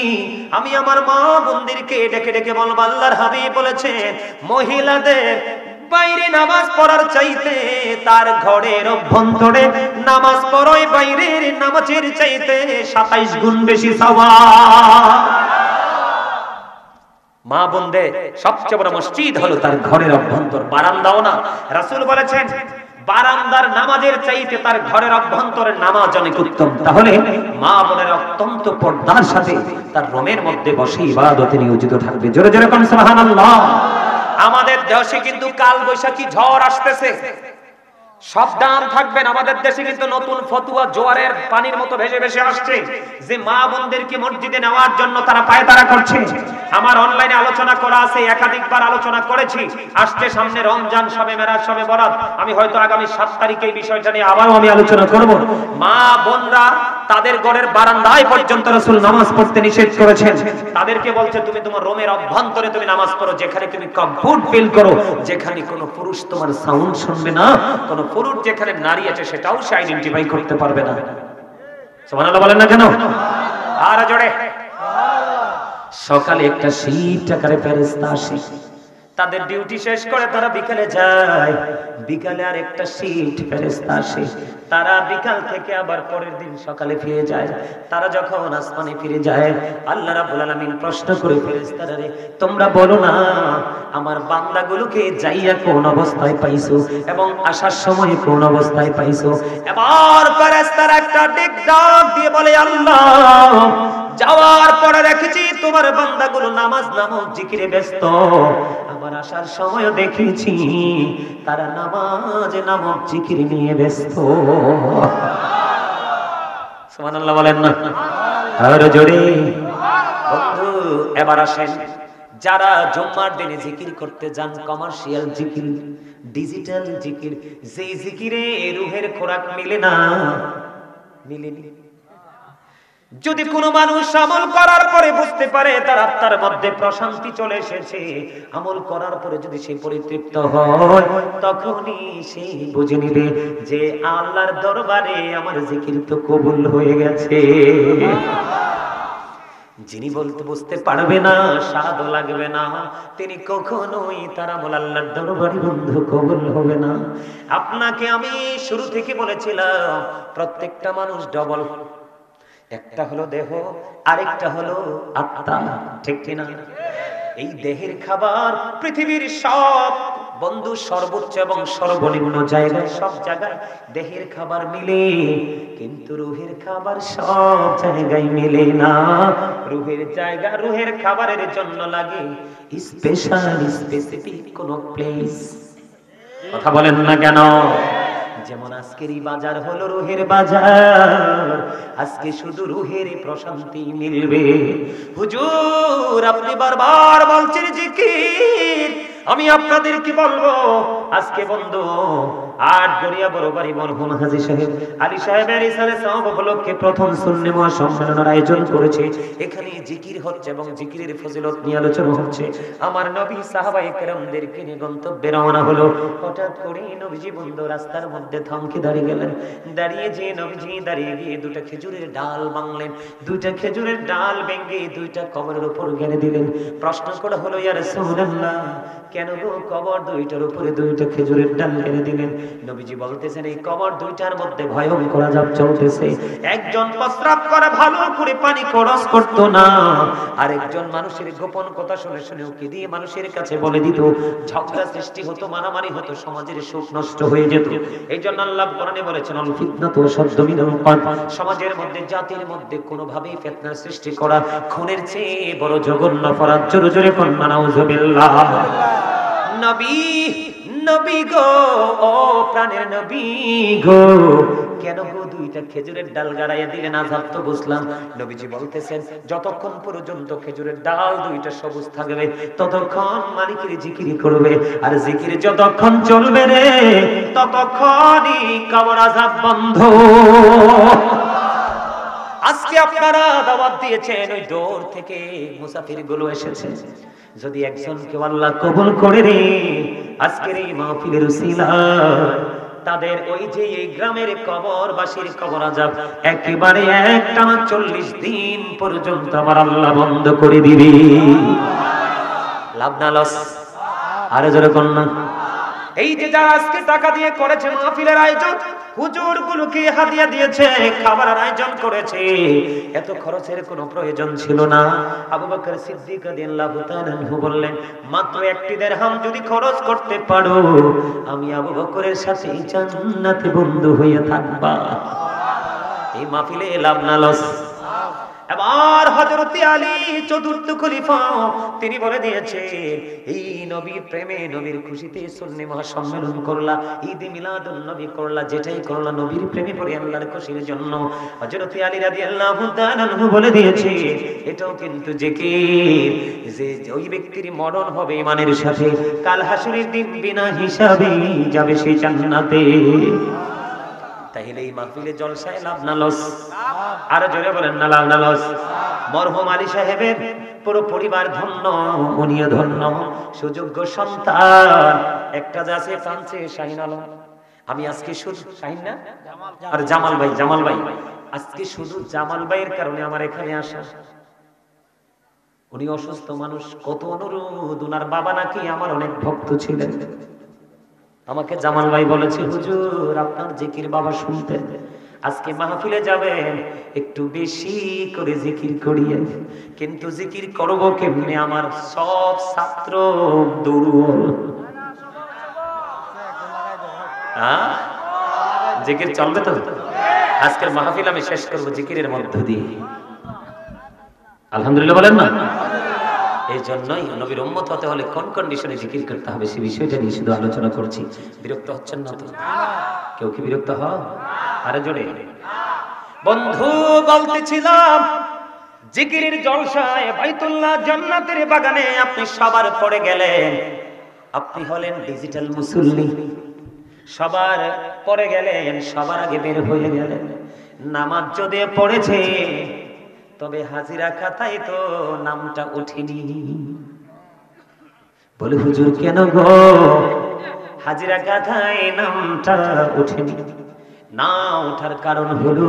আমি আমার মা বোনদেরকে ডেকে ডেকে বলবো, আল্লাহর হাবিব বলেছেন, মহিলাদের বাইরে নামাজ পড়ার চাইতে তার ঘরের অভ্যন্তরে নামাজ পড়াই বাইরের নামাজের চাইতে 27 গুণ বেশি সওয়াব। মা বোনদের সবচেয়ে বড় মসজিদ হলো তার ঘরের অভ্যন্তর, বারান্দাও না। রাসূল বলেছেন, বারান্দার নামাজের চাইতে তার ঘরের অভ্যন্তরের নামাজ অনেক উত্তম। তাহলে মা বোনের অত্যন্ত পর্দার সাথে তার রুমের মধ্যে বসে ইবাদতে নিয়োজিত থাকবে। জোরে জোরে কোন সুবহানাল্লাহ। আমাদের দেশে কিন্তু কাল বৈশাখী ঝড় আসতেছে, সাবধান থাকবেন। আমাদের দেশে কিন্তু নতুন ফতুয়া জোয়ারের পানির মতো ভেসে ভেসে আসছে, যে মা বোনদেরকে মসজিদে নেওয়ার জন্য তারা পায়তারা করছে। আমার অনলাইনে আলোচনা করা আছে, একাধিকবার আলোচনা করেছি। আসছে সামনে রমজান, শবে মেরাজ, শবে বরাত। আমি হয়তো আগামী 7 তারিখে এই বিষয়টা নিয়ে আবারও আমি আলোচনা করব। মা বোনরা তাদের ঘরের বারান্দায় পর্যন্ত রাসূল নামাজ পড়তে নিষেধ করেছেন। তাদেরকে বলছে, তুমি তোমার রুমের অভ্যন্তরে তুমি নামাজ পড়ো, যেখানে তুমি কমফোর্ট ফিল করো, যেখানে কোনো পুরুষ তোমার সাউন্ড শুনবে না, কোনো পুরুষ যেখানে নারী আছে সেটাও সে আইডেন্টিফাই করতে পারবে না। সুবহানাল্লাহ বলেন না কেন? আর জোরে। সকালে একটা শিফট আকারে ফেরেশতা আসে, তাদের ডিউটি শেষ করে তারা বিকালে যায়। বিকালে আর একটা শিফট ফেরেশতা আসে, তারা বিকাল থেকে আবার পরের দিন সকালে ফিরে যায়। তারা যখন আসমানে ফিরে যায়, আল্লাহ রাব্বুল আলামিন প্রশ্ন করে ফেরেশতারা, রে তোমরা বলো না আমার বান্দাগুলোকে যাইয়া কোন অবস্থায় পাইছো এবং আসার সময় কোন অবস্থায় পাইছো? এবার ফেরেশতারা একটা ডাক দিয়ে বলে, আল্লাহ যাওয়ার পরে দেখেছি তোমার বান্দাগুলো নামাজ নামক জিকিরে ব্যস্ত, আবার আসার সময় দেখেছি তারা নামাজ নামক জিকির নিয়ে ব্যস্ত। সুবহানাল্লাহ বলেন না? আর জোরে বন্ধু। এবার আসেন, যারা জুম্মার দিনে জিকির করতে যান, কমার্শিয়াল জিকির, ডিজিটাল জিকির, যেই জিকিরে রুহের খোরাক মিলে না, মিলেনি। যদি কোনো মানুষ আমল করার পরে বুঝতে পারে তার আত্মার মধ্যে প্রশান্তি চলে এসেছে, আমল করার পরে যদি সে পরিতৃপ্ত হয়, তখনই সে বুঝে নিবে যে আল্লাহর দরবারে আমার জিকির তো কবুল হয়ে গেছে। যিনি বলতে বুঝতে পারবে না, স্বাদ লাগবে না, তিনি কখনোই তার আমল আল্লাহর দরবারে বন্ধু কবুল হবে না। আপনাকে আমি শুরু থেকে বলেছিলাম, প্রত্যেকটা মানুষ ডবল, একটা হলো দেহ, আরেকটা হলো আত্মা, ঠিক কিনা? এই দেহের খাবার পৃথিবীর সব বন্ধু সর্বোচ্চ এবং সর্বনিম্ন জায়গায়, সব জায়গায় দেহের খাবার মিলে, কিন্তু রুহের খাবার সব জায়গায় মিলে না। রুহের জায়গা, রুহের খাবারের জন্য লাগে স্পেশাল, স্পেসিফিক কোন প্লেস। কথা বলেন না কেন? যেমন আজকের এই বাজার হলো রুহের বাজার, আজকে শুধু রুহের প্রশান্তি মিলবে। হুজুর আপনি বারবার বলছেন জিকির, আমি আপনাদেরকে বলবো আজকে বন্ধু আট গড়িয়া বড়বাড়ি মরহুম হাজী সাহেব আলী সাহেবের ইসালে সওয়াব উপলক্ষে প্রথম সুন্নি মহাসম্মেলনের আয়োজন করেছে। এখানে জিকির হচ্ছে এবং জিকিরের ফজিলত নিয়ে আলোচনা হচ্ছে। আমার নবী সাহাবায়ে কেরামদেরকে নিয়ে গন্তব্যে রওনা হলো। হঠাৎ করে নবীজি বন্ধু রাস্তার মধ্যে থমকে দাঁড়িয়ে গেলেন। দাঁড়িয়ে যে নবীজি দাঁড়িয়ে গিয়ে দুটা খেজুরের ডাল ভাঙলেন, দুইটা খেজুরের ডাল ভেঙে দুইটা কবরের উপর গেড়ে দিলেন। প্রশ্ন করা হলো, ইয়া রাসূলুল্লাহ, কেন গো কবর দুইটার উপরে দুইটা খেজুরের ডাল গেড়ে দিলেন? নবীজি বলতেছেন, এই কবর দুইটার মধ্যে ভয়ঙ্কর আযাব চলতেছে। একজন প্রস্রাব করে ভালো করে পানি খরচ করতো না, আর একজন মানুষের গোপন কথা শুনে শুনে ওকে দিয়ে মানুষের কাছে বলে দিত, ঝগড়া সৃষ্টি হতো, মারামারি হতো, সমাজের সুখ নষ্ট হয়ে যেত। এই জন্য আল্লাহ কোরআনে বলেছেন, আল ফিতনাতু আশাদ্দু মিনাল কতল। সমাজের মধ্যে, জাতির মধ্যে কোনোভাবেই ফিতনার সৃষ্টি করা খুনের চেয়ে বড় জঘন্য অপরাধ। জোরে জোরে কন্যা নাউজুবিল্লাহ। নবী, নবী গো, ও প্রাণের নবী গো, কেন গো দুইটা খেজুরের ডাল গাড়াইয়া দিলেন? আযাব তো বুঝলাম। নবীজি বলতেছেন, যতক্ষণ পর্যন্ত খেজুরের ডাল দুইটা সবুজ থাকবে ততক্ষণ মালিকের জিকির করবে, আর জিকির যতক্ষণ চলবে রে ততক্ষণই কবর আযাব বন্ধ। আজকে আপনারা দাওয়াত দিয়েছেন, ওই দূর থেকে মুসাফির গুলো এসেছে। যদি একজন কেউ আল্লাহ কবুল করে রে আজকের এই মাহফিলের উসিলায়, তাদের ওই যে এই গ্রামের কবরবাসীর কবর আযাব একেবারে একটানা 40 দিন পর্যন্ত আমার আল্লাহ বন্ধ করে দিবে। লাভ না লস? আরে জোরে কন্যা। এই যে যারা আজকে টাকা দিয়ে করেছে মাহফিলের আয়োজন, হুজুর গুলোকে হাদিয়া দিয়েছে, খাবারের আয়োজন করেছে, এত খরচের কোনো প্রয়োজন ছিল না। আবু বকর সিদ্দিক রাদিয়াল্লাহু তাআলা আনহু বললেন, মাত্র একটি দিরহাম যদি খরচ করতে পারো, আমি আবু বকরের সাথে জান্নাতে বন্ধু হয়ে থাকবা। এই মাহফিলে লাভ না লস? এবার হযরত আলী চতুর্থ খলিফা, তিনি বলে দিয়েছে, এই নবীর প্রেমে, নবীর খুশিতে সুন্নি মহাসম্মেলন করলা, ঈদ মিলাদুন নবী করলা, যেটাই করলা নবীর প্রেমে পড়ে আল্লাহর খুশির জন্য। হযরত আলী রাদিয়াল্লাহু তাআলা আনহু বলে দিয়েছে, এটাও কিন্তু জিকির, যে ওই ব্যক্তির মরণ হবে ঈমানের সাথে, কাল হাসরের দিন বিনা হিসাবে যাবে সেই জান্নাতে। তাহলে এই মাহফিলে জলসায় লাভ না লস? আর জোরে বলেন না লাভ না লস? মরহুম আলী সাহেবের পুরো পরিবার ধন্য, উনিও ধন্য, সুযোগ্য সন্তান একটা আছে ফ্রান্সে, শাহিন আলম। আমি আজকে শুধু শাহিন না, আর জামাল ভাই, জামাল ভাই, আজকে শুধু জামাল ভাইয়ের কারণে আমার এখানে আসা। উনি অসুস্থ মানুষ, কত অনুরোধ, উনার বাবা নাকি আমার অনেক ভক্ত ছিলেন। আমাকে জামাল ভাই বলেছে, হুজুর আপনার জিকির বাবা শুনতেন, আজকে মাহফিলে যাবেন, একটু বেশি করে জিকির করিয়ে। কিন্তু জিকির করব কেমনে? আমার সব ছাত্র দুর্বল। জিকির চলবে তো? আজকের মাহফিল আমি শেষ করব জিকিরের মধ্য দিয়ে। আলহামদুলিল্লাহ বলেন না? এই জন্যই নবীর উম্মত হতে হলে কোন কন্ডিশনে জিকির করতে হবে সেই বিষয়টা নিয়ে শুধু আলোচনা করছি। বিরক্ত হচ্ছেন না তো? কেউ কি বিরক্ত হয়? আরে জোরে। বন্ধু বলতেছিলাম, জিকিরের জলসায় বাইতুল্লাহ জান্নাতের বাগানে আপনি সবার পড়ে গেলেন, আপনি হলেন ডিজিটাল মুসল্লি, সবার পড়ে গেলেন, সবার আগে বের হয়ে গেলেন। নামাজ যদি পড়েছে তবে হাজিরা খাতায় তো নামটা ওঠেনি। বলে হুজুর কেন গো, হাজিরা খাতায় নামটা ওঠেনি? না ওঠার কারণ হলো,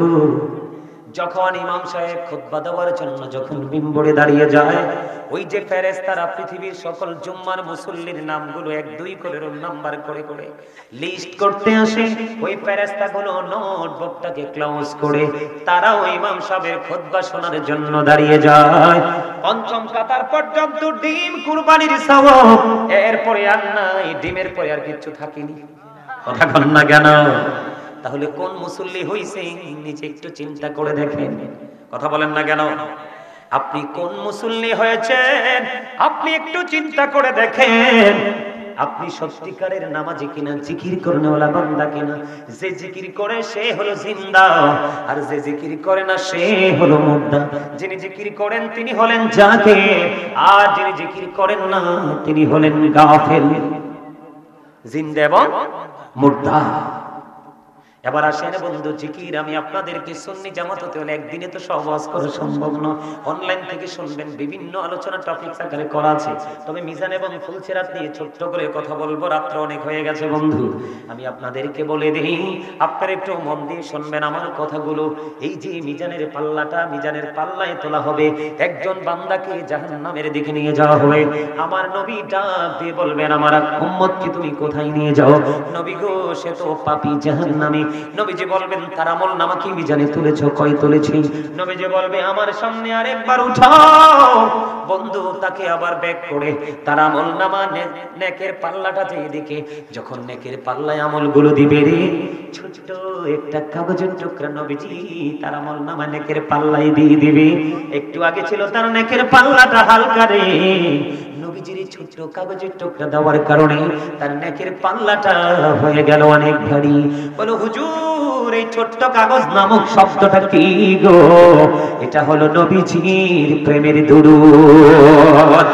যখন ইমাম সাহেব খুতবা দেওয়ার জন্য যখন মিম্বরে দাঁড়িয়ে যায়, ওই যে ফেরেশতারা পৃথিবীর সকল জুম্মার মুসল্লির নামগুলো 1-2 করে রোল নাম্বার করে করে লিস্ট করতে আসে, ওই ফেরেশতাগুলো নোটবুকটাকে ক্লোজ করে তারাও ইমাম সাহেবের খুতবা শোনার জন্য দাঁড়িয়ে যায়। পঞ্চম কাতার পর্যন্ত ডিম কুরবানির সওয়াব, এরপরে আর নাই, ডিমের পরে আর কিছু থাকেনি। কথা বল না কেন? তাহলে কোন মুসল্লি হইছে নিজে একটু চিন্তা করে দেখেন। কথা বলেন না কেন? আপনি কোন মুসল্লি হয়েছেন আপনি একটু চিন্তা করে দেখেন। আপনি সত্যিকারের নামাজি কিনা, জিকির করনেওয়ালা বান্দা কিনা? যে জিকির করে সে হলো জিন্দা, আর যে জিকির করে না সে হলো মুর্দা। যিনি জিকির করেন তিনি হলেন জাকির, আর যিনি জিকির করেন না তিনি হলেন গাফেল। জিন্দা এবং মুর্দা। এবার আসেন বন্ধু, জিকির আমি আপনাদেরকে সুন্নি জামাত হতে হলে একদিনে তো সব ওয়াজ করা সম্ভব নয়। অনলাইন থেকে শুনবেন, বিভিন্ন আলোচনা টপিকস আকারে করা আছে। তবে মিজান এবং ফুলছেরাত নিয়ে ছোট্ট করে কথা বলবো, রাত্র অনেক হয়ে গেছে বন্ধু। আমি আপনাদেরকে বলে দিই, আপনারা একটু মন দিয়ে শুনবেন আমার কথাগুলো। এই যে মিজানের পাল্লাটা, মিজানের পাল্লায় তোলা হবে, একজন বান্দাকে জাহান্নামের দিকে নিয়ে যাওয়া হবে। আমার নবী ডাক দিয়ে বলবেন, আমার উম্মতকে তুমি কোথায় নিয়ে যাও? নবী গো, সে তো পাপী, জাহান্নামী। নবীজি বলবেন, তার আমল নামা কি মিজানে তুলেছো? কয় তুলেছি? নবীজি বলবে, আমার সামনে আরেকবার উঠাও। বন্ধু তাকে আবার ব্যাক করে তার আমল নামা নেকের পাল্লাটা যেদিকে, যখন নেকের পাল্লায় আমলগুলো দিবে রে, ছোট্ট একটা কাগজের টুকরা নবীজি তার আমল নামা নেকের পাল্লায় দিয়ে দিবে। একটু আগে ছিল তার নেকের পাল্লাটা হালকা রে, নবীজির ছোট্ট কাগজের টুকরা দেওয়ার কারণে তার নেকের পাল্লাটা হয়ে গেল অনেক ভারী। বলো হুজুর, এই ছোট্ট কাগজ নামক শব্দটা কি গো? এটা হলো নবীজির প্রেমের দুরূদ।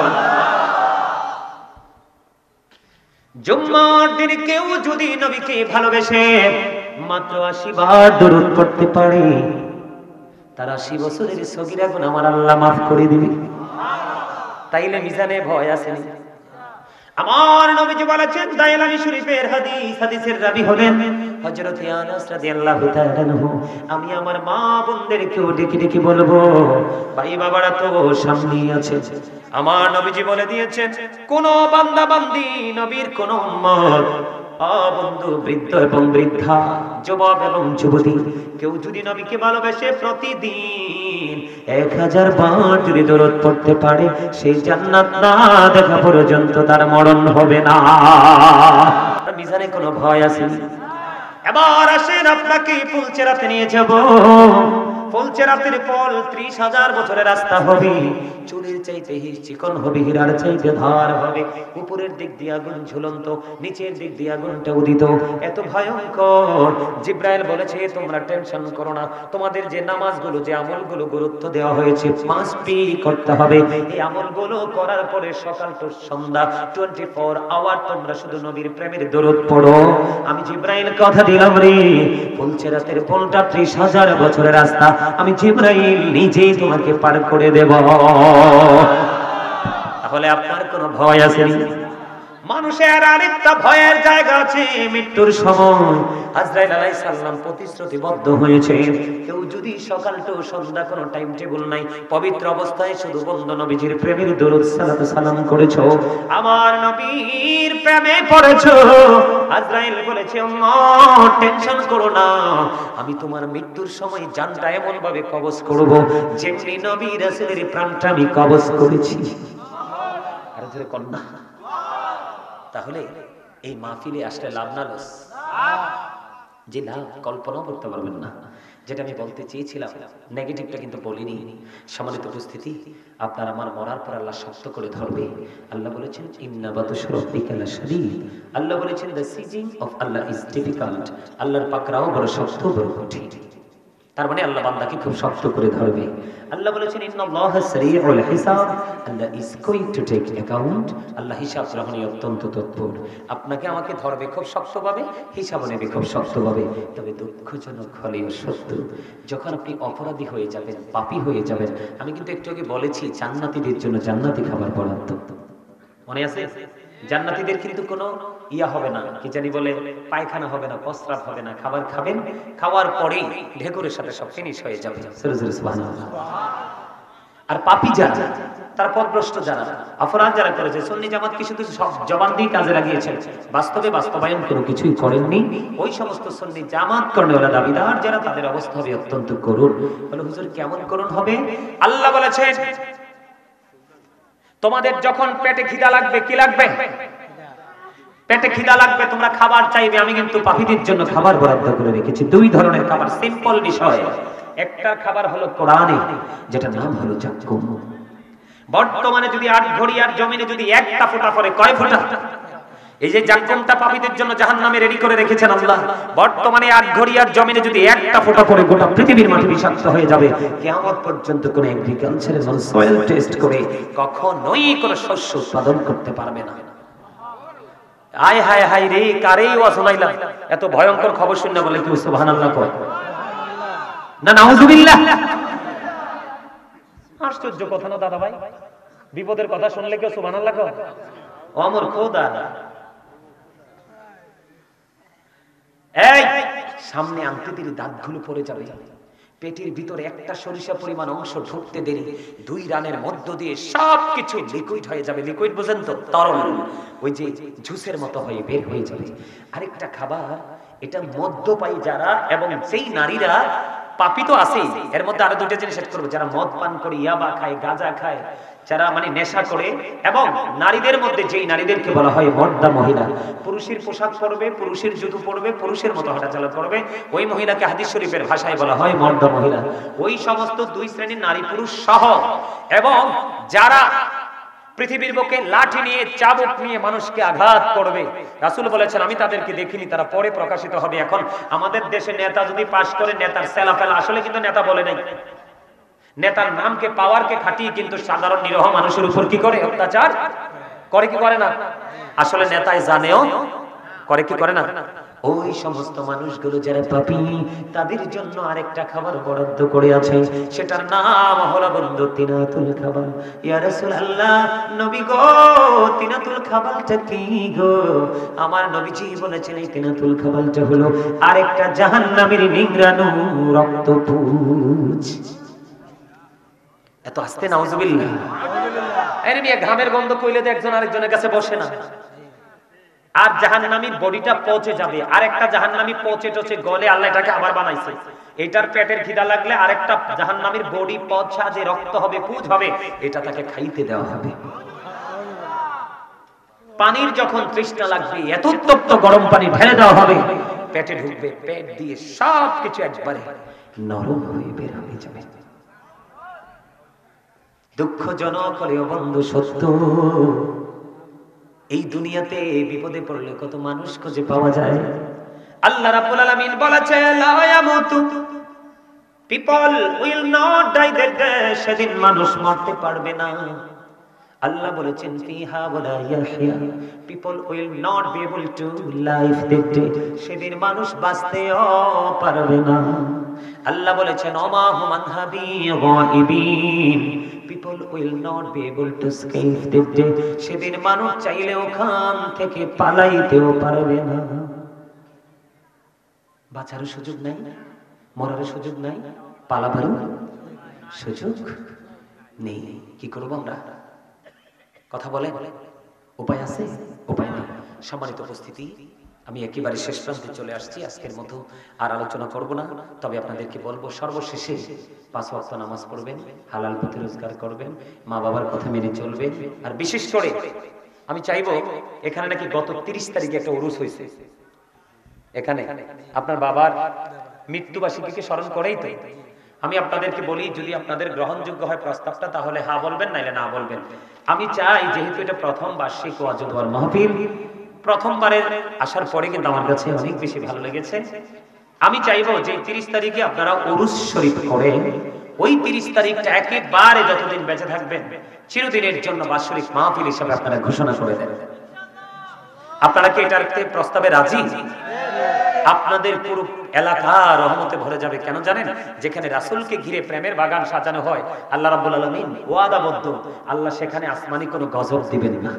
জুম্মার দিন কেউ যদি নবীকে ভালোবেসে মাত্র 80 বার দুরূদ পড়তে পারে, তার 80 বছরের সগীরা গুনাহ আমার আল্লাহ মাফ করে দিবে। তাইলে মিজানে ভয় আছে না? আমার নবীজি বলেছেন, দাইলানি শরীফের হাদিস, হাদিসের রাবী হলেন হযরত আনাস রাদিয়াল্লাহু তাআলা আনহু। আমি আমার মা বোনদেরকেও ডেকে ডেকে বলবো, ভাই বাবারা তো সামনেই আছে। আমার নবীজি বলে দিয়েছেন, কোন বান্দা বান্দি নবীর কোন উম্মত, বন্ধু, বৃদ্ধ এবং বৃদ্ধা, যুবক এবং যুবতী, কেউ যদি নবীকে ভালোবেসে প্রতিদিন 1000 বার যদি দরুদ পড়তে পারে, সেই জান্নাত না দেখা পর্যন্ত তার মরণ হবে না। মিজানে কোনো ভয় আছে? এবার আসেন আপনাকে ফুলছেরাতে নিয়ে যাব। ফুলছেরাতের ফল 30,000 বছরের রাস্তা হবে, চুলের চাইতে চিকন হবে, হীরার চাইতে ধার হবে, উপরের দিক দিয়ে আগুন ঝুলন্ত, নিচের দিক দিয়ে আগুনটা উদিত, এত ভয়ঙ্কর। জিব্রাইল বলেছে, তোমরা টেনশন করো না, তোমাদের যে নামাজগুলো, যে আমলগুলো গুরুত্ব দেওয়া হয়েছে, মাস্ট বি করতে হবে। এই আমলগুলো করার পরে সকাল টু সন্ধ্যা 24 আওয়ার তোমরা শুধু নবীর প্রেমের দরুদ পড়ো। আমি জিব্রাইল কথা দিলাম রে, ফুলছেরাতের পলটা 30,000 বছরের রাস্তা আমি জিব্রাইল নিজেই তোমাকে পার করে দেব। তাহলে আপনার কোনো ভয় আছে? মানুষের আরেকটা ভয়ের জায়গা আছে, মৃত্যুর সময় আজরাইল আলাইহিস সালাম প্রতিশ্রুতিবদ্ধ হয়েছে, কেউ যদি সকাল টু সন্ধ্যা কোনো টাইম টেবিল নাই, পবিত্র অবস্থায় শুধু বন্ধু নবীজির প্রেমের দরুদ সালাম করেছো, আমার নবীর প্রেমে পড়েছো, আজরাইল বলেছে, টেনশন করো না, আমি তোমার মৃত্যুর সময় জানটা এমন ভাবে কবজ করব যেমনি নবী রাসূলের প্রাণটা আমি কবজ করেছি। আর জোরে কন্যা। তাহলে এই মাহফিলে আসলে লাভ না লস? যে লাভ কল্পনাও করতে পারবেন না। যেটা আমি বলতে চেয়েছিলাম, নেগেটিভটা কিন্তু বলিনি। সম্মানিত উপস্থিতি, আপনার আমার মরার পর আল্লাহ শক্ত করে ধরবে। আল্লাহ বলেছেন, ইন্না বাতুশা রাব্বিকা লাশাদীদ। আল্লাহ বলেছেন, the seizing of Allah is difficult. আল্লাহর পাকড়াও বড় শক্ত, বড় কঠিন। তার মানে আল্লাহ বান্দাকে খুব শক্ত করে ধরবে। আল্লাহ বলেছেন ইন্নাল্লাহা সারিউল হিসাব, Allah is going to take account, Allah হিসাব গ্রহণে অত্যন্ত তৎপর। আপনাকে আমাকে ধরবে খুব শক্তভাবে, হিসাব নেবে খুব শক্তভাবে। তবে দুঃখজনক হলেও সত্য, যখন আপনি অপরাধী হয়ে যাবেন, পাপী হয়ে যাবেন, আমি কিন্তু একটু আগে বলেছি জান্নাতীদের জন্য জান্নাতি খাবার বরাদ্দ, মনে আছে? জান্নাতীদের কিন্তু কোনো ইয়া হবে না, কি জানি বলে, পায়খানা হবে না, প্রস্রাব হবে না, খাবার খাবেন, খাওয়ার পরেই ঢেকুরের সাথে সব ফিনিশ হয়ে যাবে। সুবহানাল্লাহ। আর পাপী যারা, তার পথভ্রষ্ট যারা, অপরাধ যারা করেছে, সুন্নি জামাত কি শুধু সব জবান দিয়ে কাজে লাগিয়েছেন, বাস্তবে বাস্তবায়ন কোনো কিছুই করেননি, ওই সমস্ত সুন্নি জামাত কর্মীরা দাবিদার যারা, তাদের অবস্থা হবে অত্যন্ত করুণ। বলে হুজুর কেমন করুণ হবে? আল্লাহ বলেছেন তোমাদের যখন পেটে খিদা লাগবে, কি লাগবে? পেটে খিদা লাগবে, তোমরা খাবার চাইবে, আমি কিন্তু পাপীদের জন্য খাবার বরাদ্দ করে রেখেছি। দুই ধরনের খাবার, সিম্পল বিষয়। একটা খাবার হলো কোরআনে, যেটা নাম হলো জাক্কুম। বর্তমানে যদি 8 ঘড়ি আর জমিনে যদি একটা ফোঁটা পড়ে, কয় ফোঁটা? এই যে জাক্কুমটা পাপীদের জন্য জাহান্নামে রেডি করে রেখেছেন আল্লাহ। বর্তমানে 8 ঘড়ি আর জমিনে যদি একটা ফোঁটা পড়ে, গোটা পৃথিবীর মাটি বিষাক্ত হয়ে যাবে। কিয়ামত পর্যন্ত কোন এগ্রিকালচারের মানুষ সয়েল টেস্ট করে কখনোই কোনো শস্য উৎপাদন করতে পারবে না। আয় হায় হায় রে, কারেই ওয়াজ শোনাইলাম, এত ভয়ঙ্কর খবর শুনে বলে কি সুবহানাল্লাহ কয় না নাউজুবিল্লাহ? আশ্চর্য কথা না দাদা ভাই, বিপদের কথা শুনলে কেউ সুবহানাল্লাহ কয়? অমর খোদা, এই সামনে আনতে দিলে দাঁতগুলো পড়ে যাবে, পেটের ভিতরে একটা সরিষা পরিমাণ অংশ ঢুকতে দেরি, 2 রানের মধ্য দিয়ে সবকিছু লিকুইড হয়ে যাবে। লিকুইড বুঝেন তো? তরল, ওই যে জুসের মতো হয়ে বের হয়ে যাবে। আরেকটা খাবার, এটা মদ্যপায়ী যারা এবং সেই নারীরা, পাপী তো আছেই, এর মধ্যে আরো 2টা জিনিস এড করব, যারা মদ পান করে, ইয়াবা খায়, গাঁজা খায়, যারা মানে নেশা করে, এবং নারীদের মধ্যে যেই নারীদেরকে বলা হয় মর্দা মহিলা, পুরুষের পোশাক পরবে, পুরুষের জুতো পরবে, পুরুষের মতো হাঁটাচলা করবে, ওই মহিলাকে হাদিস শরীফের ভাষায় বলা হয় মর্দা মহিলা। ওই সমস্ত 2 শ্রেণীর নারী পুরুষ সহ, এবং যারা পৃথিবীর বুকে লাঠি নিয়ে, চাবুক নিয়ে মানুষকে আঘাত করবে, রাসূল বলেছেন আমি তাদেরকে দেখিনি, তারা পরে প্রকাশিত হবে। এখন আমাদের দেশে নেতা যদি পাশ করে, নেতার সেলাফেলা, আসলে কিন্তু নেতা বলে নাই, নেতার নামকে, পাওয়ারকে খাটিয়ে কিন্তু সাধারণ নিরহ মানুষের উপর কি করে? অত্যাচার করে, কি করে না? আসলে নেতাই জানেও করে, কি করে না? ওই সমস্ত মানুষগুলো যারা পাপী, তাদের জন্য আরেকটা খাবার বরাদ্দ করে আছে, সেটার নাম হলো বন্ধু তিনাতুল খাবার। ইয়া রাসূলুল্লাহ, নবী গো, তিনাতুল খাবারটা কি গো? আমার নবীজি বলেছেন এই তিনাতুল খাবারটা হলো আরেকটা জাহান্নামের নিংড়ানো রক্তপুঞ্জ। এত আস্তে নাউজুবিল্লাহ। আরে মিয়া, ঘামের গন্ধ কইলে তো একজন আরেকজনের কাছে বসে না। আর জাহান্নামীর বডিটা পচে যাবে, আরেকটা জাহান্নামী পচে টচে গলে আল্লাহ এটাকে আবার বানাইছে। এটার পেটের খিদা লাগলে আরেকটা জাহান্নামীর বডি পচা যে রক্ত হবে, পুজ হবে, এটা তাকে খাইতে দেওয়া হবে। পানির যখন তৃষ্ণা লাগবে, এত উত্তপ্ত গরম পানি ঢেলে দেওয়া হবে, পেটে ঢুকবে, পেট দিয়ে সবকিছু একবারে নরম হয়ে বের হয়ে যাবে। দুঃখজনক হলেও বন্ধু সত্য, এই দুনিয়াতে বিপদে পড়লে কত মানুষ খুঁজে পাওয়া যায়। আল্লাহ রাব্বুল আলামিন বলেছেন লা ইয়ামুতু, people will not die that day, সেদিন মানুষ মরতে পারবে না। আল্লাহ বলেছেন ফিহা ওয়ালা ইয়াহইয়া, people will not be able to live that day, সেদিন মানুষ বাঁচতেও পারবে না। আল্লাহ বলেছেন ওমা হুম আনহাবি গায়িবিন, people will not be able to escape that day, সেদিন মানুষ চাইলে ওখান থেকে পালাইতেও পারবে না। বাঁচার সুযোগ নাই, মরার সুযোগ নাই, পালাবার সুযোগ নেই। কি করব আমরা? কথা বলে উপায় আছে? উপায় নেই। সম্মানিত উপস্থিতি, আমি একেবারে শেষ প্রান্তে চলে আসছি। আজকের মতো আর আলোচনা করব না, তবে আপনাদেরকে বলবো সর্বশেষে 5 ওয়াক্ত নামাজ পড়বেন, হালাল পথে রোজগার করবেন, মা বাবার কথা মেনে চলবেন। আর বিশেষ করে আমি চাইবো, এখানে নাকি গত 30 তারিখে একটা উরুস হয়েছে, এখানে আপনার বাবার মৃত্যুবার্ষিকীকে স্মরণ করেই তো আমি আপনাদেরকে বলি, যদি আপনাদের গ্রহণযোগ্য হয় প্রস্তাবটা, তাহলে হ্যাঁ বলবেন, নাইলে না বলবেন। আমি চাই, যেহেতু এটা প্রথম বার্ষিক ওয়াজ ওয়ার মাহফিল, প্রথমবারের আসার পরে কিন্তু আমার কাছে অনেক বেশি ভালো লেগেছে। আমি চাইবো যে 30 তারিখে আপনারা উরুস শরীফ করেন, ওই 30 তারিখটা একেবারে যতদিন বেঁচে থাকবেন চিরদিনের জন্য বাৎসরিক মাহফিল হিসেবে আপনারা ঘোষণা করে দেন। আপনারা কি এটাতে প্রস্তাবে রাজি? আপনাদের পুরো এলাকা রহমতে ভরে যাবে। কেন জানেন? যেখানে রাসূলকে ঘিরে প্রেমের বাগান সাজানো হয়, আল্লাহ রাব্বুল আলামিন ওয়াদাবদ্ধ, আল্লাহ সেখানে আসমানি কোনো গজব দিবেন না।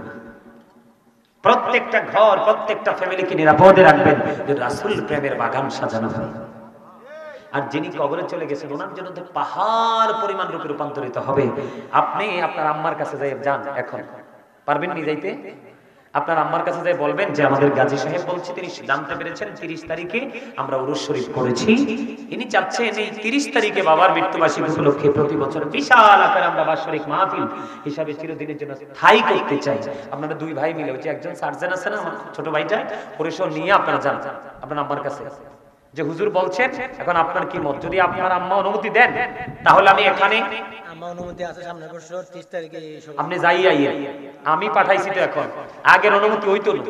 প্রত্যেকটা ঘর, প্রত্যেকটা ফ্যামিলিকে নিরাপদে রাখবেন যে রাসূল প্রেমের বাগান সাজানো হয়। আর যিনি কবরে চলে গেছেন ওনার জন্য তো পাহাড় পরিমাণ রূপে রূপান্তরিত হবে। আপনি আপনার আম্মার কাছে যান, এখন পারবেন নি যাইতে? আপনার আম্মার কাছে যাই বলবেন যে আমাদের গাজী সাহেব বলছে তিনি জানতে পেরেছেন 30 তারিখে আমরা উরুস শরীফ করেছি, ইনি চাচ্ছেন এই 30 তারিখে বাবার মৃত্যুবার্ষিকী উপলক্ষে প্রতি বছর বিশাল আকারে আমরা বাৎসরিক মাহফিল হিসাবে চিরদিনের জন্য স্থায়ী করতে চাই। আপনারা দুই ভাই মিলে, ওই যে একজন সার্জন আছে না আমার ছোট ভাইটা, পরিসর নিয়ে আপনারা যান আপনার আম্মার কাছে যে হুজুর বলছেন এখন আপনার কি মত। যদি আপনার আম্মা অনুমতি দেন তাহলে আমি এখানে আমার অনুমতি আছে সামনের বছর 30 তারিখে আপনি যাই আইয়ে, আমি পাঠাইছি তো, এখন আগের অনুমতি হইতো না।